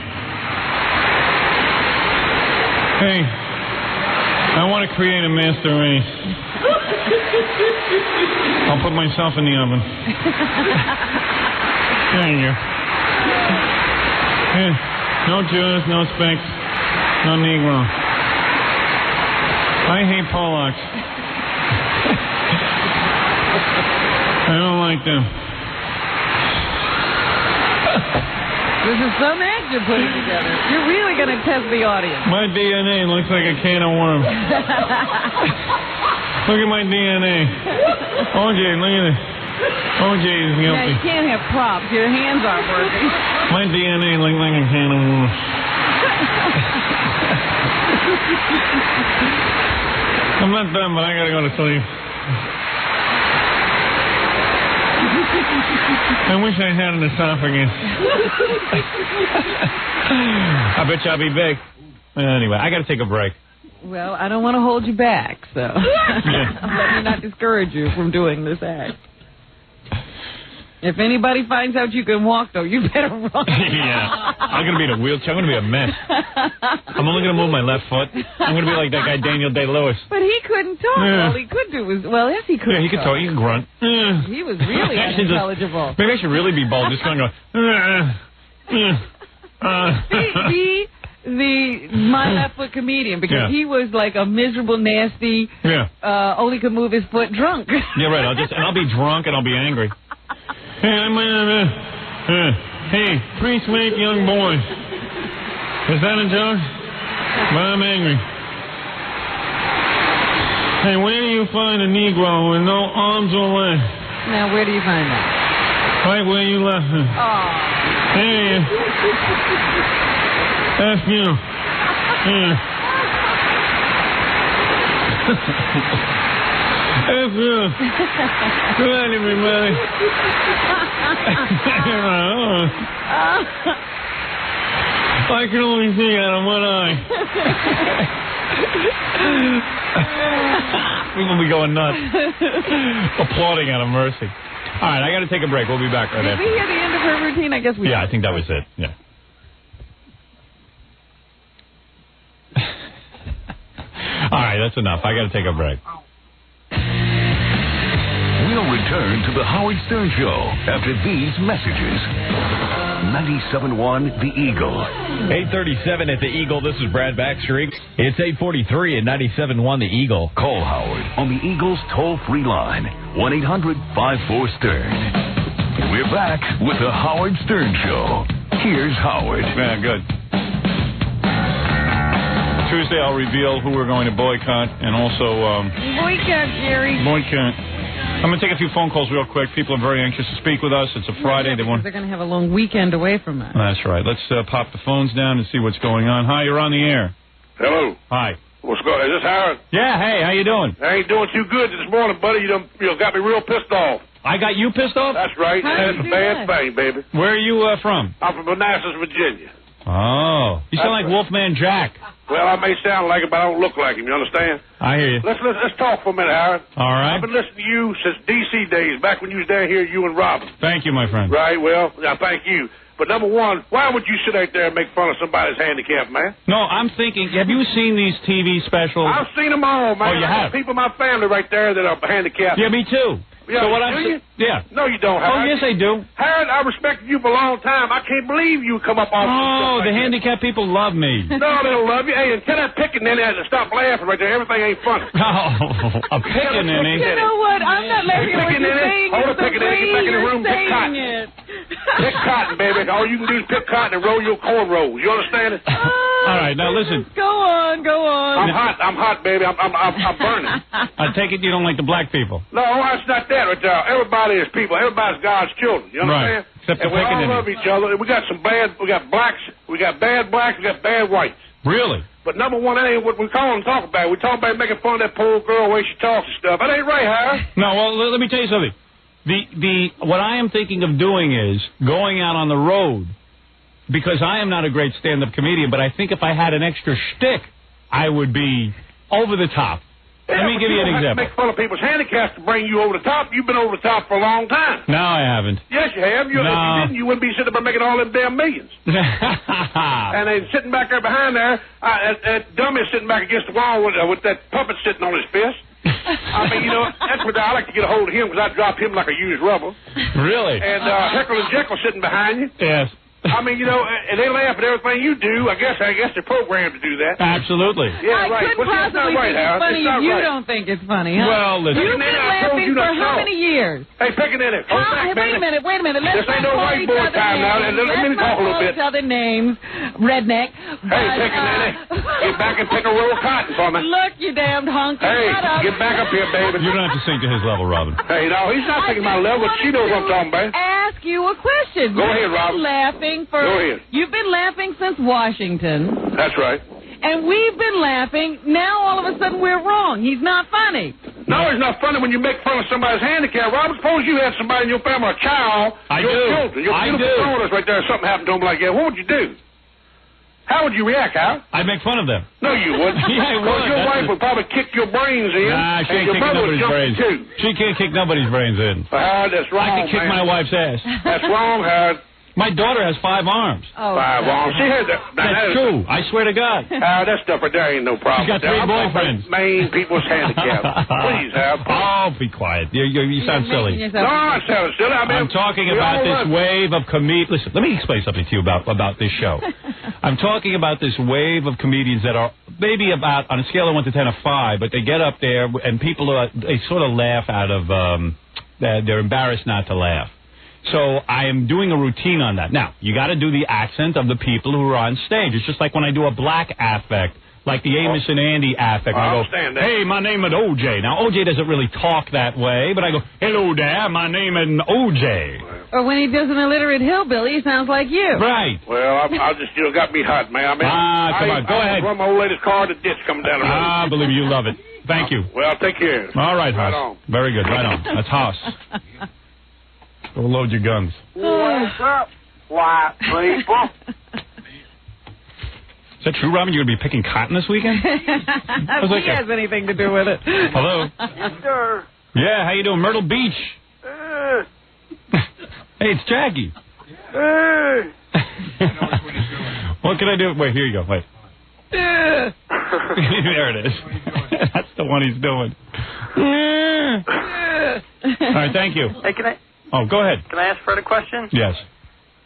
Hey, I want to create a master race. I'll put myself in the oven. Thank you. Yeah, no Jews, no Spicks, no Negro. I hate Polacks. I don't like them. This is some act you're putting together. You're really going to test the audience. My DNA looks like a can of worms. Look at my DNA. OJ, look at it. OJ is guilty. Yeah, you can't have props. Your hands aren't working. My DNA looks like a can of worms. I'm not done, but I gotta go to sleep. I wish I had an esophagus. I bet you I'll be big. Anyway, I gotta take a break. Well, I don't want to hold you back, so let me not discourage you from doing this act. If anybody finds out you can walk, though, you better run. Yeah. I'm going to be in a wheelchair. I'm going to be a mess. I'm only going to move my left foot. I'm going to be like that guy Daniel Day-Lewis. But he couldn't talk. Yeah. All he could do was, yes, he could. Yeah, he could talk. He could grunt. He was really unintelligible. Maybe I should really be bald. Just going to go, the my left foot comedian, because he was like a miserable, nasty, only could move his foot drunk. Yeah, right. I'll be drunk and I'll be angry. Hey, hey, pretty sweet young boy. Is that a joke? But I'm angry. Hey, where do you find a Negro with no arms or legs? Now, where do you find that? Right where you left him. Oh. Hey. F you. Yeah. F you. Good night, everybody. I can only see out of one eye. We're going to be going nuts. Applauding out of mercy. All right, I got to take a break. We'll be back right after. Did we hear the end of her routine? I guess we did. I think that was it. Yeah. All right, that's enough. I got to take a break. We'll return to the Howard Stern Show after these messages. 97.1 The Eagle. 8:37 at The Eagle. This is Brad Baxter. It's 8:43 at 97.1 The Eagle. Call Howard on the Eagle's toll-free line, 1-800-54-STERN. We're back with the Howard Stern Show. Here's Howard. Yeah, good. Tuesday I'll reveal who we're going to boycott and also... boycott, Jerry. Boycott. I'm going to take a few phone calls real quick. People are very anxious to speak with us. It's a Friday. They're going to have a long weekend away from us. That's right. Let's pop the phones down and see what's going on. Hi, you're on the air. Hello. Hi. What's going on? Is this Howard? Yeah, hey, how you doing? I ain't doing too good this morning, buddy. You got me real pissed off. I got you pissed off? That's right. That's a bad thing, baby. Where are you from? I'm from Manassas, Virginia. Oh. You sound like Wolfman Jack. Well, I may sound like him, but I don't look like him. You understand? I hear you. Let's talk for a minute, Howard. All right. I've been listening to you since D.C. days, back when you was down here, you and Robin. Thank you, my friend. Right, well, I thank you. But number one, why would you sit out there and make fun of somebody's handicap, man? No, I'm thinking, have you seen these TV specials? I've seen them all, man. Oh, you have? People in my family right there that are handicapped. Yeah, me too. Yeah, so what do you? Yeah. No, you don't, Oh, Howard. yes, I do. Howard, I respected you for a long time. I can't believe you come up off Oh, like the handicapped people love me. No, they don't love you. Hey, and tell that pickaninny to stop laughing right there. Everything ain't funny. Oh, a pickaninny. You know what? I'm not laughing at what you're saying. Hold a pickaninny. Get back in the room. Pick cotton. Pick cotton, baby. All you can do is pick cotton and roll your corn rolls. You understand it? All right, now listen. Go on. I'm hot, baby. I'm burning. I take it you don't like the black people. No, that's not that right there. Everybody is people. Everybody's God's children. You understand? Right. Except and we all love each other. We got we got blacks. We got bad blacks. We got bad whites. Really? But number one, that ain't what we call and talk about. We talk about making fun of that poor girl, the way she talks and stuff. That ain't right, Howard. No, well, let me tell you something. What I am thinking of doing is going out on the road, because I am not a great stand-up comedian, but I think if I had an extra shtick, I would be over the top. Let me give you an example. Make fun of people's handicaps to bring you over the top. You've been over the top for a long time. No, I haven't. Yes, you have. If you didn't, you wouldn't be sitting there making all them damn millions. And then sitting back there behind there, that dummy sitting back against the wall with that puppet sitting on his fist. I mean, that's what I like to get a hold of him because I drop him like a used rubber. Really? And Heckle and Jekyll sitting behind you. Yes. I mean, and they laugh at everything you do. I guess they're programmed to do that. Absolutely. Yeah, right. I couldn't possibly think it's funny if you don't think it's funny, huh? Well, listen. You've been laughing for how many years? Hey, Pickaninny. Wait a minute. Let's this ain't no white boy time now. Let me talk a little bit. Let's not call each other names, redneck. Hey, Pickaninny. Get back and pick a roll of cotton for me. Look, you damned hunky. Hey, shut up. get back up here, baby. You don't have to sink to his level, Robin. Hey, no, he's not thinking my level. She knows what I'm talking about. Ask you a question. Go ahead, Robin. Go ahead. You've been laughing since Washington. That's right. And we've been laughing. Now all of a sudden we're wrong. He's not funny. No, it's not funny when you make fun of somebody's handicap. Robert, suppose you had somebody in your family, a child, your children, your beautiful daughters right there, something happened to them like that. What would you do? How would you react, Al? I'd make fun of them. No, you wouldn't. Yeah, I would. Because your wife would probably kick your brains in. Nah, she and ain't your kicking brother would nobody's jump brains. too. She can't kick nobody's brains in. That's wrong, I can kick my wife's ass. That's wrong, Howard. My daughter has 5 arms. Oh, 5 arms. She has that. That's true. I swear to God. That stuff right there ain't no problem. She's got 3 boyfriends. Main people's handicap. Please, Howard. Oh, be quiet. You sound silly. No, I sound silly. I'm talking about this wave of comedians. Listen, let me explain something to you about this show. I'm talking about this wave of comedians that are maybe about, on a scale of 1 to 10, a 5, but they get up there and people, they sort of laugh out of, they're embarrassed not to laugh. So I am doing a routine on that. Now, you got to do the accent of the people who are on stage. It's just like when I do a black affect, like the Amos and Andy affect. I go, hey, my name is O.J. Now, O.J. doesn't really talk that way, but I go, hello there, my name is O.J. Or when he does an illiterate hillbilly, he sounds like you. Right. Well, I just, you got me hot, man. I mean, come on, go ahead. I run my old lady's car to the ditch coming down the road. Believe me, you love it. Thank you. Well, take care. All right, Right Hoss. on. Very good. Right on. That's Hoss. Go load your guns. What's up, white people? Is that true, Robin? You're going to be picking cotton this weekend? He has anything to do with it. Hello? Yes, sir. Yeah, how you doing? Myrtle Beach. Hey, it's Jackie. What can I do? Wait, here you go. Wait. There it is. That's the one he's doing. All right, thank you. Hey, can I? Oh, go ahead. Can I ask Fred a question? Yes.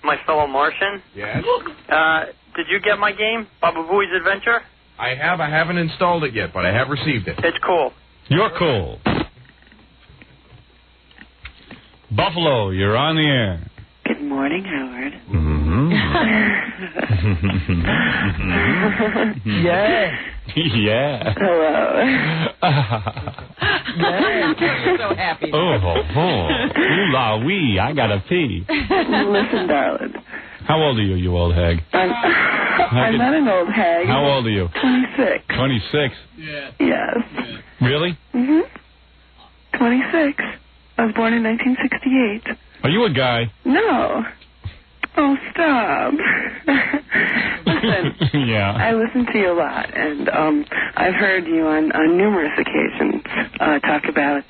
My fellow Martian. Yes. Did you get my game, Baba Booey's Adventure? I have. I haven't installed it yet, but I have received it. It's cool. You're cool. Buffalo, you're on the air. Good morning, Howard. Yeah. Yeah. Hello. You're so happy. Ooh la wee, I gotta pee. Listen, darling. How old are you, you old hag? I'm not an old hag. How old are you? 26. 26? Yeah. Yes. Really? 26. I was born in 1968. Are you a guy? No. Oh, stop. Listen, yeah. I listen to you a lot, and I've heard you on numerous occasions talk about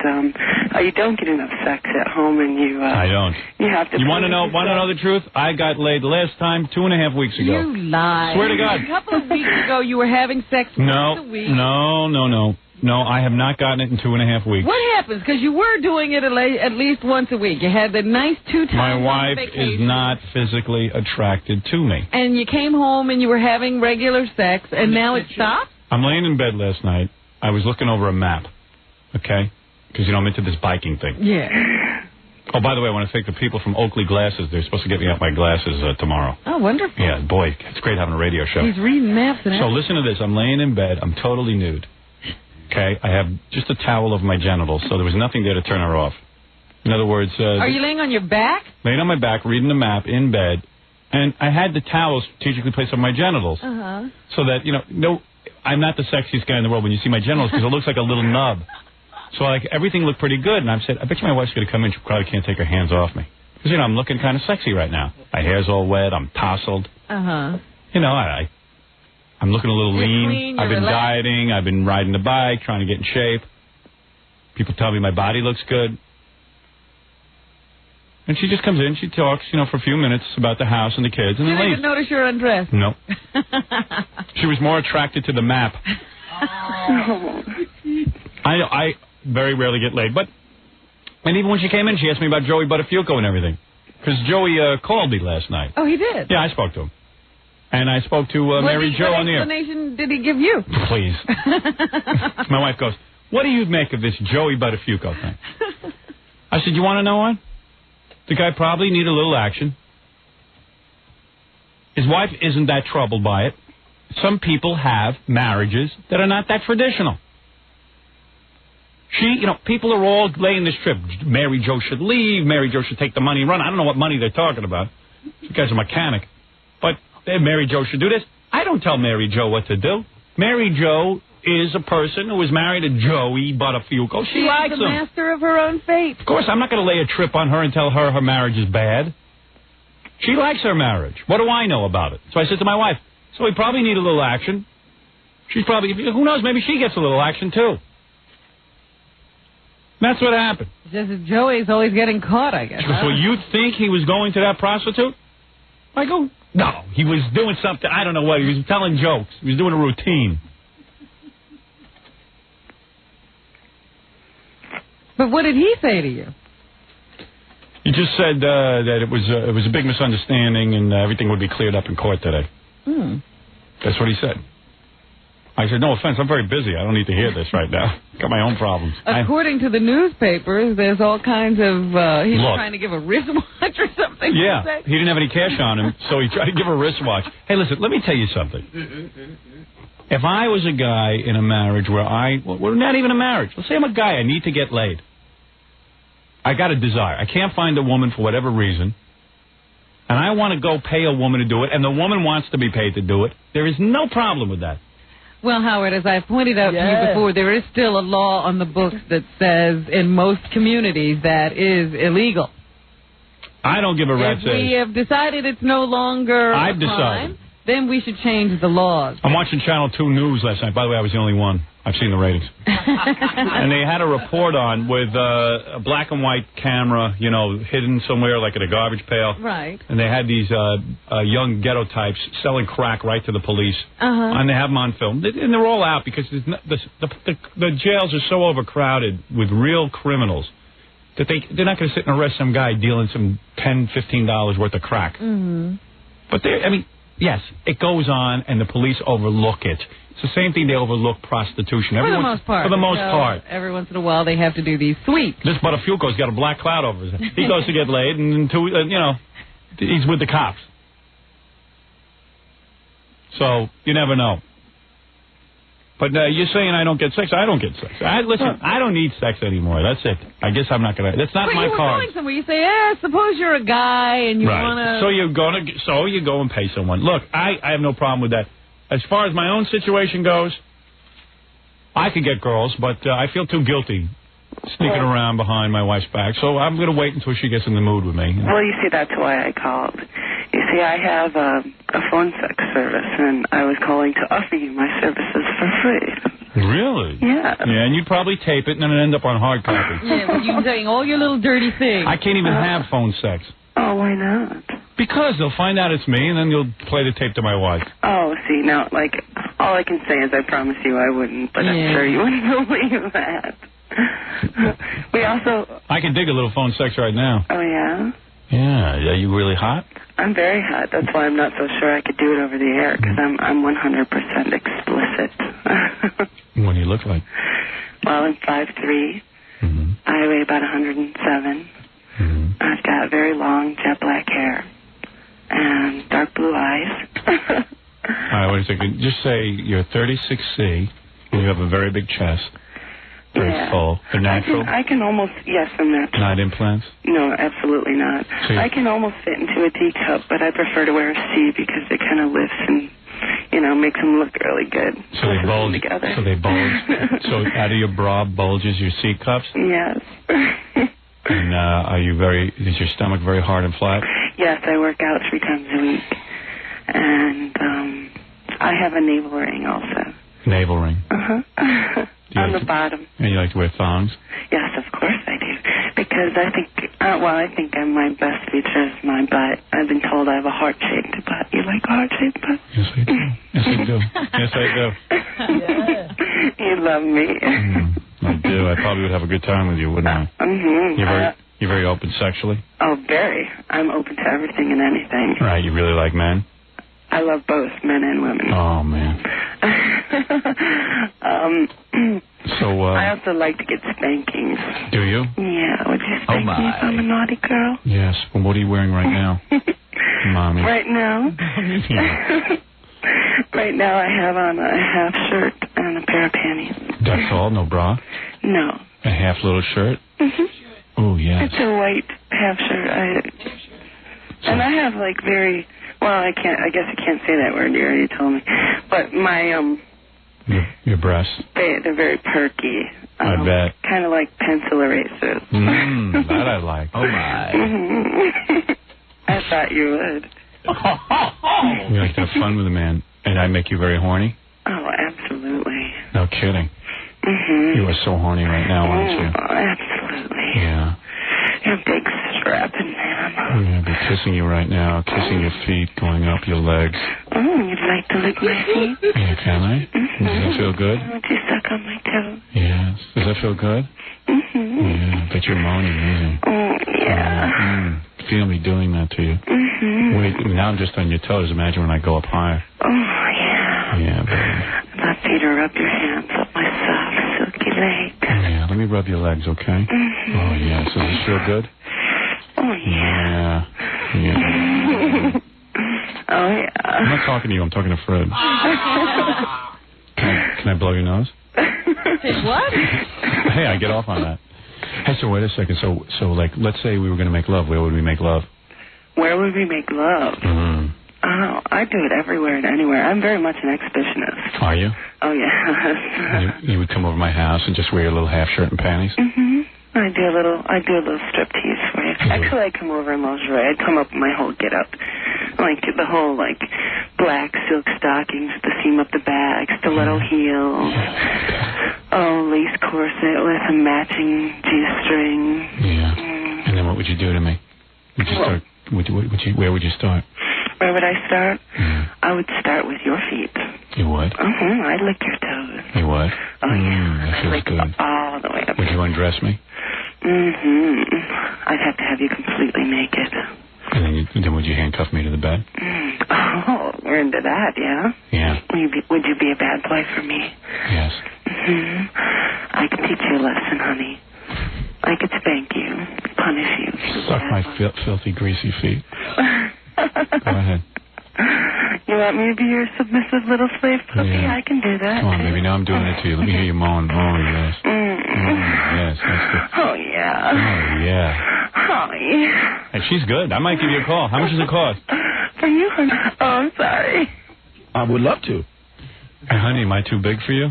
how you don't get enough sex at home, and you... I don't. You have to... You want to know the truth? I got laid last time 2.5 weeks ago. You lie. Swear to God. A couple of weeks ago, you were having sex once a week. No, I have not gotten it in 2.5 weeks. What happens? Because you were doing it at least once a week. You had the nice 2 times. My wife vacation. is not physically attracted to me. And you came home and you were having regular sex, and now it stopped? I'm laying in bed last night. I was looking over a map, okay? Because, I'm into this biking thing. Yeah. Oh, by the way, I want to thank the people from Oakley Glasses. They're supposed to get me out my glasses tomorrow. Oh, wonderful. Yeah, boy, it's great having a radio show. He's reading maps and So listen to this. I'm laying in bed. I'm totally nude. Okay, I have just a towel over my genitals, so there was nothing there to turn her off. In other words... Are you laying on your back? Laying on my back, reading the map, in bed, and I had the towel strategically placed on my genitals. Uh-huh. So that, no, I'm not the sexiest guy in the world when you see my genitals, because it looks like a little nub. So, everything looked pretty good, and I've said, I bet you my wife's going to come in, she probably can't take her hands off me. Because, I'm looking kind of sexy right now. My hair's all wet, I'm tousled. Uh-huh. I'm looking a little lean. Clean, I've been relaxed. dieting. I've been riding the bike, trying to get in shape. People tell me my body looks good. And she just comes in. She talks, for a few minutes about the house and the kids, and then You didn't leaves. even notice you're undressed. No. She was more attracted to the map. I very rarely get laid, and even when she came in, she asked me about Joey Buttafuoco and everything. Because Joey called me last night. Oh, he did? Yeah, I spoke to him. And I spoke to Mary Jo on the air. What explanation did he give you? Please. My wife goes, what do you make of this Joey Buttafuoco thing? I said, you want to know what? The guy probably needed a little action. His wife isn't that troubled by it. Some people have marriages that are not that traditional. People are all laying this trip. Mary Jo should leave. Mary Jo should take the money and run. I don't know what money they're talking about. This guy's a mechanic. But Mary Jo should do this. I don't tell Mary Jo what to do. Mary Jo is a person who is married to Joey Buttafuoco. She likes him. She's the master of her own fate. Of course, I'm not going to lay a trip on her and tell her marriage is bad. She likes her marriage. What do I know about it? So I said to my wife, so we probably need a little action. She's probably, who knows, maybe she gets a little action too. That's what happened. Just as Joey's always getting caught, I guess. So you think he was going to that prostitute? I go, no, he was doing something, I don't know what, he was telling jokes. He was doing a routine. But what did he say to you? He just said that it was a big misunderstanding and everything would be cleared up in court today. Hmm. That's what he said. I said, no offense, I'm very busy. I don't need to hear this right now. Got my own problems. According to the newspapers, there's all kinds of, he was trying to give a wristwatch or something. Yeah, he didn't have any cash on him, so he tried to give her a wristwatch. Hey, listen, let me tell you something. If I was a guy in a marriage where well, not even a marriage. Let's say I'm a guy, I need to get laid. I got a desire. I can't find a woman for whatever reason, and I want to go pay a woman to do it, and the woman wants to be paid to do it. There is no problem with that. Well, Howard, as I pointed out to you before, there is still a law on the books that says in most communities that is illegal. I don't give a rat's ass. If we have decided it's no longer a crime, then we should change the laws. I'm watching Channel 2 News last night. By the way, I was the only one. I've seen the ratings. And they had a report on with a black and white camera, you know, hidden somewhere like in a garbage pail. Right. And they had these young ghetto types selling crack right to the police. And they have them on film. And they're all out because the jails are so overcrowded with real criminals that they're not going to sit and arrest some guy dealing some $10, $15 worth of crack. But yes, it goes on and the police overlook it. It's the same thing they overlook prostitution. For the most part. For the most part. Every once in a while they have to do these sweeps. This Buttafuoco's got a black cloud over his head. He goes to get laid and he's with the cops. So you never know. But you're saying I don't get sex. I don't get sex. Listen, I don't need sex anymore. That's it. I guess I'm not going to. That's not my card. But you were going somewhere. You say, suppose you're a guy and you want to. So you go and pay someone. Look, I have no problem with that. As far as my own situation goes, I could get girls, but I feel too guilty sneaking around behind my wife's back. So I'm going to wait until she gets in the mood with me. Well, you see, that's why I called. You see, I have a phone sex service, and I was calling to offer you my services for free. Really? Yeah. Yeah, and you'd probably tape it, and then it'd end up on hard copy. Yeah, but you're saying all your little dirty things. I can't even have phone sex. Oh, why not? Because they'll find out it's me, and then you'll play the tape to my wife. Oh, see, now, all I can say is I promise you I wouldn't, but I'm sure you wouldn't believe that. We also... I can dig a little phone sex right now. Oh, yeah? Yeah. Are you really hot? I'm very hot. That's why I'm not so sure I could do it over the air, because I'm 100% explicit. What do you look like? Well, I'm 5'3". I weigh about 107. I've got very long jet black hair and dark blue eyes. All right, wait a second. Just say you're 36C and you have a very big chest. Very full. They're natural? I can almost, yes, I'm natural. Not implants? No, absolutely not. So I can almost fit into a D cup, but I prefer to wear a C because it kind of lifts and, makes them look really good. So they bulge together. So they bulge. So out of your bra bulges your C cups? Yes. And is your stomach very hard and flat? Yes, I work out 3 times a week. And I have a navel ring also. Navel ring? On the bottom. And you like to wear thongs? Yes, of course I do. Because I think my best feature is my butt. I've been told I have a heart-shaped butt. You like a heart-shaped butt? Yes, I do. Yes, I do. Yes, I do. Yeah. You love me. I do. I probably would have a good time with you, wouldn't I? You're very open sexually? Oh, very. I'm open to everything and anything. Right. You really like men? I love both men and women. Oh, man. I also like to get spankings. Do you? Yeah. Would you spank me if I'm a naughty girl? Yes. Well, what are you wearing right now? Mommy. Right now? Right now I have on a half shirt and a pair of panties. That's all? No bra? No. A half little shirt? Oh, yes. It's a white half shirt. And I have very... Well, I guess I can't say that word. You already told me. But my your breasts. They're very perky. I bet. Kind of like pencil erasers. That I like. Oh my. I thought you would. You like to have fun with a man, and I make you very horny? Oh, absolutely. No kidding. You are so horny right now, aren't you? Absolutely. Yeah. You're a big strapping man. Yeah, I'll be kissing you right now, kissing your feet, going up your legs. Oh, you'd like to lick my feet? Yeah, can I? Does that feel good? Would you suck on my toe? Yes. Does that feel good? Yeah, I bet you're moaning, isn't it? Oh, yeah. Feel me doing that to you. Wait, now I'm just on your toes. Imagine when I go up higher. Oh, yeah. Yeah, baby. soft Peter, rub your hands up my soft, silky legs. Yeah, let me rub your legs, okay? Mm-hmm. Oh, yeah. So does this feel good? Oh, yeah. Yeah. Oh, yeah. I'm not talking to you. I'm talking to Fred. Can I blow your nose? What? Hey, I get off on that. Hey, so wait a second. So like, let's say we were going to make love. Where would we make love? Where would we make love? Mm. Oh, I do it everywhere and anywhere. I'm very much an exhibitionist. Are you? Oh, yeah. You would come over my house and just wear your little half shirt and panties? Mm-hmm. I do a little striptease for you. Actually, I'd come over in lingerie. I'd come up in my whole get-up. Like, the whole, like, black silk stockings, the seam up the back, stiletto heels, lace corset with a matching G-string. Yeah. And then what would you do to me? Would you start? Where would you start? Where would I start? I would start with your feet. You would? I'd lick your toes. You would? Oh, yeah. That feels good. All the way up. Would you undress me? I'd have to have you completely naked. And then would you handcuff me to the bed? Oh, we're into that, yeah? Yeah. Would you be a bad boy for me? Yes. I could teach you a lesson, honey. I could spank you, punish you. Suck my filthy, greasy feet. Go ahead. You want me to be your submissive little slave puppy? Yeah. I can do that. Come on, baby. Now I'm doing it to you. Let me hear you moan. Oh, yes. Yes, that's good. Oh, yeah. Oh, yeah. Oh, yeah. Hey, she's good. I might give you a call. How much does it cost? For you, honey? Oh, I'm sorry. I would love to. Hey, honey, am I too big for you?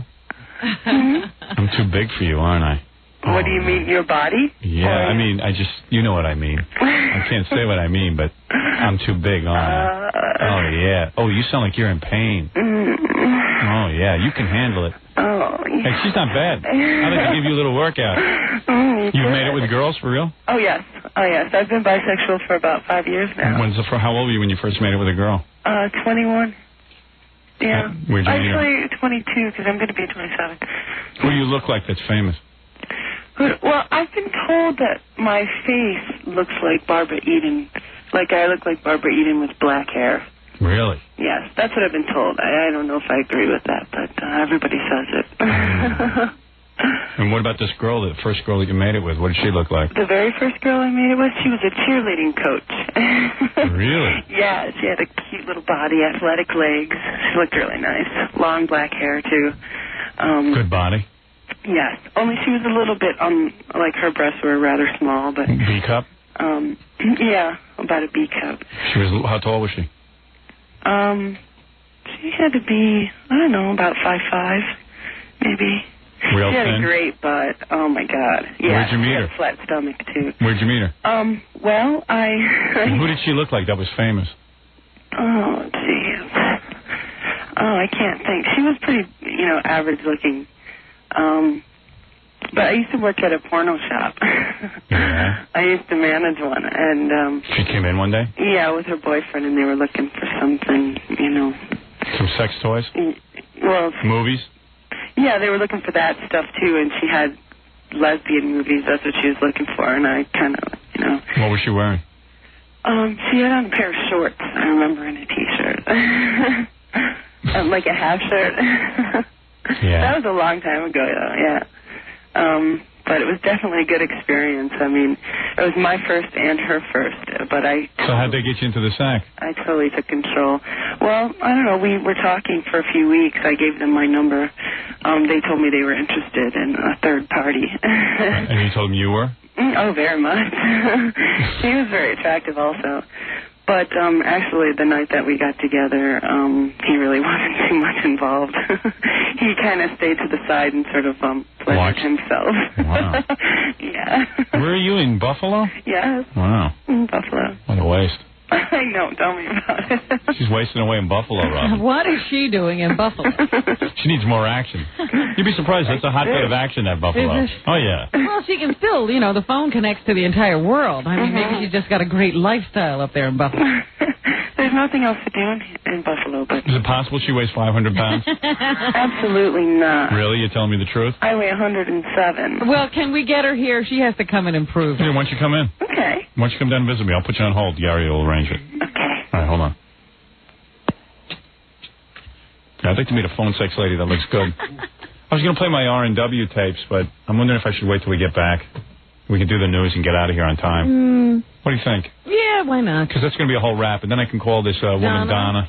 I'm too big for you, aren't I? What do you mean, your body? Yeah, I mean, you know what I mean. I can't say what I mean, but I'm too big, aren't I? Oh, yeah. Oh, you sound like you're in pain. Oh, yeah, you can handle it. Oh, yeah. Hey, she's not bad. I'd like to give you a little workout. You've made it with girls, for real? Oh, yes. I've been bisexual for about 5 years now. How old were you when you first made it with a girl? 21. Yeah. Where'd you meet her? Actually, 22, because I'm going to be 27. Who do you look like that's famous? Well, I've been told that my face looks like Barbara Eden. Like I look like Barbara Eden with black hair. Really? Yes, that's what I've been told. I don't know if I agree with that, but everybody says it. And what about this girl, the first girl that you made it with? What did she look like? The very first girl I made it with, she was a cheerleading coach. Really? Yeah, she had a cute little body, athletic legs. She looked really nice. Long black hair, too. Good body? Yes, only she was a little bit, like her breasts were rather small, but... B cup? Yeah, about a B cup. How tall was she? She had to be, I don't know, about 5'5", maybe. Real she had thin? a great butt. Oh, my God. Yeah, where'd you meet her? She had a flat stomach, too. Where'd you meet her? Well, Who did she look like that was famous? Oh, jeez. Oh, I can't think. She was pretty, average looking. But I used to work at a porno shop. Yeah. I used to manage one, and she came in one day? Yeah, with her boyfriend, and they were looking for something, Some sex toys? Well, movies? Yeah, they were looking for that stuff too, and she had lesbian movies. That's what she was looking for, and I kind of, What was she wearing? She had on a pair of shorts. I remember, in a T-shirt, like a half shirt. Yeah. That was a long time ago, though, yeah. But it was definitely a good experience. I mean, it was my first and her first, but So how'd they get you into the sack? I totally took control. Well, I don't know. We were talking for a few weeks. I gave them my number. They told me they were interested in a third party. And you told them you were? Oh, very much. He was very attractive also. But actually, the night that we got together, he really wasn't too much involved. He kind of stayed to the side and sort of pleasured himself. Wow. Yeah. Where are you, in Buffalo? Yes. Wow. In Buffalo. What a waste. I know. Tell me about it. She's wasting away in Buffalo, Robin. What is she doing in Buffalo? She needs more action. You'd be surprised. That's a hotbed of action, that Buffalo. Is it? Oh, yeah. Well, she can still, the phone connects to the entire world. I mean, maybe she's just got a great lifestyle up there in Buffalo. There's nothing else to do in Buffalo, but... Is it possible she weighs 500 pounds? Absolutely not. Really? You're telling me the truth? I weigh 107. Well, can we get her here? She has to come and improve. Hey, why don't you come in? Okay. Why don't you come down and visit me? I'll put you on hold. Gary will arrange it. Okay. All right, hold on. I'd like to meet a phone sex lady that looks good. I was going to play my R&W tapes, but I'm wondering if I should wait till we get back. We can do the news and get out of here on time. What do you think? Yeah, why not? Because that's going to be a whole rap, and then I can call this woman Donna.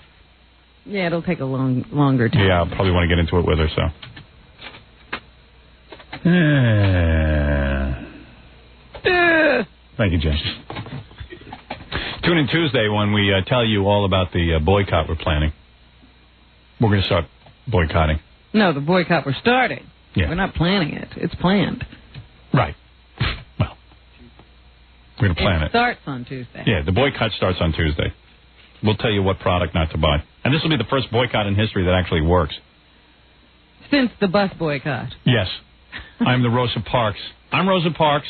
Yeah, it'll take a longer time. Yeah, I'll probably want to get into it with her, so. Thank you, James. Tune in Tuesday when we tell you all about the boycott we're planning. We're going to start boycotting. No, the boycott we're starting. Yeah. We're not planning it. It's planned. Right. Well, we're going to plan it. It starts on Tuesday. Yeah, the boycott starts on Tuesday. We'll tell you what product not to buy. And this will be the first boycott in history that actually works. Since the bus boycott. Yes. I'm the Rosa Parks. I'm Rosa Parks.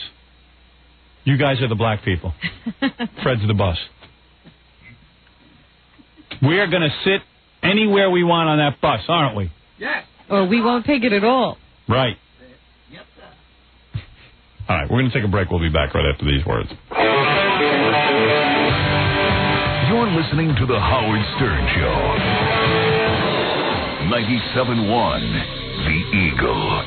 You guys are the black people. Fred's the bus. We are going to sit anywhere we want on that bus, aren't we? Yes. Or we won't take it at all. Right. All right, we're going to take a break. We'll be back right after these words. You're listening to The Howard Stern Show. 97.1 The Eagle.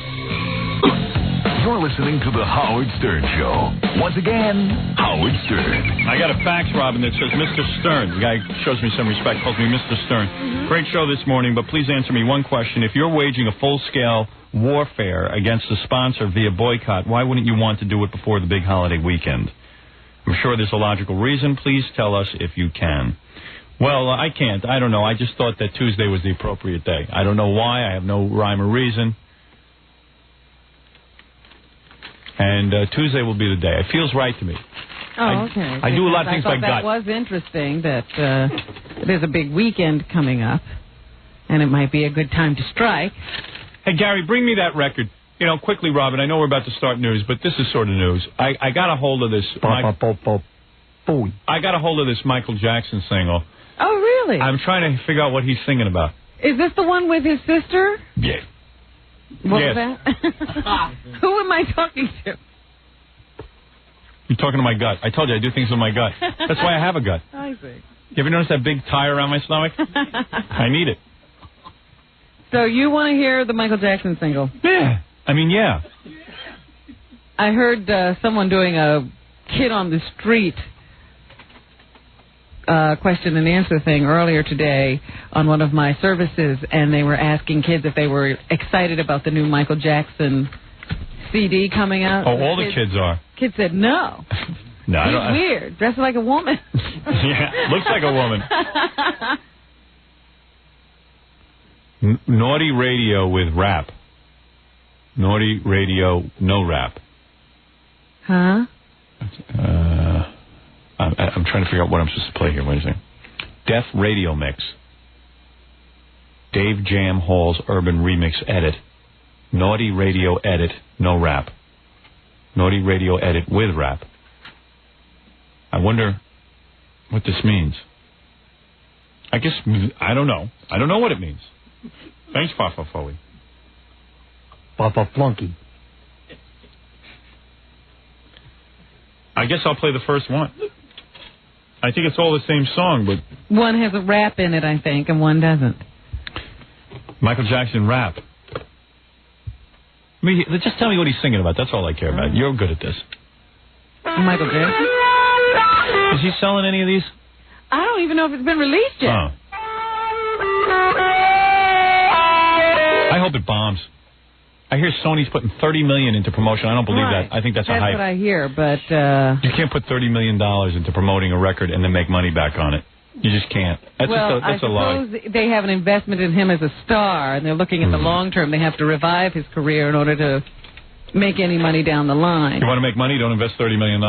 You're listening to The Howard Stern Show. Once again, Howard Stern. I got a fax, Robin, that says Mr. Stern. The guy shows me some respect, calls me Mr. Stern. Great show this morning, but please answer me one question. If you're waging a full-scale warfare against a sponsor via boycott, why wouldn't you want to do it before the big holiday weekend? I'm sure there's a logical reason. Please tell us if you can. Well, I can't. I don't know. I just thought that Tuesday was the appropriate day. I don't know why. I have no rhyme or reason. And Tuesday will be the day. It feels right to me. Oh, okay. I do a lot of things by gut. That was interesting that there's a big weekend coming up, and it might be a good time to strike. Hey, Gary, bring me that record. You know, quickly, Robin, I know we're about to start news, but this is sort of news. I got a hold of this. I got a hold of this Michael Jackson single. Oh, really? I'm trying to figure out what he's singing about. Is this the one with his sister? Yeah. What was that? Who am I talking to? You're talking to my gut. I told you I do things with my gut. That's why I have a gut. I see. You ever notice that big tie around my stomach? I need it. So you want to hear the Michael Jackson single? Yeah. I mean, yeah. I heard someone doing a kid on the street question and answer thing earlier today on one of my services, and they were asking kids if they were excited about the new Michael Jackson CD coming out. Oh, all the kids are. Kids said no. No, He's weird, dressed like a woman. Yeah, looks like a woman. Naughty radio with rap. Naughty radio, no rap. Huh? I'm trying to figure out what I'm supposed to play here. Wait a second. Death Radio Mix. Dave Jam Hall's Urban Remix Edit. Naughty Radio Edit, no rap. Naughty Radio Edit with rap. I wonder what this means. I guess, I don't know. I don't know what it means. Thanks, Papa Foley. Papa Flunky. I guess I'll play the first one. I think it's all the same song, but... One has a rap in it, I think, and one doesn't. Michael Jackson rap. I mean, just tell me what he's singing about. That's all I care about. You're good at this. Michael Jackson? Is he selling any of these? I don't even know if it's been released yet. Oh. I hope it bombs. I hear Sony's putting $30 million into promotion. I don't believe that. I think that's a hype. That's what I hear, but... You can't put $30 million into promoting a record and then make money back on it. You just can't. That's a lie. I suppose they have an investment in him as a star, and they're looking at the long term. They have to revive his career in order to make any money down the line. You want to make money? Don't invest $30 million.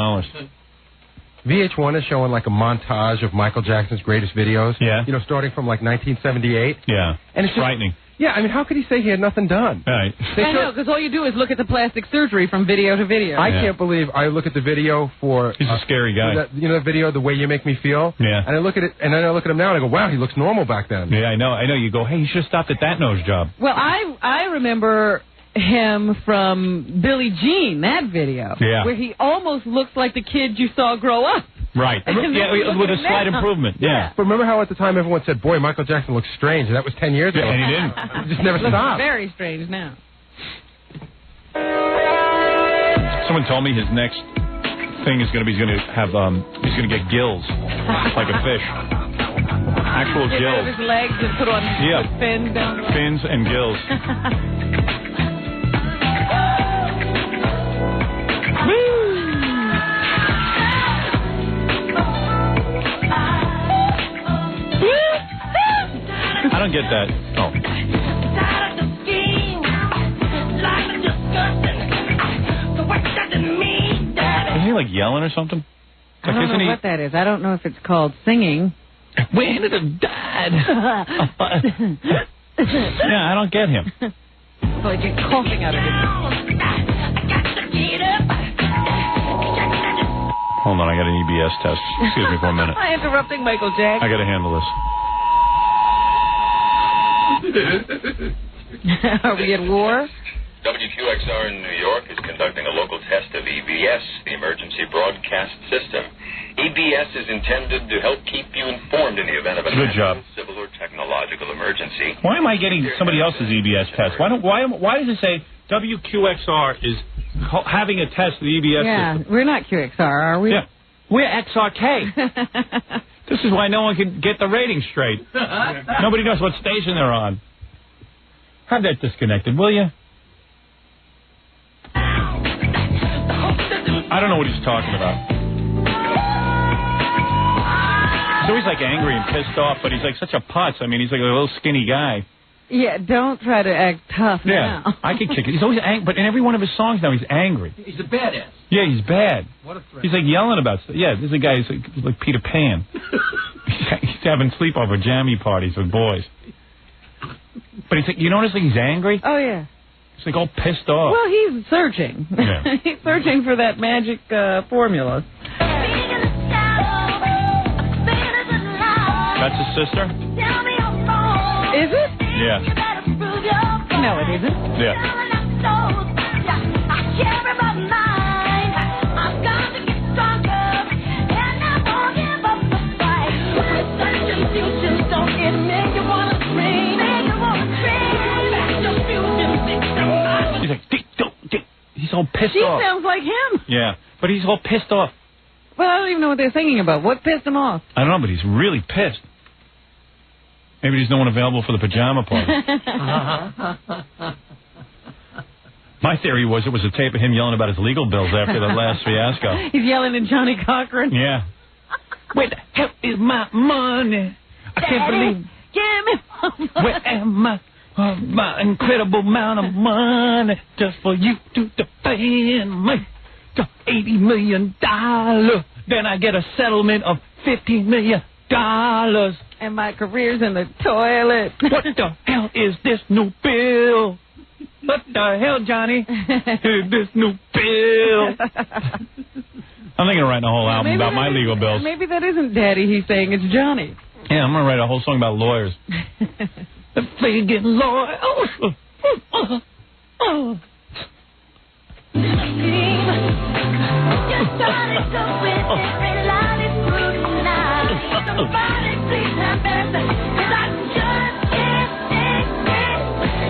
VH1 is showing like a montage of Michael Jackson's greatest videos. Yeah. You know, starting from like 1978. Yeah. And it's frightening. Yeah, I mean, how could he say he had nothing done? Right. I know, because all you do is look at the plastic surgery from video to video. I can't believe I look at the video for... He's a scary guy. You know the video, The Way You Make Me Feel? Yeah. And I look at it, and then I look at him now, and I go, wow, he looks normal back then. Yeah, I know. You go, hey, you should have stopped at that nose job. Well, I remember him from Billie Jean, that video, where he almost looks like the kid you saw grow up. Right. Yeah, with a slight improvement. Yeah. But remember how at the time everyone said, boy, Michael Jackson looks strange, and that was 10 years ago. And he didn't. It just never stopped. Very strange now. Someone told me his next thing is going to be, he's going to get gills, like a fish. Actual Get rid gills. of his legs and put on fins down the Fins and gills. I don't get that. Oh. Isn't he like yelling or something? I don't know what that is. I don't know if it's called singing. We ended up died. Yeah, I don't get him. It's like you're coughing out of it. Hold on, I got an EBS test. Excuse me for a minute. Am I interrupting Michael Jackson? I got to handle this. Are we at war? WQXR in New York is conducting a local test of EBS, the Emergency Broadcast System. EBS is intended to help keep you informed in the event of a natural, civil, or technological emergency. Why am I getting somebody else's EBS test? Why does it say WQXR is having a test of the EBS system? Yeah, we're not QXR, are we? Yeah, we're XRK. This is why no one can get the ratings straight. Nobody knows what station they're on. Have that disconnected, will you? I don't know what he's talking about. He's always like angry and pissed off, but he's like such a putz. I mean, he's like a little skinny guy. Yeah, don't try to act tough now. Yeah, I could kick it. He's always angry, but in every one of his songs now, he's angry. He's a badass. Yeah, he's bad. What a threat. He's like yelling about stuff. Yeah, this is a guy who's like Peter Pan. He's having sleepover jammy parties with boys. But he's like, you notice like he's angry? Oh, yeah. He's like all pissed off. Well, he's searching. Yeah. He's searching for that magic formula. That's his sister? Is it? Yeah. No, it isn't. Yeah. He's like, he's all pissed off. She sounds like him. Yeah, but he's all pissed off. Well, I don't even know what they're singing about. What pissed him off? I don't know, but he's really pissed. Maybe there's no one available for the pajama party. My theory was it was a tape of him yelling about his legal bills after the last fiasco. He's yelling at Johnny Cochran. Yeah. Where the hell is my money? I can't believe. Give me my Where am I? My incredible amount of money just for you to defend me. $80 million. Then I get a settlement of $15 million. And my career's in the toilet. What the hell is this new bill? What the hell, Johnny? Is this new bill? I'm thinking of writing a whole album about my legal bills. Maybe that isn't Daddy he's saying, it's Johnny. Yeah, I'm going to write a whole song about lawyers. The friggin' lawyer.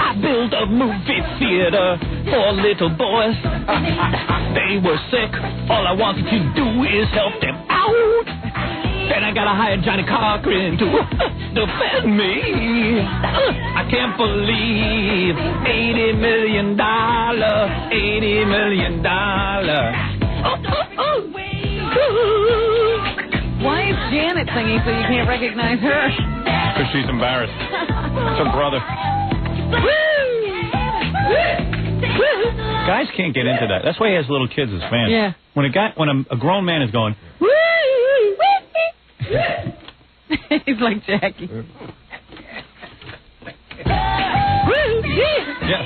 I built a movie theater for little boys. They were sick. All I wanted to do is help them out. Then I gotta hire Johnny Cochran to defend me. I can't believe $80 million. $80 million. Why is Janet singing so you can't recognize her? Because she's embarrassed. It's her brother. Guys can't get into that. That's why he has little kids as fans. Yeah. When a grown man is going, he's like Jackie. Yeah.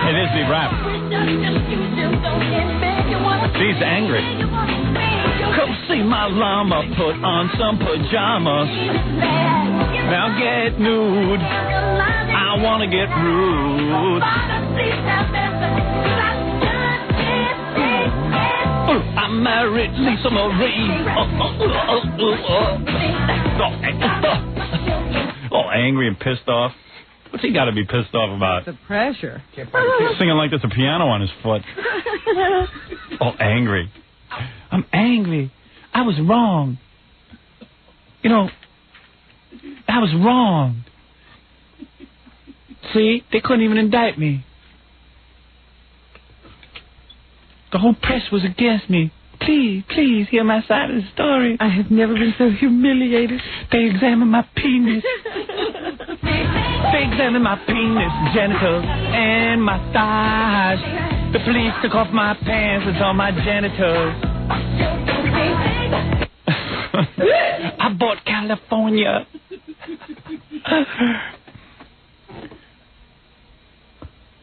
It is the rap. She's angry. Come see my llama put on some pajamas. Now get nude. I wanna get rude. I married Lisa Marie. Oh, angry and pissed off. What's he got to be pissed off about? The pressure. Singing like there's a piano on his foot. Oh, angry. I'm angry. I was wrong. You know, I was wrong. See, they couldn't even indict me. The whole press was against me. Please hear my side of the story. I have never been so humiliated. They examined my penis. They examined my penis, genitals, and my thighs. The police took off my pants and saw my genitals. I bought California.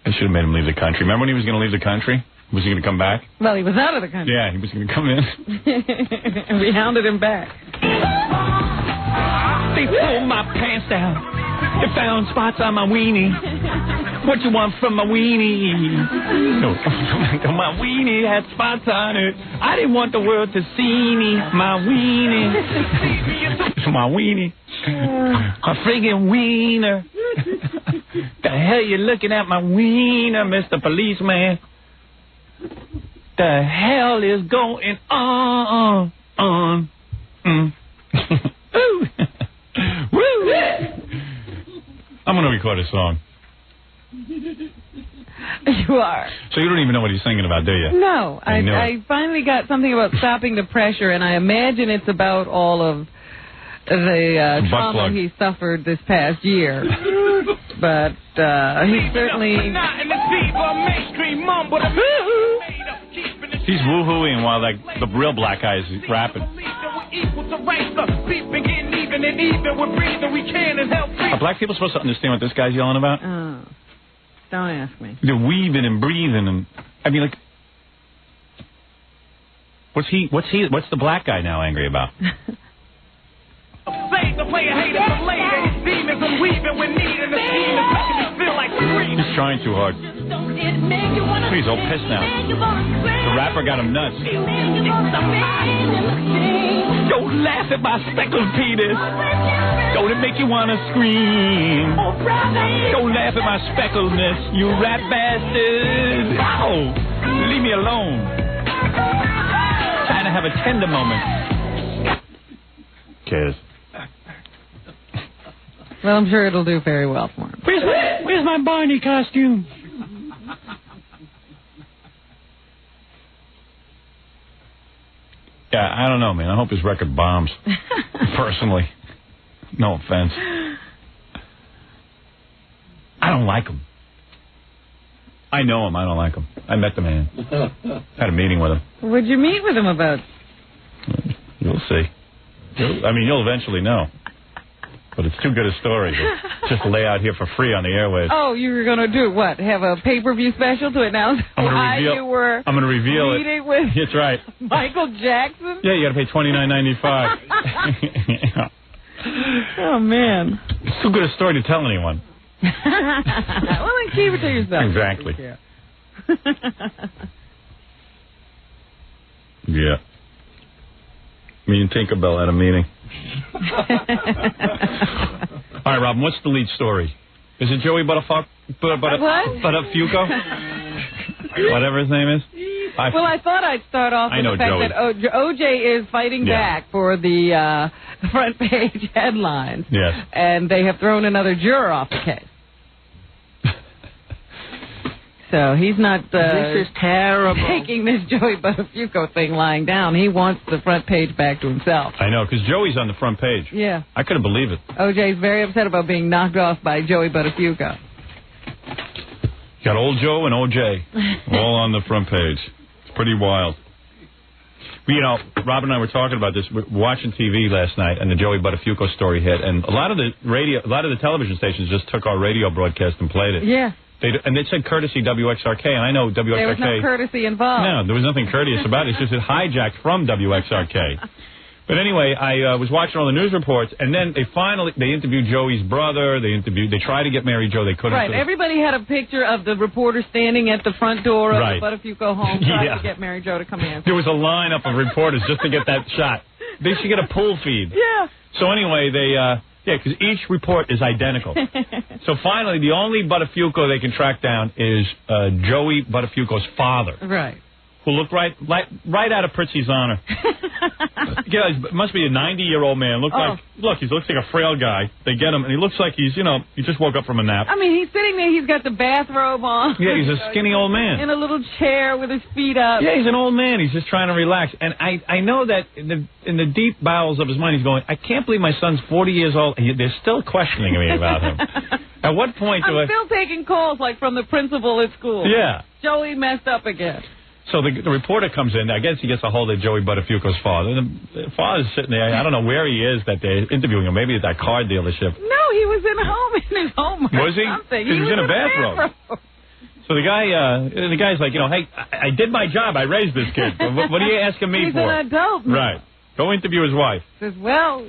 I should have made him leave the country. Remember when he was going to leave the country? Was he going to come back? Well, he was out of the country. Yeah, he was going to come in. And we hounded him back. They pulled my pants down. They found spots on my weenie. What you want from my weenie? No, my weenie had spots on it. I didn't want the world to see me. My weenie. My weenie. My friggin' wiener. The hell you looking at my wiener, Mr. Policeman? The hell is going on? Woo! I'm going to record a song. You are. So you don't even know what he's singing about, do you? No. I finally got something about stopping the pressure, and I imagine it's about all of the trauma he suffered this past year. But he certainly... He's woo-hooing while the real black guy is rapping. Are black people supposed to understand what this guy's yelling about? Oh, don't ask me. They're weaving and breathing, and I mean, like, what's the black guy now angry about? He's trying too hard. He's all pissed now. The rapper got him nuts. Don't laugh at my speckled penis. Don't it make you want to scream? Don't laugh at my speckledness, you rat bastard. Ow! Leave me alone. Trying to have a tender moment. Cares. Well, I'm sure it'll do very well for him. Where's my Barney costume? Yeah, I don't know, man. I hope his record bombs. Personally. No offense. I don't like him. I know him. I don't like him. I met the man. Had a meeting with him. What'd you meet with him about? You'll see. You'll eventually know. But it's too good a story to just lay out here for free on the airwaves. Oh, you were going to do what? Have a pay-per-view special to announce why you were I'm going to reveal meeting with That's right. Michael Jackson? Yeah, you got to pay $29.95. Oh, man. It's too good a story to tell anyone. Well, then keep it to yourself. Exactly. Yeah. Me and Tinkerbell had a meeting. All right, Robin, what's the lead story? Is it Joey Buttafuoco? Whatever his name is? Well, I thought I'd start off with the fact that OJ is fighting back for the front page headlines. Yes. And they have thrown another juror off the case. So he's not this is terrible. taking this Joey Buttafuoco thing lying down. He wants the front page back to himself. I know, because Joey's on the front page. Yeah. I couldn't believe it. OJ's very upset about being knocked off by Joey Buttafuoco. You got old Joe and OJ all on the front page. It's pretty wild. Well, Rob and I were talking about this. We were watching TV last night, and the Joey Buttafuoco story hit. And a lot of the television stations just took our radio broadcast and played it. Yeah. And they said courtesy WXRK, and I know WXRK... There was no courtesy involved. No, there was nothing courteous about it. It's just it hijacked from WXRK. But anyway, I was watching all the news reports, and then they interviewed Joey's brother. They tried to get Mary Jo. They couldn't. Right. Everybody had a picture of the reporter standing at the front door of the Buttafuoco home trying to get Mary Jo to come in. There was a lineup of reporters just to get that shot. They should get a pool feed. Yeah. So anyway, because each report is identical. So finally, the only Buttafuoco they can track down is Joey Buttafuoco's father. Right. Who looked right out of Pritzy's honor. Must be a 90-year-old man. He looks like a frail guy. They get him, and he looks like he just woke up from a nap. I mean, he's sitting there. He's got the bathrobe on. Yeah, he's a skinny old man. In a little chair with his feet up. Yeah, he's an old man. He's just trying to relax. And I know that in the deep bowels of his mind, he's going, I can't believe my son's 40 years old. They're still questioning me about him. At what point do I'm still taking calls, like, from the principal at school. Yeah. Joey messed up again. So the reporter comes in. I guess he gets a hold of Joey Buttafuoco's father. The father's sitting there. I don't know where he is that they're interviewing him. Maybe at that car dealership. No, he was in his home. Was he? Something. He was in a bathrobe. So the guy's like, hey, I did my job. I raised this kid. What are you asking me He's for? He's an adult. Right. Go interview his wife. Says, well,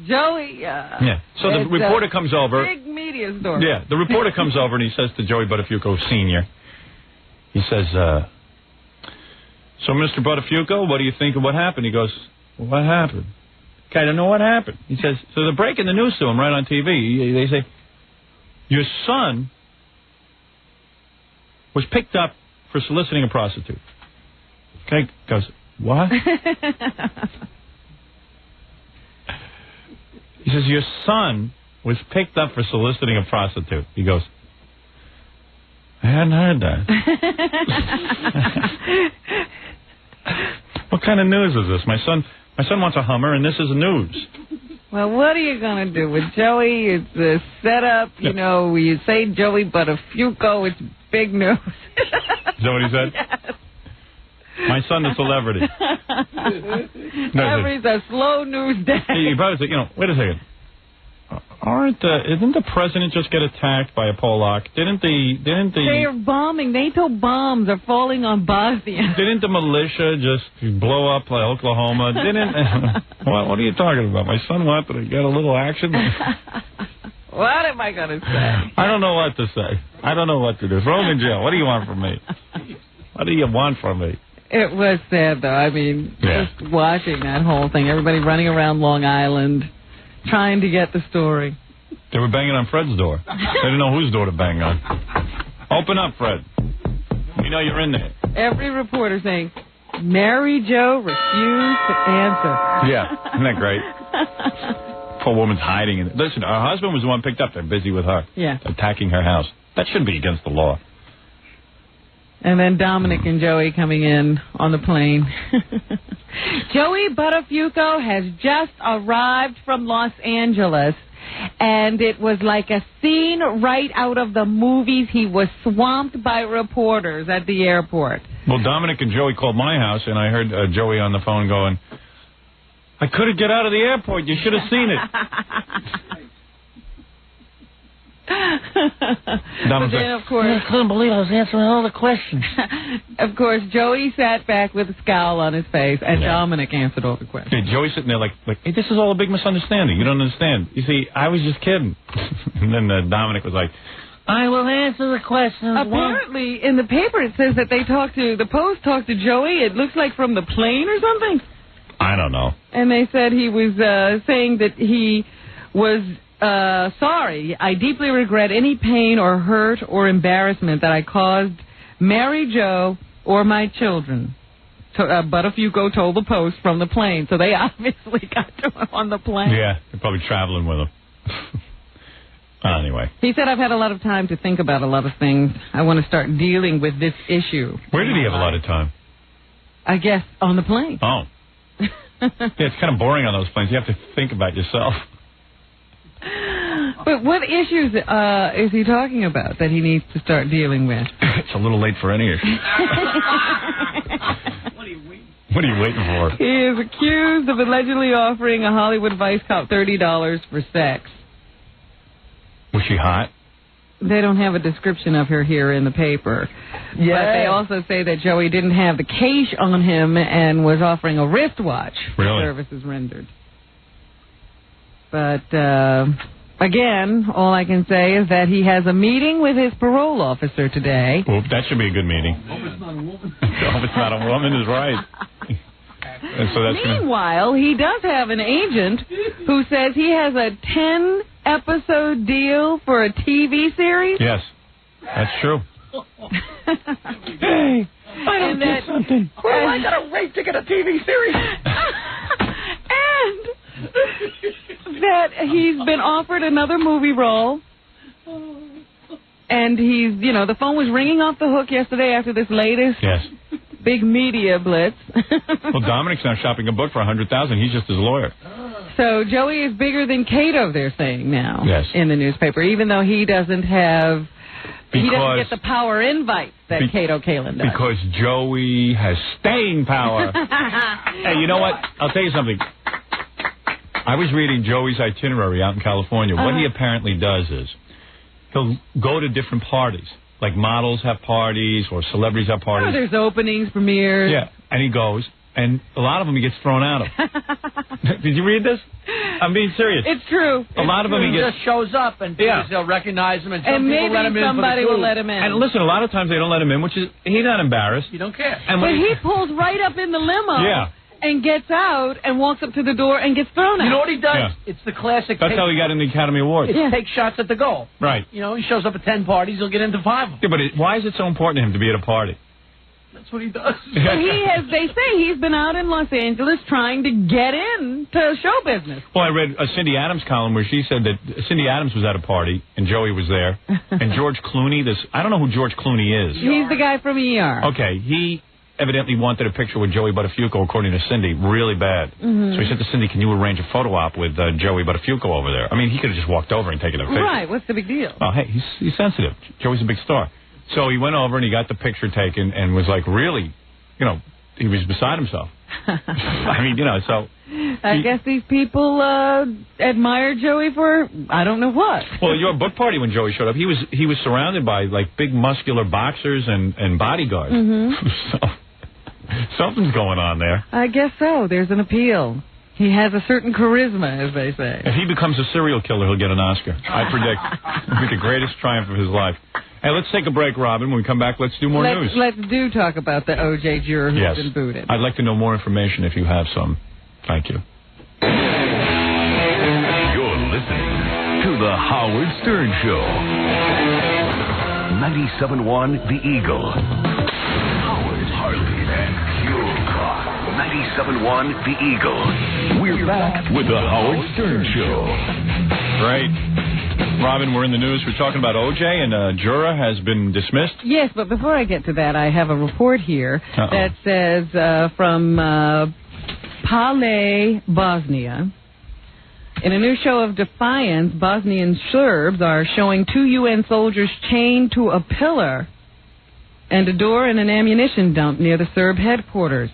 Joey. Yeah. So the reporter comes over. Big media story. Yeah. The reporter comes over and he says to Joey Buttafuoco Sr., he says, so, Mr. Buttafuoco, what do you think of what happened? He goes, what happened? I don't know what happened. He says, so they're breaking the news to him right on TV. They say, your son was picked up for soliciting a prostitute. Okay, goes, what? He says, your son was picked up for soliciting a prostitute. He goes, I hadn't heard that. What kind of news is this? My son wants a Hummer, and this is news. Well, what are you going to do with Joey? It's a setup. You know, you say Joey Buttafuoco, it's big news. Is that what he said? Yes. My son, the celebrity. Every's a slow news day. He probably said, wait a second. Didn't the president just get attacked by a Polak? Didn't the... They are bombing. NATO bombs are falling on Bosnia. Didn't the militia just blow up Oklahoma? What are you talking about? My son wanted to get a little action. What am I going to say? I don't know what to say. I don't know what to do. Throw him in jail. What do you want from me? What do you want from me? It was sad, though. I mean, just watching that whole thing. Everybody running around Long Island trying to get the story. They were banging on Fred's door. They didn't know whose door to bang on. Open up, Fred. We know you're in there. Every reporter saying, Mary Jo refused to answer. Yeah, isn't that great? Poor woman's hiding in it. Listen, her husband was the one picked up. They're busy with her. Yeah. Attacking her house. That should be against the law. And then Dominic and Joey coming in on the plane. Joey Buttafuoco has just arrived from Los Angeles, and it was like a scene right out of the movies. He was swamped by reporters at the airport. Well, Dominic and Joey called my house, and I heard Joey on the phone going, I couldn't get out of the airport. You should have seen it. But then, of course, I couldn't believe I was answering all the questions. Of course, Joey sat back with a scowl on his face, and Dominic answered all the questions. Yeah, Joey's sitting there like, hey, this is all a big misunderstanding. You don't understand. You see, I was just kidding. And then Dominic was like, I will answer the questions. Apparently, in the paper, it says that the Post talked to Joey. It looks like from the plane or something. I don't know. And they said he was saying that he was... sorry, I deeply regret any pain or hurt or embarrassment that I caused Mary Jo or my children. Buttafuoco told the Post from the plane, so they obviously got to him on the plane. Yeah, they're probably traveling with him. Anyway. He said, I've had a lot of time to think about a lot of things. I want to start dealing with this issue. Where did he have a lot of time? I guess on the plane. Oh. Yeah, it's kind of boring on those planes. You have to think about yourself. But what issues is he talking about that he needs to start dealing with? It's a little late for any issue. What are you waiting for? He is accused of allegedly offering a Hollywood vice cop $30 for sex. Was she hot? They don't have a description of her here in the paper. Yeah. But they also say that Joey didn't have the cash on him and was offering a wristwatch for services rendered. But, again, all I can say is that he has a meeting with his parole officer today. Well, that should be a good meeting. Hope it's not a woman. Hope it's not a woman is right. And so that's Meanwhile, he does have an agent who says he has a 10-episode deal for a TV series. Yes, that's true. Hey, I don't get something. Well, I got a rate to get a TV series. And that he's been offered another movie role. And he's, the phone was ringing off the hook yesterday after this latest big media blitz. Well, Dominic's now shopping a book for $100,000. He's just his lawyer. So Joey is bigger than Cato, they're saying now in the newspaper, even though he doesn't have... he doesn't get the power invites that Cato Kalin does. Because Joey has staying power. Hey, you know what? I'll tell you something. I was reading Joey's itinerary out in California. What he apparently does is he'll go to different parties. Like models have parties or celebrities have parties. Oh, there's openings, premieres. Yeah, and he goes, and a lot of them he gets thrown out of. Did you read this? I'm being serious. It's true. A lot of them he just shows up and they'll recognize him, and some people let him in. Somebody will let him in. And listen, a lot of times they don't let him in, which is he's not embarrassed. You don't care. And but he pulls right up in the limo. Yeah. And gets out and walks up to the door and gets thrown out. You know what he does? Yeah. It's the classic. That's how he got in the Academy Award. Take shots at the goal. Right. He shows up at 10 parties, he'll get into 5 of them. Yeah, but why is it so important to him to be at a party? That's what he does. They say he's been out in Los Angeles trying to get into show business. Well, I read a Cindy Adams column where she said that Cindy Adams was at a party and Joey was there. And George Clooney, I don't know who George Clooney is. He's the guy from ER. Okay, he evidently wanted a picture with Joey Buttafuoco, according to Cindy, really bad. Mm-hmm. So he said to Cindy, can you arrange a photo op with Joey Buttafuoco over there? I mean, he could have just walked over and taken a picture. Right, what's the big deal? Oh, hey, he's sensitive. Joey's a big star. So he went over and he got the picture taken and was like really, he was beside himself. I mean, so... I guess these people admire Joey for I don't know what. Well, your book party when Joey showed up, he was surrounded by like big muscular boxers and bodyguards. Mm-hmm. So something's going on there. I guess so. There's an appeal. He has a certain charisma, as they say. If he becomes a serial killer, he'll get an Oscar. I predict it'll be the greatest triumph of his life. Hey, let's take a break, Robin. When we come back, let's do more news. Let's talk about the O.J. juror who's been booted. I'd like to know more information if you have some. Thank you. You're listening to The Howard Stern Show. 97.1 The Eagle. Howard, Harley, and Pure Talk. 97.1 The Eagle. We're back with The Howard Stern Show. Right. Robin, we're in the news. We're talking about O.J. and a juror has been dismissed. Yes, but before I get to that, I have a report here that says from Pale, Bosnia. In a new show of defiance, Bosnian Serbs are showing 2 UN soldiers chained to a pillar and a door in an ammunition dump near the Serb headquarters.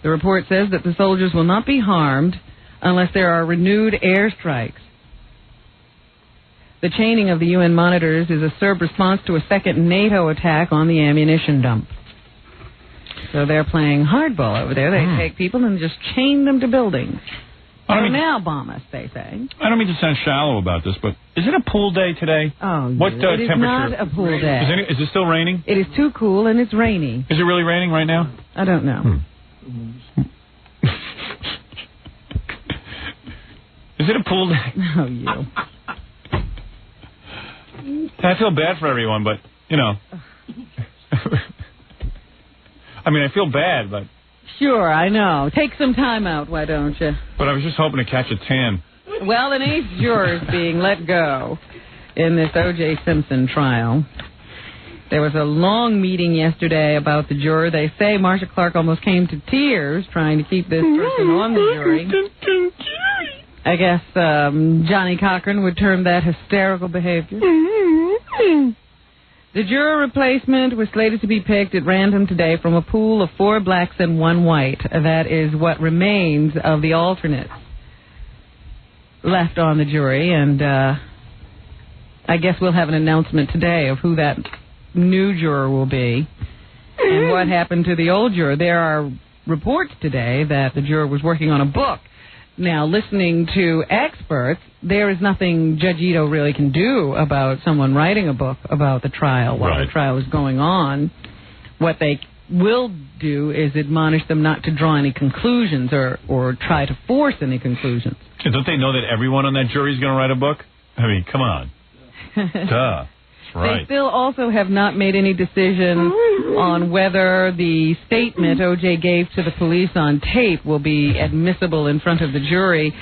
The report says that the soldiers will not be harmed unless there are renewed airstrikes. The chaining of the UN monitors is a Serb response to a second NATO attack on the ammunition dump. So they're playing hardball over there. They take people and just chain them to buildings. Now bomb us, they say. I don't mean to sound shallow about this, but is it a pool day today? Oh, what it temperature? Is not a pool day. Is it still raining? It is too cool and it's rainy. Is it really raining right now? I don't know. Is it a pool day? Oh, you. I feel bad for everyone, but, I mean, I feel bad, but... Sure, I know. Take some time out, why don't you? But I was just hoping to catch a tan. Well, an 8th juror is being let go in this O.J. Simpson trial. There was a long meeting yesterday about the juror. They say Marsha Clark almost came to tears trying to keep this person on the jury. I guess Johnny Cochran would term that hysterical behavior. The juror replacement was slated to be picked at random today from a pool of 4 blacks and 1 white. That is what remains of the alternates left on the jury. And I guess we'll have an announcement today of who that new juror will be and what happened to the old juror. There are reports today that the juror was working on a book. Now, listening to experts, there is nothing Judge Ito really can do about someone writing a book about the trial while the trial is going on. What they will do is admonish them not to draw any conclusions or try to force any conclusions. Don't they know that everyone on that jury is going to write a book? I mean, come on. Duh. Right. They still also have not made any decision on whether the statement O.J. gave to the police on tape will be admissible in front of the jury.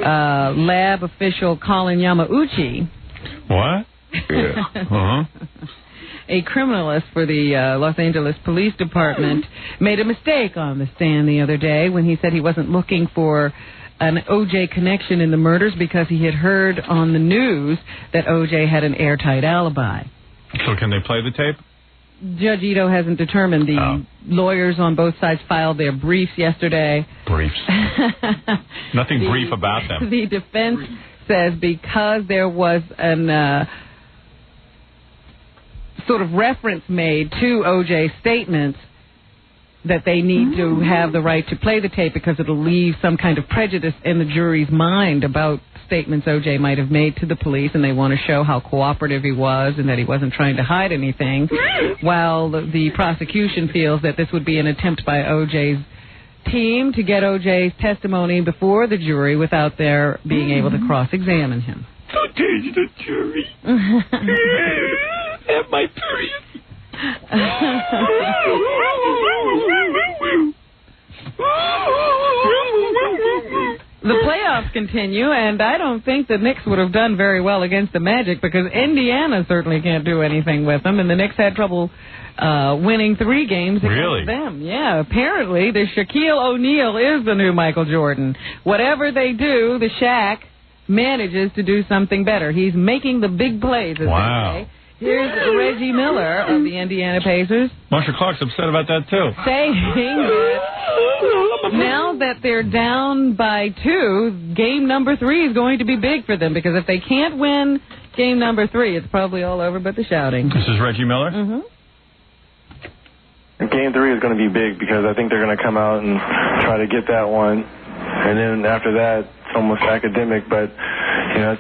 Lab official Colin Yamauchi. What? Yeah. A criminalist for the Los Angeles Police Department made a mistake on the stand the other day when he said he wasn't looking for an O.J. connection in the murders because he had heard on the news that O.J. had an airtight alibi. So can they play the tape? Judge Ito hasn't determined. The lawyers on both sides filed their briefs yesterday. Briefs. Nothing brief about them. The defense says because there was an sort of reference made to O.J.'s statements, that they need to have the right to play the tape because it'll leave some kind of prejudice in the jury's mind about statements O.J. might have made to the police, and they want to show how cooperative he was and that he wasn't trying to hide anything, while the prosecution feels that this would be an attempt by O.J.'s team to get O.J.'s testimony before the jury without their being able to cross-examine him. Don't change the jury. Have my period. The playoffs continue, and I don't think the Knicks would have done very well against the Magic because Indiana certainly can't do anything with them, and the Knicks had trouble winning 3 games against them. Yeah, apparently the Shaquille O'Neal is the new Michael Jordan. Whatever they do, the Shaq manages to do something better. He's making the big plays, as they say. Here's Reggie Miller of the Indiana Pacers. Marshall Clark's upset about that, too. Saying that now that they're down by 2, game number 3 is going to be big for them, because if they can't win game number 3, it's probably all over but the shouting. This is Reggie Miller? Mm-hmm. Game 3 is going to be big because I think they're going to come out and try to get that one. And then after that, it's almost academic, but, you know,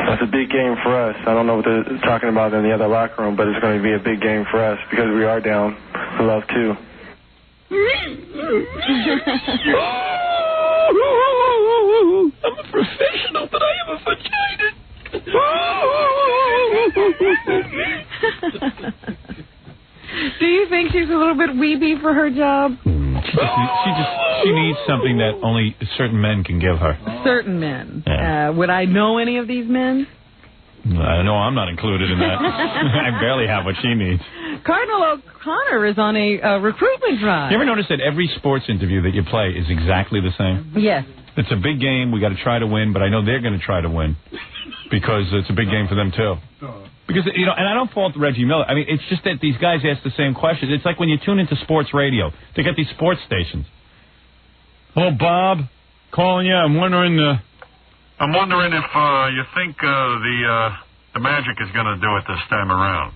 that's a big game for us. I don't know what they're talking about in the other locker room, but it's going to be a big game for us because we are down. I love, too. I'm a professional, but I am a vagina. Do you think she's a little bit weepy for her job? She needs something that only certain men can give her. Certain men. Yeah. Would I know any of these men? I know I'm not included in that. I barely have what she needs. Cardinal O'Connor is on a recruitment drive. You ever notice that every sports interview that you play is exactly the same? Yes. It's a big game. We got to try to win, but I know they're going to try to win because it's a big game for them, too. Because, you know, and I don't fault Reggie Miller. I mean, it's just that these guys ask the same questions. It's like when you tune into sports radio. They got these sports stations. Hello, Bob. Calling you. I'm wondering if you think the Magic is going to do it this time around.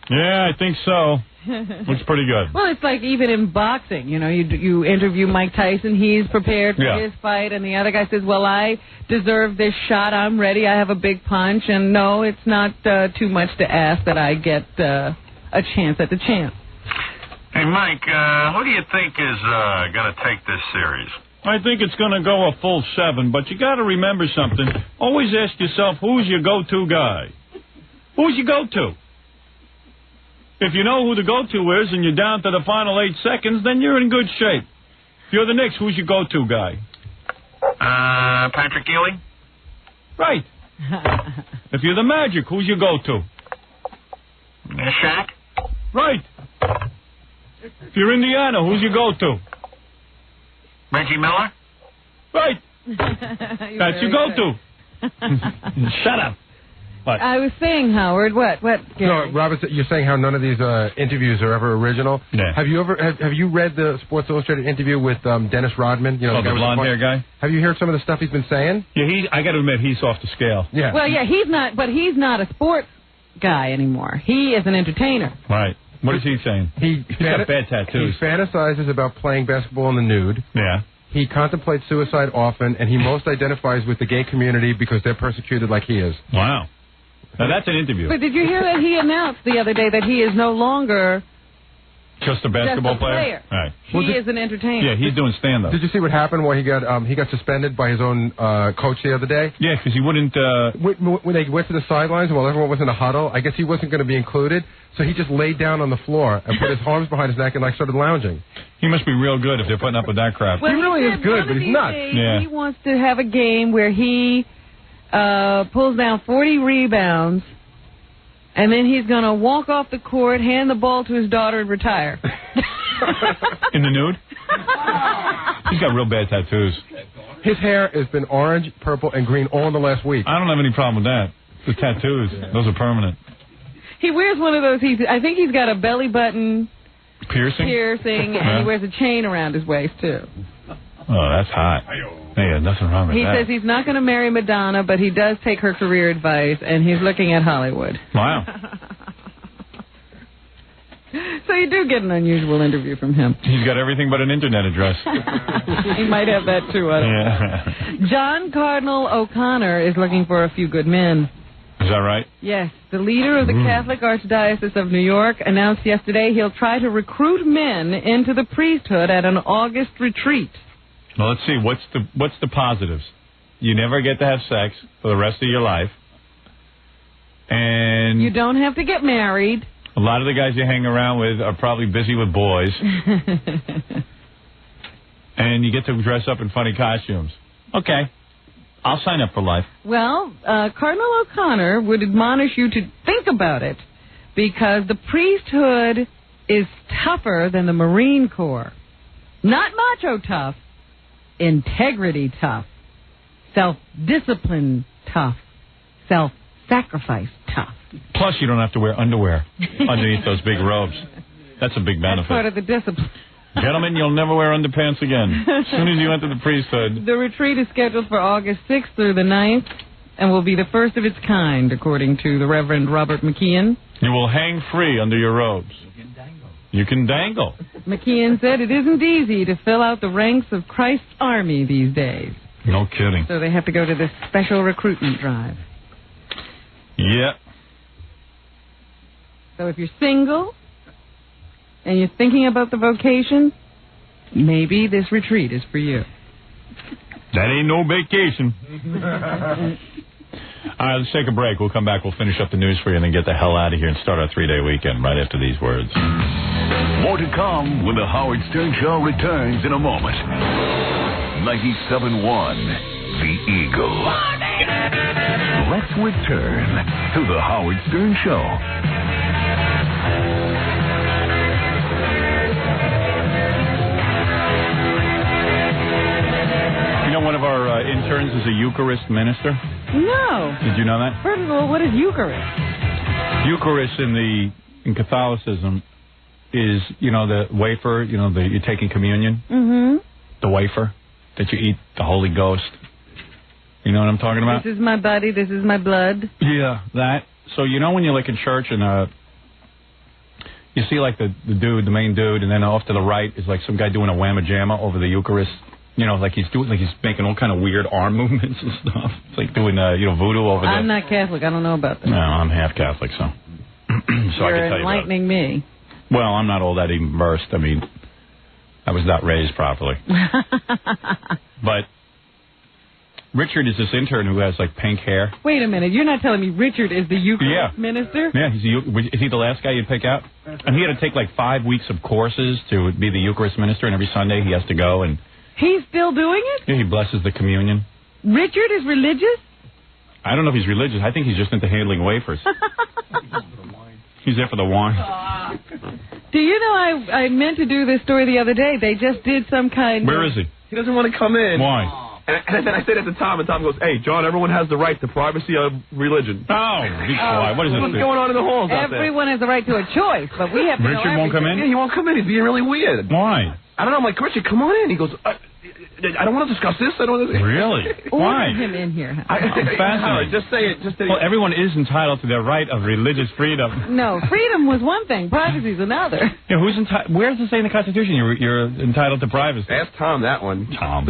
Yeah, I think so. Looks pretty good. Well, it's like even in boxing, you know, you interview Mike Tyson, he's prepared for his fight, and the other guy says, well, I deserve this shot, I'm ready, I have a big punch, and no, it's not too much to ask that I get a chance at the chance. Hey, Mike, who do you think is going to take this series? I think it's going to go a full 7, but you got to remember something. Always ask yourself, who's your go-to guy? Who's your go-to? If you know who the go-to is and you're down to the final 8 seconds, then you're in good shape. If you're the Knicks, who's your go-to guy? Patrick Ewing? Right. If you're the Magic, who's your go-to? Shaq? Right. If you're Indiana, who's your go-to? Reggie Miller? Right. That's your go-to. Shut up. What? I was saying, Howard, what? No, Robert, you're saying how none of these interviews are ever original. Yeah. Have you read the Sports Illustrated interview with Dennis Rodman? You know, the blonde hair guy. Have you heard some of the stuff he's been saying? Yeah, I got to admit, he's off the scale. Yeah. Well, yeah, he's not a sports guy anymore. He is an entertainer. Right. What is he saying? He's got bad tattoos. He fantasizes about playing basketball in the nude. Yeah. He contemplates suicide often, and he most identifies with the gay community because they're persecuted like he is. Wow. Now, that's an interview. But did you hear that he announced the other day that he is no longer just a basketball player? Right. He is an entertainer. Yeah, he's doing stand-up. Did you see what happened when he got suspended by his own coach the other day? Yeah, because he wouldn't... When they went to the sidelines while everyone was in a huddle, I guess he wasn't going to be included, so he just laid down on the floor and put his arms behind his neck and started lounging. He must be real good if they're putting up with that crap. Well, he really is good, but he's nuts. He wants to have a game where he pulls down 40 rebounds, and then he's going to walk off the court, hand the ball to his daughter, and retire. In the nude? He's got real bad tattoos. His hair has been orange, purple, and green all in the last week. I don't have any problem with that. The tattoos, those are permanent. He wears one of those. I think he's got a belly button piercing, and he wears a chain around his waist, too. Oh, that's hot. Hey, nothing wrong with that. He says he's not going to marry Madonna, but he does take her career advice, and he's looking at Hollywood. Wow. So you do get an unusual interview from him. He's got everything but an internet address. He might have that, too. I don't know. John Cardinal O'Connor is looking for a few good men. Is that right? Yes. The leader of the Catholic Archdiocese of New York announced yesterday he'll try to recruit men into the priesthood at an August retreat. Well, let's see. What's the positives? You never get to have sex for the rest of your life. And you don't have to get married. A lot of the guys you hang around with are probably busy with boys. And you get to dress up in funny costumes. Okay. I'll sign up for life. Well, Cardinal O'Connor would admonish you to think about it because the priesthood is tougher than the Marine Corps. Not macho tough, integrity tough, self-discipline tough, self-sacrifice tough. Plus, you don't have to wear underwear underneath those big robes. That's a big benefit. That's part of the discipline. Gentlemen, you'll never wear underpants again. As soon as you enter the priesthood. The retreat is scheduled for August 6th through the 9th and will be the first of its kind, according to the Reverend Robert McKeon. You will hang free under your robes. You can dangle. McKeon said it isn't easy to fill out the ranks of Christ's army these days. No kidding. So they have to go to this special recruitment drive. Yeah. So if you're single and you're thinking about the vocation, maybe this retreat is for you. That ain't no vacation. All right, let's take a break. We'll come back. We'll finish up the news for you and then get the hell out of here and start our 3-day weekend right after these words. More to come when the Howard Stern Show returns in a moment. 97.1 The Eagle. Let's return to the Howard Stern Show. You know, one of our interns is a Eucharist minister. No. Did you know that? First of all, what is Eucharist? Eucharist in Catholicism is, you know, the wafer, you know, you're taking communion. Mm-hmm. The wafer that you eat, the Holy Ghost. You know what I'm talking about? This is my body, this is my blood. Yeah, that. So, you know when you're like in church and you see like the dude, the main dude, and then off to the right is like some guy doing a whamma jamma over the Eucharist. You know, like he's making all kind of weird arm movements and stuff. It's like doing, voodoo over there. I'm not Catholic. I don't know about that. No, I'm half Catholic, so. So I can tell You're you enlightening me. Well, I'm not all that even versed. I mean, I was not raised properly. But Richard is this intern who has, like, pink hair. Wait a minute. You're not telling me Richard is the Eucharist minister? Yeah, is he the last guy you'd pick out? And he had to take, like, 5 weeks of courses to be the Eucharist minister, and every Sunday he has to go and... He's still doing it? Yeah, he blesses the communion. Richard is religious? I don't know if he's religious. I think he's just into handling wafers. He's there for the wine. Do you know, I meant to do this story the other day. They just did some kind Where is he? He doesn't want to come in. Why? And then I said it to Tom, and Tom goes, "Hey, John, everyone has the right to privacy of religion." Oh, be quiet. What is this? What's going on in the halls out there? Everyone has the right to a choice, but we have to know Richard won't come in? Yeah, he won't come in. He's being really weird. Why? I don't know. I'm like, Richard, come on in. He goes, I don't want to discuss this. I don't want to. Really? Why? Order him in here. I'm fascinated. Just say it. Just say well, everyone is entitled to their right of religious freedom. No, freedom was one thing. Privacy is another. Yeah, who's entitled? Where does it say in the Constitution you're entitled to privacy? Ask Tom that one. Tom.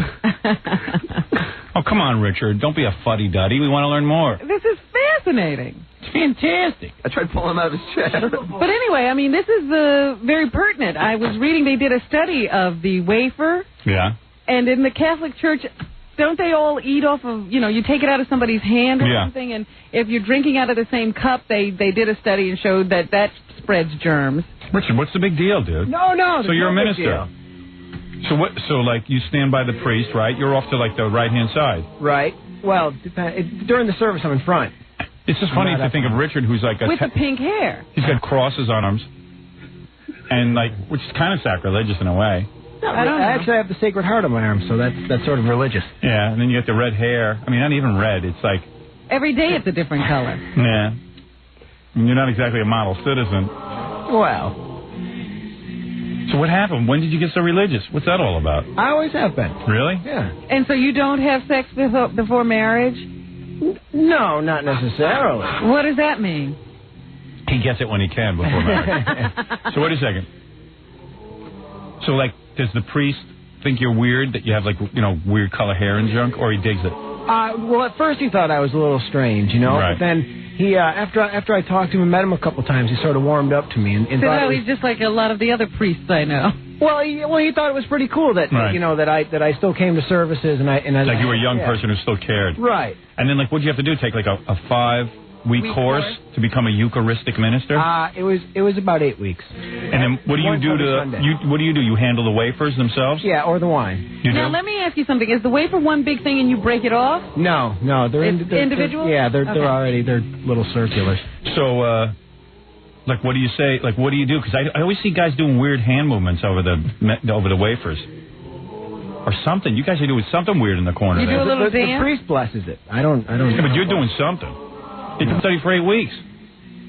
Oh, come on, Richard. Don't be a fuddy-duddy. We want to learn more. This is fascinating. It's fantastic. I tried pulling him out of his chair. But anyway, I mean, this is very pertinent. I was reading they did a study of the wafer. Yeah. And in the Catholic Church, don't they all eat off of, you take it out of somebody's hand or something, and if you're drinking out of the same cup, they did a study and showed that spreads germs. Richard, what's the big deal, dude? No. So you're a minister. So what? So like you stand by the priest, right? You're off to like the right-hand side. Right. Well, during the service, I'm in front. It's just funny to think of Richard, who's like with the pink hair. He's got crosses on arms, and like, which is kind of sacrilegious in a way. No, I actually have the Sacred Heart on my arm, so that's sort of religious. Yeah, and then you get the red hair. I mean, not even red. It's like every day it's a different color. Yeah. I mean, you're not exactly a model citizen. Well. So what happened? When did you get so religious? What's that all about? I always have been. Really? Yeah. And so you don't have sex before marriage? No, not necessarily. What does that mean? He gets it when he can before marriage. So wait a second. So like, does the priest think you're weird that you have like weird color hair and junk, or he digs it? Well, at first he thought I was a little strange, Right. But then he after I talked to him and met him a couple times, he sort of warmed up to me and thought he's just like a lot of the other priests I know. Well, he thot it was pretty cool that that I still came to services and I like you were a young person who still cared. Right. And then like, what'd you have to do? Take like a 5-week course to become a Eucharistic minister? It was about 8 weeks. And then what do you do what do? You handle the wafers themselves? Yeah, or the wine. Now let me ask you something. Is the wafer one big thing and you break it off? No, they're individual. They're already they're little circulars. So like what do you say? Like what do you do? Because I always see guys doing weird hand movements over the wafers. Or something. You guys are doing something weird in the corner. You do a little dance? The priest blesses it. I don't. Yeah, but you're doing something. You've been studying for 8 weeks.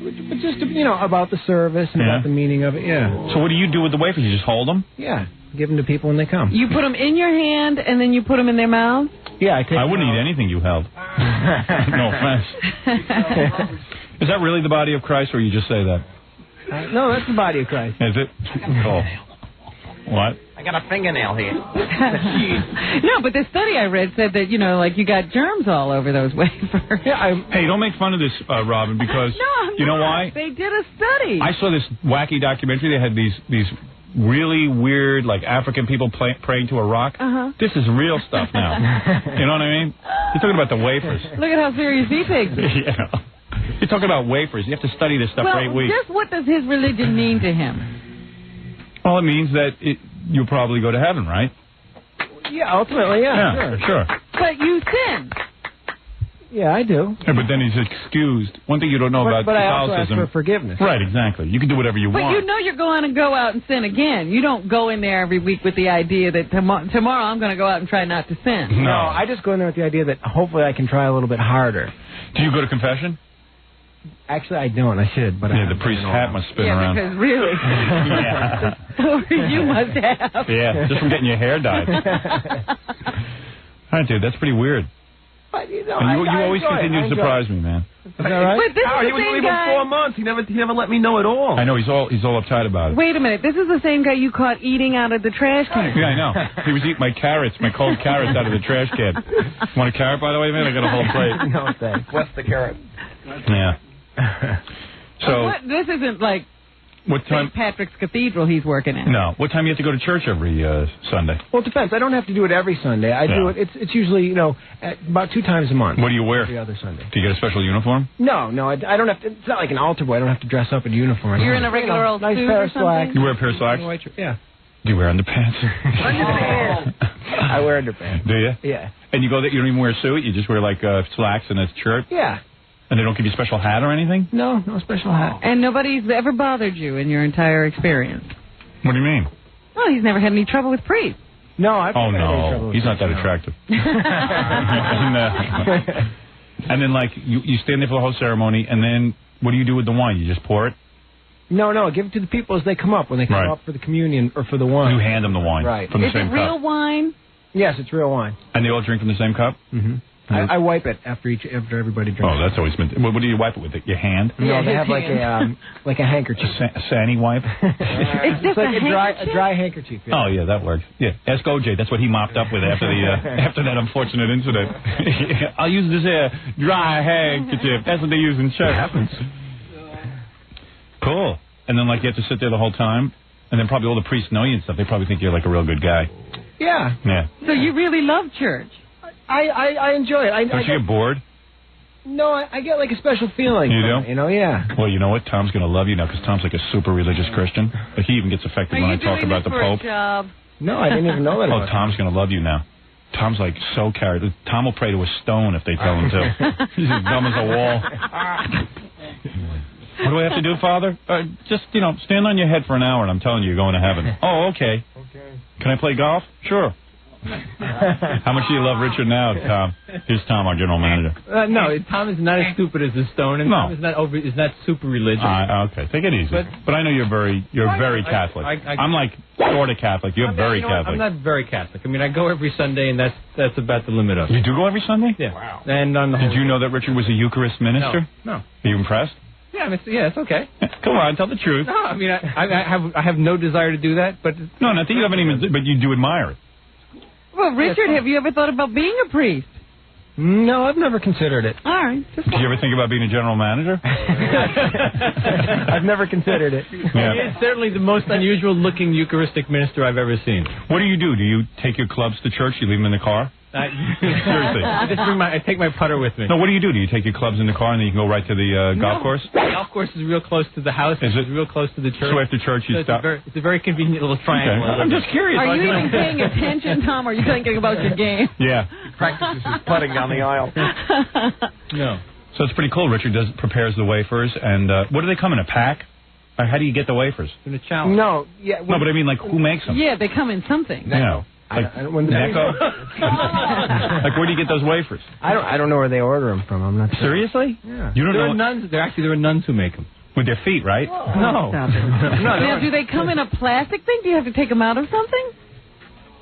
But just, about the service and about the meaning of it, yeah. So what do you do with the wafers? You just hold them? Yeah, give them to people when they come. You put them in your hand and then you put them in their mouth? Yeah, I wouldn't eat anything you held. No offense. Is that really the body of Christ, or you just say that? No, that's the body of Christ. Is it? Cool. What? I got a fingernail here. No, but the study I read said that, you got germs all over those wafers. Yeah, hey, don't make fun of this, Robin, because you know why? They did a study. I saw this wacky documentary. They had these really weird, like, African people praying to a rock. This is real stuff now. You know what I mean? You're talking about the wafers. Look at how serious he takes it. Yeah. You're talking about wafers. You have to study this stuff for 8 weeks. Just what does his religion mean to him? Well, it means that you'll probably go to heaven, right? Yeah, ultimately, yeah. Sure. But you sin. Yeah, I do. Yeah, but then he's excused. One thing you don't know about Catholicism. But I also ask for forgiveness. Right, exactly. You can do whatever you want. But you're going to go out and sin again. You don't go in there every week with the idea that tomorrow I'm going to go out and try not to sin. No, I just go in there with the idea that hopefully I can try a little bit harder. Do you go to confession? Actually, I don't. I should, but the priest's hat must spin around. Because really, you must have. Yeah, just from getting your hair dyed. All right, dude, that's pretty weird. But you always continue to surprise me, man. Is that right? But this Howard, is he was the same leaving guy. 4 months. He never let me know at all. I know he's all uptight about it. Wait a minute, this is the same guy you caught eating out of the trash can. Yeah, I know. He was eating my cold carrots out of the trash can. Want a carrot, by the way, man? I got a whole plate. No thanks. What's the carrot? Yeah. So this isn't like what time? St. Patrick's Cathedral he's working in. No. What time do you have to go to church every Sunday? Well, it depends. I don't have to do it every Sunday. I do it. It's usually about 2 times a month. What do you wear? Every other Sunday. Do you get a special uniform? No. I don't have to. It's not like an altar boy. I don't have to dress up in uniform. You're in a regular old nice suit pair or of slacks. You wear a pair of slacks? Yeah. Do you wear underpants? Underpants. I wear underpants. Do you? Yeah. And you go there, you don't even wear a suit? You just wear like slacks and a shirt? Yeah. And they don't give you a special hat or anything? No special hat. And nobody's ever bothered you in your entire experience? What do you mean? Well, he's never had any trouble with priests. No, I've Oh, no. He's not that attractive. And then, like, you stand there for the whole ceremony, and then what do you do with the wine? You just pour it? No, give it to the people as they come up, when they come up for the communion or for the wine. You hand them the wine from the same cup. Is it real wine? Yes, it's real wine. And they all drink from the same cup? Mm-hmm. I wipe it after everybody drinks. Oh, that's always been... What do you wipe it with? Your hand? No, they have like a handkerchief. A Sandy wipe? It's just like a dry handkerchief. Yeah. Oh, yeah, that works. Yeah, ask OJ. That's what he mopped up with after after that unfortunate incident. I'll use this dry handkerchief. That's what they use in church. Happens. Cool. And then, like, you have to sit there the whole time, and then probably all the priests know you and stuff. They probably think you're, like, a real good guy. Yeah. Yeah. So you really love church? I enjoy it. Don't you get bored? No, I get like a special feeling. You do? You know, yeah. Well, you know what? Tom's going to love you now because Tom's like a super religious Christian. Like, he even gets affected when I talk about the Pope. No, I didn't even know that. Oh, Tom's going to love you now. Tom's like so carried. Tom will pray to a stone if they tell him to. He's as dumb as a wall. What do I have to do, Father? Just, stand on your head for an hour, and I'm telling you, you're going to heaven. Oh, okay. Can I play golf? Sure. How much do you love Richard now, Tom? Here's Tom, our general manager. No, Tom is not as stupid as the stone, and Tom is not super religious. Okay, take it easy. But I know you're very Catholic. I'm like sort of Catholic. You're very Catholic. I'm not very Catholic. I mean, I go every Sunday, and that's about the limit of it. You do go every Sunday? Yeah. Wow. And did you know that Richard was a Eucharist minister? No. Are you impressed? Yeah, it's okay. Come on, tell the truth. No, I mean, I have no desire to do that, but no, not that you haven't even, but you do admire it. Well, Richard, have you ever thought about being a priest? No, I've never considered it. All right. Did you ever think about being a general manager? I've never considered it. Yeah. He is certainly the most unusual-looking Eucharistic minister I've ever seen. What do? Do you take your clubs to church? You leave them in the car? Seriously. I take my putter with me. No, what do? Do you take your clubs in the car and then you can go right to the golf course? The golf course is real close to the house. Is it? It's real close to the church. So after church you stop? It's a very convenient little triangle. Okay. I'm just curious. Are you even paying attention, Tom, or are you thinking about your game? Yeah. Practices his putting down the aisle. No. So it's pretty cool. Richard prepares the wafers, and what do they come in, a pack? Or how do you get the wafers? In a challenge. No, yeah. No, but I mean, like, who makes them? Yeah, they come in something. Yeah. Like, Necco? Like, where do you get those wafers? I don't know where they order them from. I'm not sure. Seriously? Yeah. You don't know? Nuns. There are nuns who make them. With their feet, right? No. Now, do they come in a plastic thing? Do you have to take them out of something?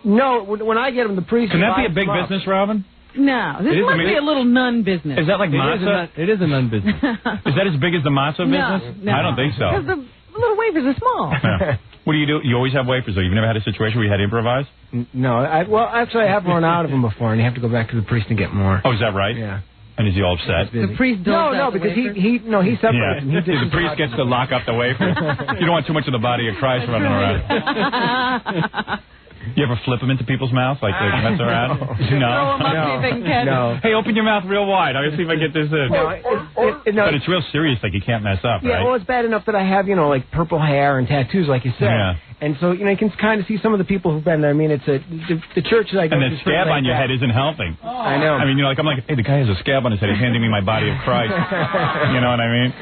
No, when I get them, the priest... Can that be a big business, Robin? No, this must be a little nun business. Is that like matzah? It is a nun business. Is that as big as the matzah business? No. I don't think so. Because the little wafers are small. Yeah. What do? You always have wafers, though? You've never had a situation where you had to improvise? No. Actually, I have run out of them before, and you have to go back to the priest and get more. Oh, is that right? Yeah. And is he all upset? The priest No, because he separates them. The priest gets to lock up the wafers. You don't want too much of the body of Christ running around. You ever flip them into people's mouths, like they mess around? No. Hey, open your mouth real wide. I'll see if I get this in. But it's real serious, like you can't mess up, right? Yeah, well, it's bad enough that I have, like purple hair and tattoos, like you said. Yeah. And so, you can kind of see some of the people who've been there. I mean, it's the church that I go to. And that scab on your head isn't helping. I know. I mean, I'm like, hey, the guy has a scab on his head. He's handing me my body of Christ. You know what I mean?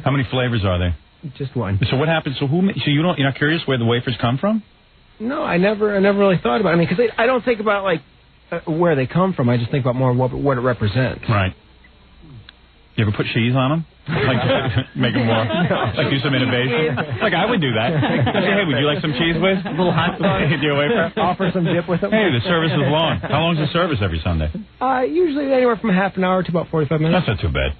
How many flavors are there? Just one. So what happens? So you're not curious where the wafers come from? No, I never really thought about it. I mean, because I don't think about, where they come from. I just think about more what it represents. Right. You ever put cheese on them? Like, make them more, like do some innovation? Like, I would do that. Hey, would you like some cheese whiz? A little hot sauce? Hit you a wafer? Offer some dip with them? Hey, the service is long. How long is the service every Sunday? Usually anywhere from half an hour to about 45 minutes. That's not too bad.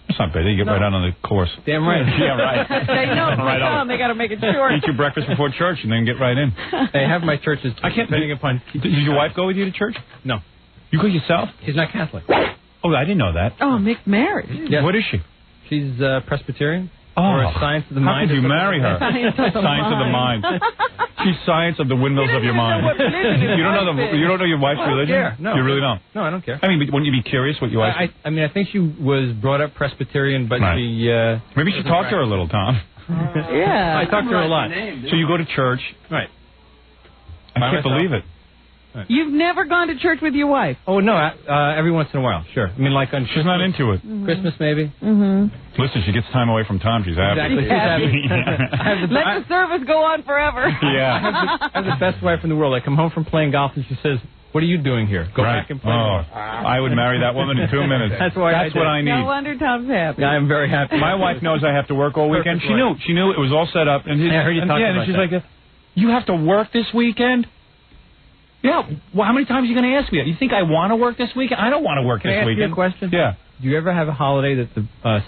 It's not bad. You get right out on the course. Damn right. Yeah, right. They know right they got to make it short. Eat your breakfast before church and then get right in. They have my churches. Depending upon. Did your wife go with you to church? No. You go yourself? She's not Catholic. Oh, I didn't know that. Oh, mixed marriage. Yes. What is she? She's Presbyterian. Oh, or Science of the Mind. How could you marry her? Science of the mind. She's science of the windmills of your mind. You don't know your wife's religion? Care. No. You really don't? No, I don't care. I mean, wouldn't you be curious what your wife? I mean, I think she was brought up Presbyterian, but she. Maybe you should talk to her a little, Tom. Yeah. I talk to her a lot. So you go to church, right? I can't believe it. Right. You've never gone to church with your wife? Oh, no, every once in a while, sure. I mean, like on She's not into it. Christmas, maybe. Mm-hmm. Listen, she gets time away from Tom. She's happy. Exactly. Let the service go on forever. Yeah. I have the best wife in the world. I come home from playing golf, and she says, "What are you doing here? Go back and play." I would marry that woman in 2 minutes. That's what I need. No wonder Tom's happy. Yeah, I'm very happy. My wife knows I have to work all weekend. She knew it was all set up. And I heard you talking about she's that. like, "You have to work this weekend?" Yeah. Well, how many times are you going to ask me that? You think I want to work this weekend? I don't want to work Can this I ask weekend. you a question? Yeah. Do you ever have a holiday that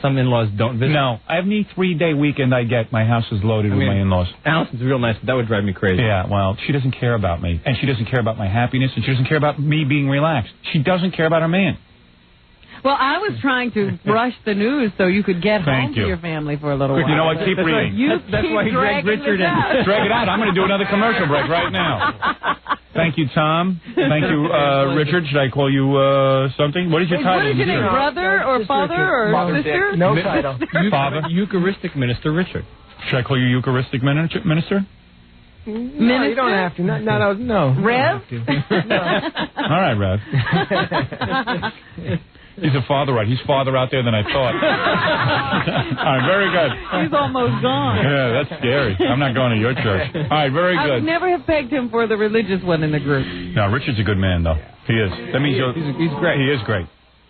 some in-laws don't visit? No. Any 3-day weekend I get, my house is loaded with my in-laws. Allison's real nice, but that would drive me crazy. Yeah, well, she doesn't care about me. And she doesn't care about my happiness, and she doesn't care about me being relaxed. She doesn't care about her man. Well, I was trying to rush the news so you could get home to your family for a little while. You know what? Keep reading. That's why he dragged Richard in. Drag it out. I'm going to do another commercial break right now. Thank you, Tom. Thank you, Richard. Should I call you something? What is your title? What is your name? Brother or father or sister? No title. Father. Eucharistic Minister Richard. Should I call you Eucharistic Minister? No, you don't have to. No. Rev? All right, Rev. He's a father, right? He's farther out there than I thought. All right, very good. He's almost gone. Yeah, that's scary. I'm not going to your church. All right, very I good. would never have pegged him for the religious one in the group. No, Richard's a good man, though. He is. That means he's great. He is great.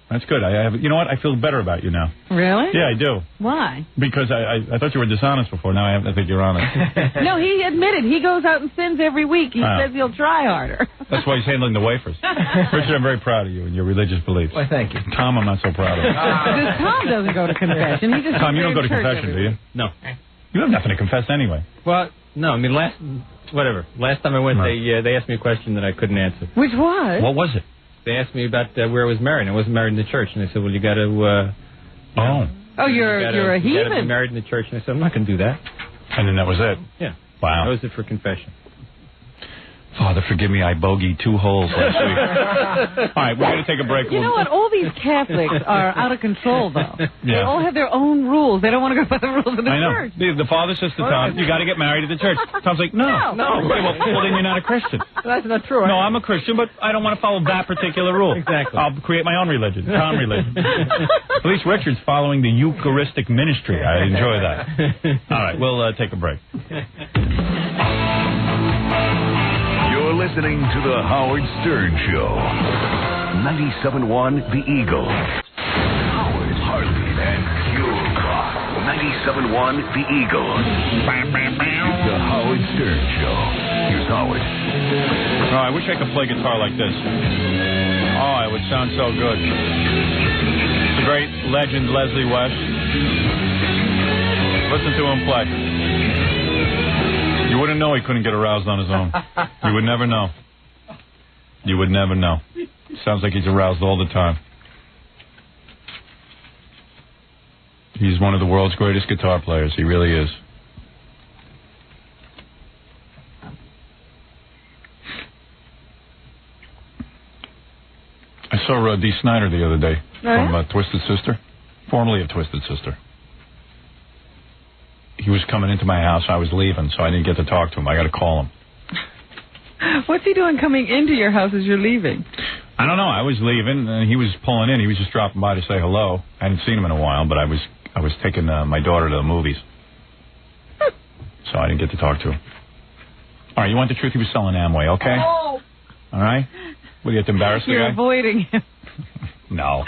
That's good. You know what? I feel better about you now. Really? Yeah, I do. Why? Because I thought you were dishonest before. Now I think you're honest. No, he admitted. He goes out and sins every week. He says he'll try harder. That's why he's handling the wafers. Richard, I'm very proud of you and your religious beliefs. Why, thank you. Tom, I'm not so proud of. Because Tom doesn't go to confession. He just Tom, you don't go to confession, do you? No. You have nothing to confess anyway. Well, no. I mean, last time I went, they asked me a question that I couldn't answer. Which was? What was it? They asked me about where I was married. I wasn't married in the church, and I said, "Well, you got to." You're a heathen. You got to be married in the church, and I said, "I'm not going to do that." And then that was it. Yeah. Wow. That was it for confession. Father, forgive me, I bogeyed 2 holes last week. All right, we're going to take a break. You know what? All these Catholics are out of control, though. They all have their own rules. They don't want to go by the rules of the church. The father says to Tom, "You got to get married at the church." Tom's like, "No." Okay, well, then you're not a Christian. That's not true. No, I'm a Christian, but I don't want to follow that particular rule. Exactly. I'll create my own religion, Tom religion. At least Richard's following the Eucharistic ministry. I enjoy that. All right, we'll take a break. You're listening to The Howard Stern Show. 97.1 The Eagle. Howard, Harley, and Fuel Clock. 97.1 The Eagle. It's The Howard Stern Show. Here's Howard. Oh, I wish I could play guitar like this. Oh, it would sound so good. The great legend Leslie West. Listen to him play. You wouldn't know he couldn't get aroused on his own. You would never know. You would never know. Sounds like he's aroused all the time. He's one of the world's greatest guitar players. He really is. I saw Dee Snider the other day from Twisted Sister, formerly of Twisted Sister. He was coming into my house. I was leaving, so I didn't get to talk to him. I got to call him. What's he doing coming into your house as you're leaving? I don't know. I was leaving, and he was pulling in. He was just dropping by to say hello. I hadn't seen him in a while, but I was taking my daughter to the movies, so I didn't get to talk to him. All right, you want the truth? He was selling Amway, okay? Oh. All right? What, do you have to embarrass the guy? You're avoiding him. No.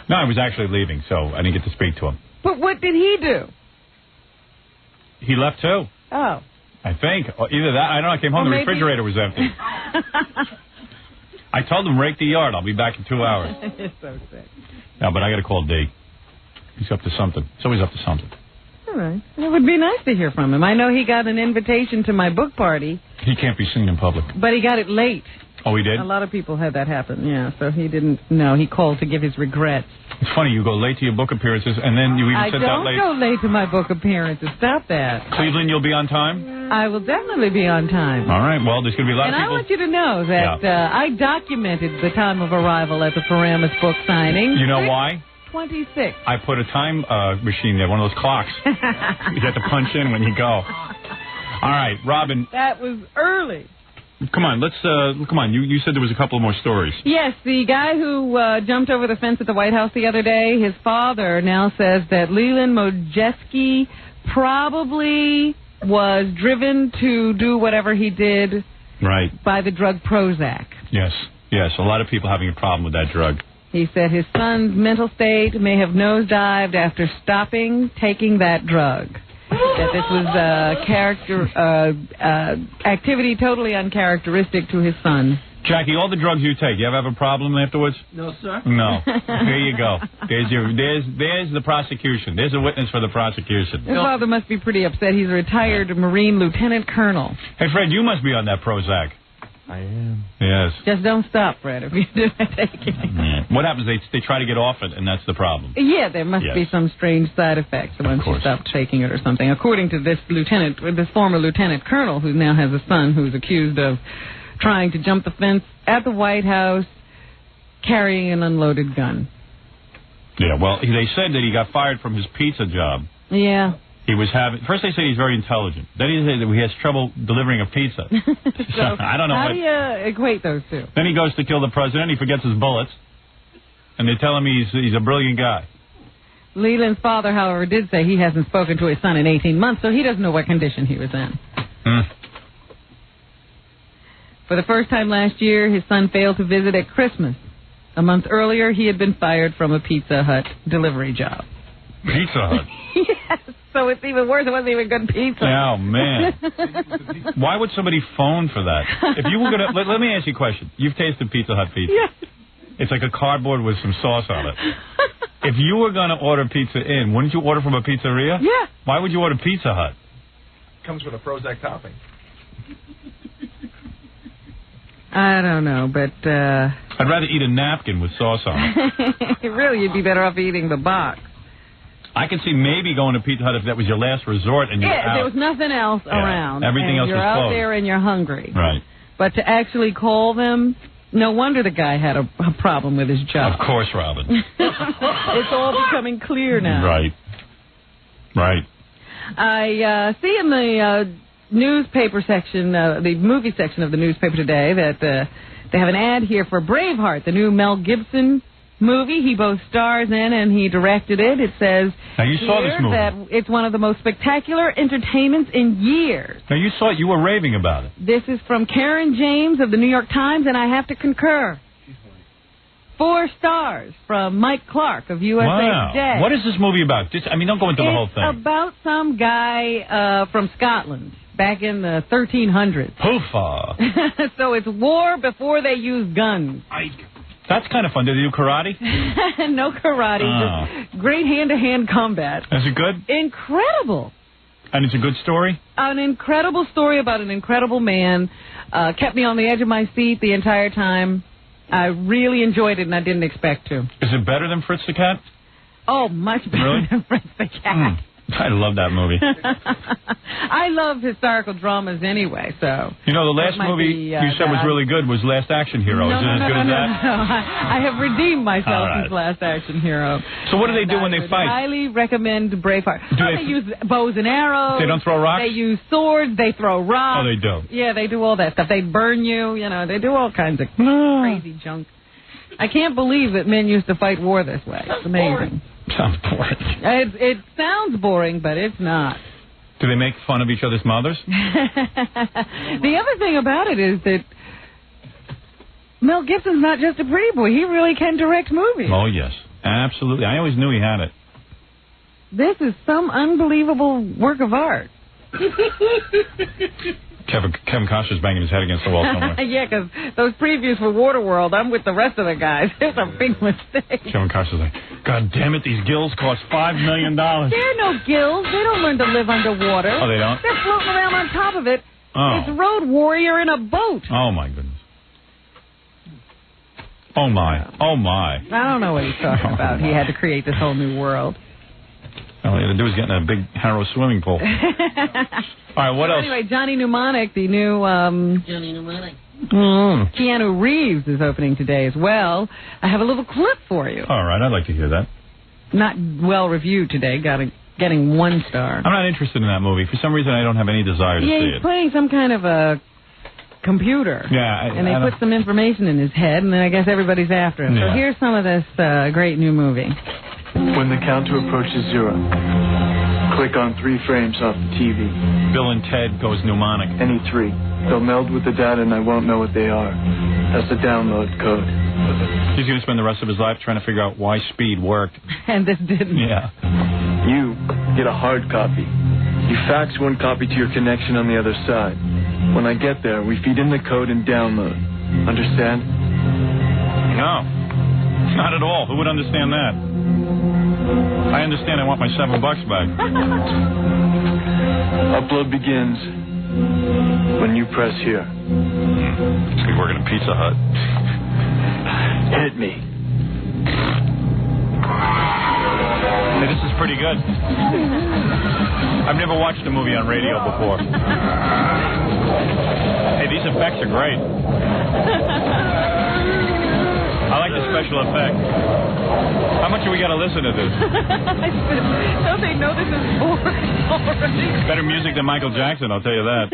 No, I was actually leaving, so I didn't get to speak to him. But what did he do? He left, too. Oh. I think. Either that, I don't know. I came home, the refrigerator was empty. I told him, rake the yard. I'll be back in 2 hours. It's so sick. No, but I got to call D. He's up to something. So he's up to something. All right. It would be nice to hear from him. I know he got an invitation to my book party. He can't be seen in public. But he got it late. Oh, he did? A lot of people had that happen, yeah. So he didn't know. He called to give his regrets. It's funny. You go late to your book appearances, and then you even sent out late. I don't go late to my book appearances. Stop that. Cleveland, you'll be on time? I will definitely be on time. All right. Well, there's going to be a lot of people. And I want you to know that I documented the time of arrival at the Paramus book signing. You know why? 26. I put a time machine there, one of those clocks. You have to punch in when you go. All right, Robin. That was early. Come on, come on. You said there was a couple more stories. Yes, the guy who jumped over the fence at the White House the other day, his father now says that Leland Mojeski probably was driven to do whatever he did by the drug Prozac. Yes, a lot of people having a problem with that drug. He said his son's mental state may have nosedived after stopping taking that drug. That this was activity totally uncharacteristic to his son. Jackie, all the drugs you take, you ever have a problem afterwards? No, sir. No. There you go. There's the prosecution. There's a witness for the prosecution. His father must be pretty upset. He's a retired Marine lieutenant colonel. Hey, Fred, you must be on that Prozac. I am. Yes. Just don't stop, Fred, if you do take it. Yeah. What happens? They try to get off it, and that's the problem. Yeah, there must be some strange side effects once you stop taking it or something. According to this former lieutenant colonel, who now has a son who's accused of trying to jump the fence at the White House, carrying an unloaded gun. Yeah, well, they said that he got fired from his pizza job. Yeah. He was first they said he's very intelligent. Then he said that he has trouble delivering a pizza. So I don't know. How do you equate those two? Then he goes to kill the president. He forgets his bullets. And they tell him he's a brilliant guy. Leland's father, however, did say he hasn't spoken to his son in 18 months, so he doesn't know what condition he was in. For the first time last year, his son failed to visit at Christmas. A month earlier, he had been fired from a Pizza Hut delivery job. Pizza Hut? Yes, so it's even worse. It wasn't even good pizza. Oh, man. Why would somebody phone for that? If you were going to... Let me ask you a question. You've tasted Pizza Hut pizza. Yes. It's like a cardboard with some sauce on it. If you were going to order pizza in, wouldn't you order from a pizzeria? Yeah. Why would you order Pizza Hut? Comes with a Prozac topping. I don't know, but... I'd rather eat a napkin with sauce on it. Really, you'd be better off eating the box. I could see maybe going to Pizza Hut if that was your last resort and you're out. There was nothing else around. Everything else was closed. You're out there and you're hungry. Right. But to actually call them, no wonder the guy had a problem with his job. Of course, Robin. It's all becoming clear now. Right. I see in the newspaper section, the movie section of the newspaper today, that they have an ad here for Braveheart, the new Mel Gibson movie he both stars in and he directed it. It says now you saw this movie. That it's one of the most spectacular entertainments in years. Now you saw it. You were raving about it. This is from Karen James of the New York Times, and I have to concur. 4 stars from Mike Clark of USA Today. What is this movie about? Don't go into the whole thing. It's about some guy from Scotland back in the 1300s. Poofa. So it's war before they used guns. That's kind of fun. Did they do karate? No karate. Just great hand-to-hand combat. Is it good? Incredible. And it's a good story? An incredible story about an incredible man. Kept me on the edge of my seat the entire time. I really enjoyed it, and I didn't expect to. Is it better than Fritz the Cat? Oh, much better than Fritz the Cat. I love that movie. I love historical dramas anyway, so... You know, the last movie you said was really good was Last Action Hero. Is it as good as that? No. I have redeemed myself since Last Action Hero. So what do they do when they fight? I highly recommend Braveheart. They use bows and arrows. They don't throw rocks? They use swords. They throw rocks. Oh, they don't? Yeah, they do all that stuff. They burn you. They do all kinds of crazy junk. I can't believe that men used to fight war this way. It's amazing. Sounds boring. It sounds boring, but it's not. Do they make fun of each other's mothers? The other thing about it is that Mel Gibson's not just a pretty boy. He really can direct movies. Oh, yes. Absolutely. I always knew he had it. This is some unbelievable work of art. Kevin Costner's banging his head against the wall somewhere. Yeah, because those previews for Waterworld, I'm with the rest of the guys. It's a big mistake. Kevin Costner's like, God damn it, these gills cost $5 million. There are no gills. They don't learn to live underwater. Oh, they don't? They're floating around on top of it. Oh. It's Road Warrior in a boat. Oh, my goodness. Oh, my. Oh, my. I don't know what he's talking about. He had to create this whole new world. All he had to do was get in a big Harrow swimming pool. All right, what else? Anyway, Johnny Mnemonic, the new... Johnny Mnemonic. Keanu Reeves is opening today as well. I have a little clip for you. All right, I'd like to hear that. Not well reviewed today, getting 1 star. I'm not interested in that movie. For some reason, I don't have any desire to see it. Yeah, he's playing some kind of a computer. Yeah. And they put some information in his head, and then I guess everybody's after him. Yeah. So here's some of this great new movie. When the counter approaches 0, click on 3 frames off the TV. Bill and Ted goes mnemonic. Any 3. They'll meld with the data and I won't know what they are. That's the download code. He's going to spend the rest of his life trying to figure out why speed worked. And this didn't. Yeah. You get a hard copy. You fax 1 copy to your connection on the other side. When I get there, we feed in the code and download. Understand? No. Not at all. Who would understand that? I understand I want my $7 back. Upload begins when you press here. It's like working at Pizza Hut. Hit me. Hey, this is pretty good. I've never watched a movie on radio before. Hey, these effects are great. I like the special effects. How much do we got to listen to this? Don't they know this is boring already? Better music than Michael Jackson, I'll tell you that.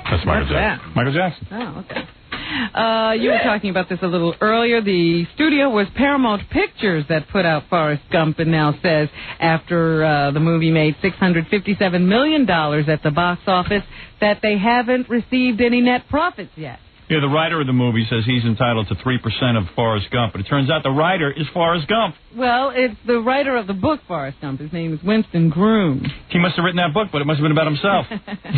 That's Michael Jackson. Michael Jackson. Oh, okay. You were talking about this a little earlier. The studio was Paramount Pictures that put out Forrest Gump and now says after the movie made $657 million at the box office that they haven't received any net profits yet. Yeah, the writer of the movie says he's entitled to 3% of Forrest Gump, but it turns out the writer is Forrest Gump. Well, it's the writer of the book, Forrest Gump. His name is Winston Groom. He must have written that book, but it must have been about himself.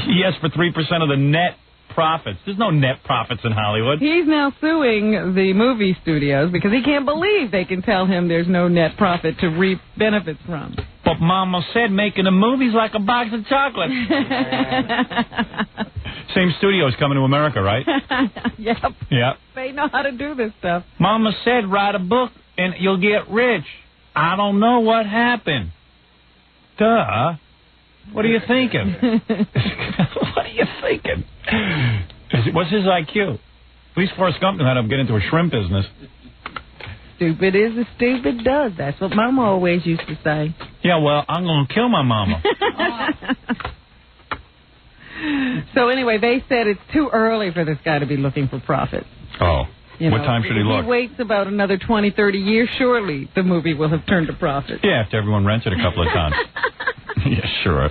He asked for 3% of the net profits. There's no net profits in Hollywood. He's now suing the movie studios because he can't believe they can tell him there's no net profit to reap benefits from. But Mama said making a movie's like a box of chocolates. Same studio's coming to America, right? Yep. Yep. They know how to do this stuff. Mama said write a book and you'll get rich. I don't know what happened. Duh. What are you thinking? What are you thinking? What's his IQ? At least Forrest Gump knew how to get into a shrimp business. Stupid is as stupid does. That's what Mama always used to say. Yeah, well, I'm going to kill my mama. So anyway, they said it's too early for this guy to be looking for profit. Oh. What time should he look? If he waits about another 20, 30 years, surely the movie will have turned a profit. Yeah, after everyone rents it a couple of times. Yeah, sure.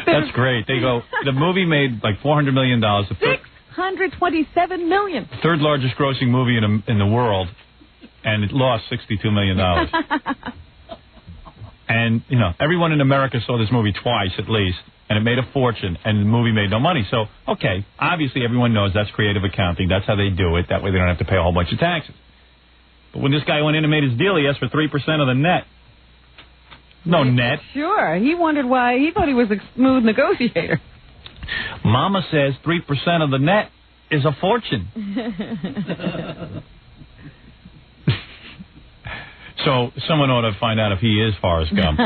That's great. They go, the movie made like $400 million. $627 million. Third largest grossing movie in the world, and it lost $62 million. And, you know, everyone in America saw this movie twice at least, and it made a fortune, and the movie made no money. So, okay, obviously everyone knows that's creative accounting. That's how they do it. That way they don't have to pay a whole bunch of taxes. But when this guy went in and made his deal, he asked for 3% of the net. No net. Sure. He wondered why. He thought he was a smooth negotiator. Mama says 3% of the net is a fortune. So someone ought to find out if he is Forrest Gump.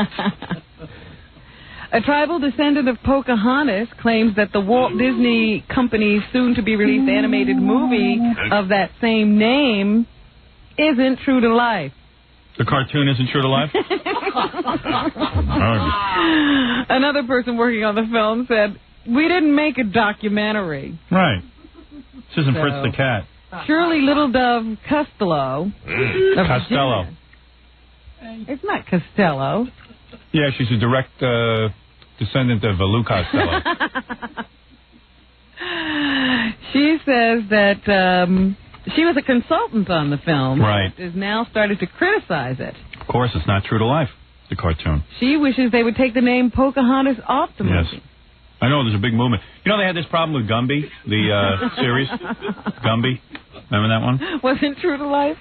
A tribal descendant of Pocahontas claims that the Walt Disney Company's soon-to-be-released animated movie of that same name isn't true to life. The cartoon isn't true to life? Another person working on the film said, we didn't make a documentary. Right. This isn't Fritz the Cat. Surely Little Dove Costello. Costello. It's not Costello. Yeah, she's a direct descendant of Lou Costello. She says that she was a consultant on the film. Right. Is now started to criticize it. Of course, it's not true to life, the cartoon. She wishes they would take the name Pocahontas off the movie. Yes. I know, there's a big movement. You know, they had this problem with Gumby, the series. Gumby. Remember that one? Wasn't true to life?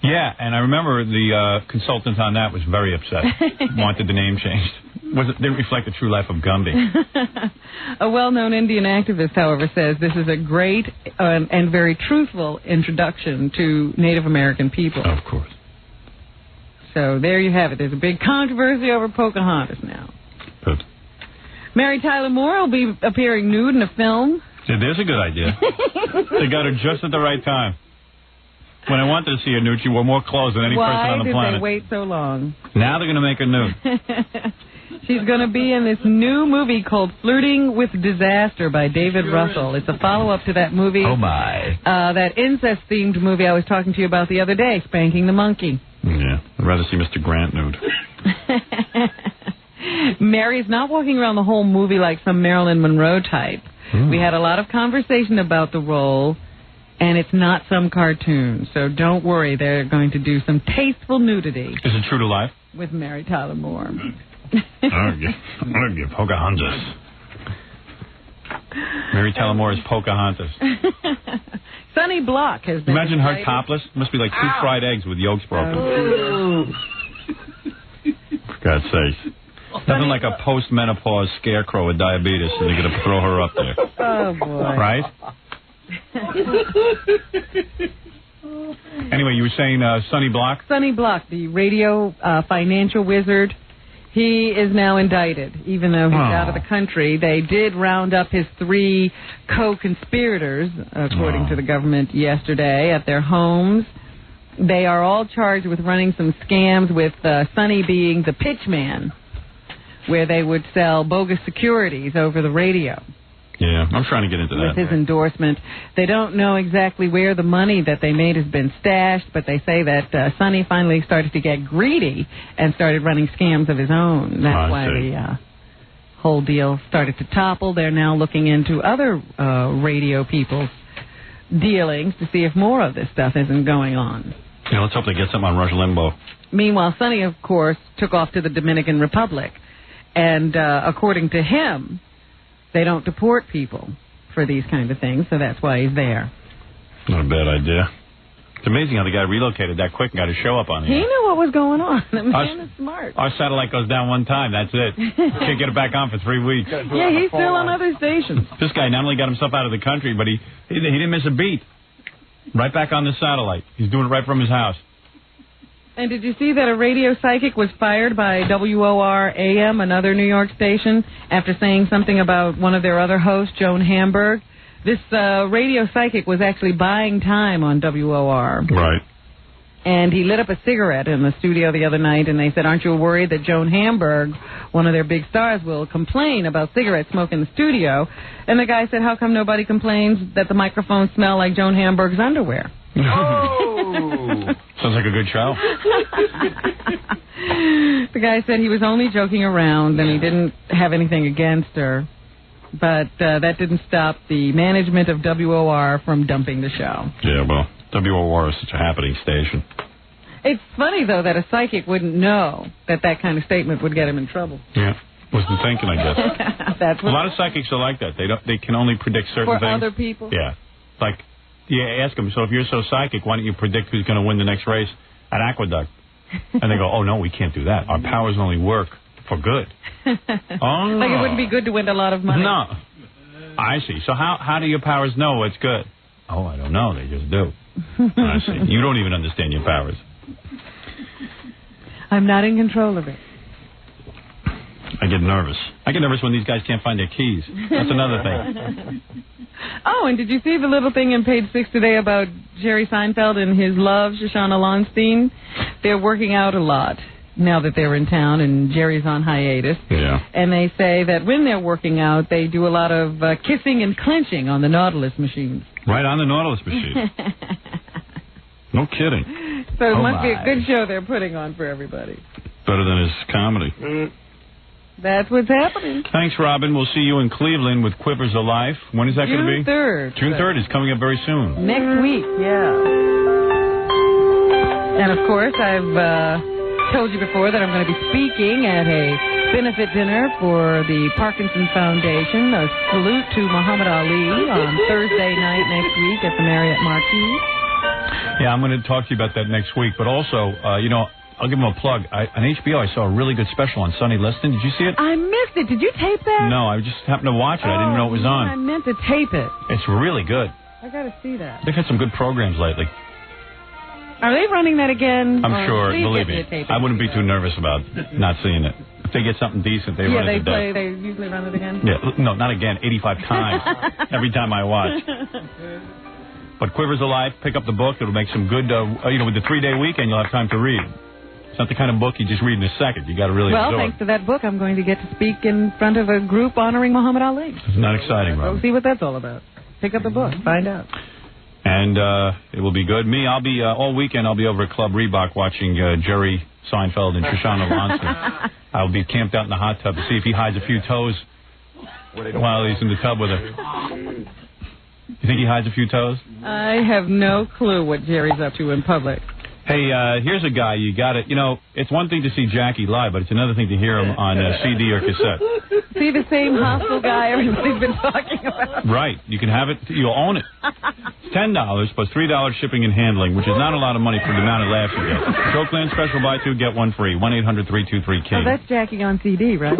Yeah, and I remember the consultant on that was very upset. Wanted the name changed. Didn't reflect the true life of Gumby. A well-known Indian activist, however, says this is a great and very truthful introduction to Native American people. Of course. So there you have it. There's a big controversy over Pocahontas now. Good. Mary Tyler Moore will be appearing nude in a film. Yeah, there's a good idea. They got her just at the right time. When I wanted to see her nude, she wore more clothes than any person on the planet. Why did they wait so long? Now they're going to make her nude. She's going to be in this new movie called Flirting with Disaster by David Russell. It's a follow-up to that movie. Oh, my. That incest-themed movie I was talking to you about the other day, Spanking the Monkey. Yeah, I'd rather see Mr. Grant nude. Mary's not walking around the whole movie like some Marilyn Monroe type. We had a lot of conversation about the role, and it's not some cartoon. So don't worry, they're going to do some tasteful nudity. Is it true to life? With Mary Tyler Moore. I'm going to give Pocahontas. Mary Tyler Moore is Pocahontas. Sonny Block has been... Imagine her topless. Must be like 2 fried eggs with yolks broken. Oh. For God's sake. Nothing like a post-menopause scarecrow with diabetes, and you're going to throw her up there. Oh, boy. Right? Anyway, you were saying Sonny Block? Sonny Block, the radio financial wizard. He is now indicted, even though he's out of the country. They did round up his 3 co-conspirators, according to the government, yesterday at their homes. They are all charged with running some scams, with Sonny being the pitch man, where they would sell bogus securities over the radio. Yeah, I'm trying to get into that. With his endorsement. They don't know exactly where the money that they made has been stashed, but they say that Sonny finally started to get greedy and started running scams of his own. That's why the whole deal started to topple. They're now looking into other radio people's dealings to see if more of this stuff isn't going on. Yeah, let's hope they get something on Rush Limbaugh. Meanwhile, Sonny, of course, took off to the Dominican Republic. And according to him, they don't deport people for these kind of things, so that's why he's there. Not a bad idea. It's amazing how the guy relocated that quick and got his show up on here. He knew what was going on. The man is smart. Our satellite goes down one time, that's it. Can't get it back on for 3 weeks. Yeah, he's still on other stations. This guy not only got himself out of the country, but he didn't miss a beat. Right back on the satellite. He's doing it right from his house. And did you see that a radio psychic was fired by WOR AM, another New York station, after saying something about one of their other hosts, Joan Hamburg? This radio psychic was actually buying time on WOR. Right. And he lit up a cigarette in the studio the other night, and they said, aren't you worried that Joan Hamburg, one of their big stars, will complain about cigarette smoke in the studio? And the guy said, how come nobody complains that the microphones smell like Joan Hamburg's underwear? Oh! Sounds like a good show. The guy said he was only joking around and he didn't have anything against her. But that didn't stop the management of WOR from dumping the show. Yeah, well, WOR is such a happening station. It's funny, though, that a psychic wouldn't know that that kind of statement would get him in trouble. Yeah. Wasn't thinking, I guess. That's what a lot of psychics are like that. They can only predict certain for things. For other people? Yeah. Like... Yeah, ask them, so if you're so psychic, why don't you predict who's going to win the next race at Aqueduct? And they go, oh, no, we can't do that. Our powers only work for good. Oh, like it wouldn't be good to win a lot of money. No. I see. So how do your powers know what's good? Oh, I don't know. They just do. I see. You don't even understand your powers. I'm not in control of it. I get nervous. I get nervous when these guys can't find their keys. That's another thing. Oh, and did you see the little thing in Page 6 today about Jerry Seinfeld and his love, Shoshana Lonstein? They're working out a lot now that they're in town, and Jerry's on hiatus. Yeah. And they say that when they're working out, they do a lot of kissing and clenching on the Nautilus machines. Right on the Nautilus machine. No kidding. So it must be a good show they're putting on for everybody. Better than his comedy. That's what's happening. Thanks, Robin. We'll see you in Cleveland with Quivers of Life. When is that going to be? June 3rd. June 3rd is coming up very soon. Next week, yeah. And, of course, I've told you before that I'm going to be speaking at a benefit dinner for the Parkinson Foundation. A salute to Muhammad Ali on Thursday night next week at the Marriott Marquis. Yeah, I'm going to talk to you about that next week. But also, I'll give him a plug. On HBO, I saw a really good special on Sonny Liston. Did you see it? I missed it. Did you tape that? No, I just happened to watch it. I didn't know it was on. I meant to tape it. It's really good. I got to see that. They've had some good programs lately. Are they running that again? I'm sure. Believe me. I wouldn't be too nervous about not seeing it. If they get something decent, they run it to death. They usually run it again? Yeah, no, not again. 85 times. Every time I watch. But Quivers of Life, pick up the book. It'll make some good, with the 3-day weekend, you'll have time to read. It's not the kind of book you just read in a second. You got to really Well, absorb. thanks to that book, I'm going to get to speak in front of a group honoring Muhammad Ali. It's not exciting, Robin. Go see what that's all about. Pick up the book. Find out. And it will be good. Me, I'll be all weekend. I'll be over at Club Reebok watching Jerry Seinfeld and Shoshana Lonson. I'll be camped out in the hot tub to see if he hides a few toes while he's in the tub with her. You think he hides a few toes? I have no clue what Jerry's up to in public. Hey, here's a guy you got to, it's one thing to see Jackie live, but it's another thing to hear him on CD or cassette. See the same hostile guy everybody's been talking about. Right. You can have it. You'll own it. It's $10 plus $3 shipping and handling, which is not a lot of money for the amount of laughs you get. Jokeland special, buy two, get one free. 1-800-323-KING. Oh, that's Jackie on CD, right?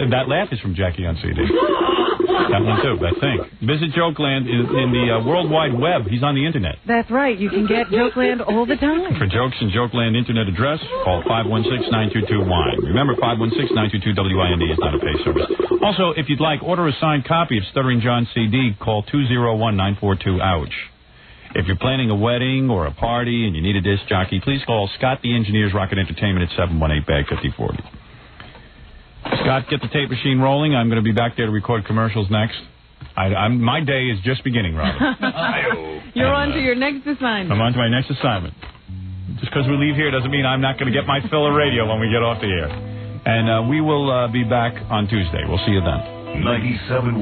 That laugh is from Jackie on CD. That one, too, I think. Visit Jokeland in the World Wide Web. He's on the Internet. That's right. You can get Jokeland all the time. For jokes and Jokeland Internet address, call 516-922-WINE. Remember, 516-922-WIND is not a pay service. Also, if you'd like, order a signed copy of Stuttering John's CD. Call 201-942-OUCH. If you're planning a wedding or a party and you need a disc jockey, please call Scott the Engineer's Rocket Entertainment at 718-BAG-5040. Scott, get the tape machine rolling. I'm going to be back there to record commercials next. My day is just beginning, Robin. You're on to your next assignment. I'm on to my next assignment. Just because we leave here doesn't mean I'm not going to get my fill of radio when we get off the air. And we will be back on Tuesday. We'll see you then. 97.1.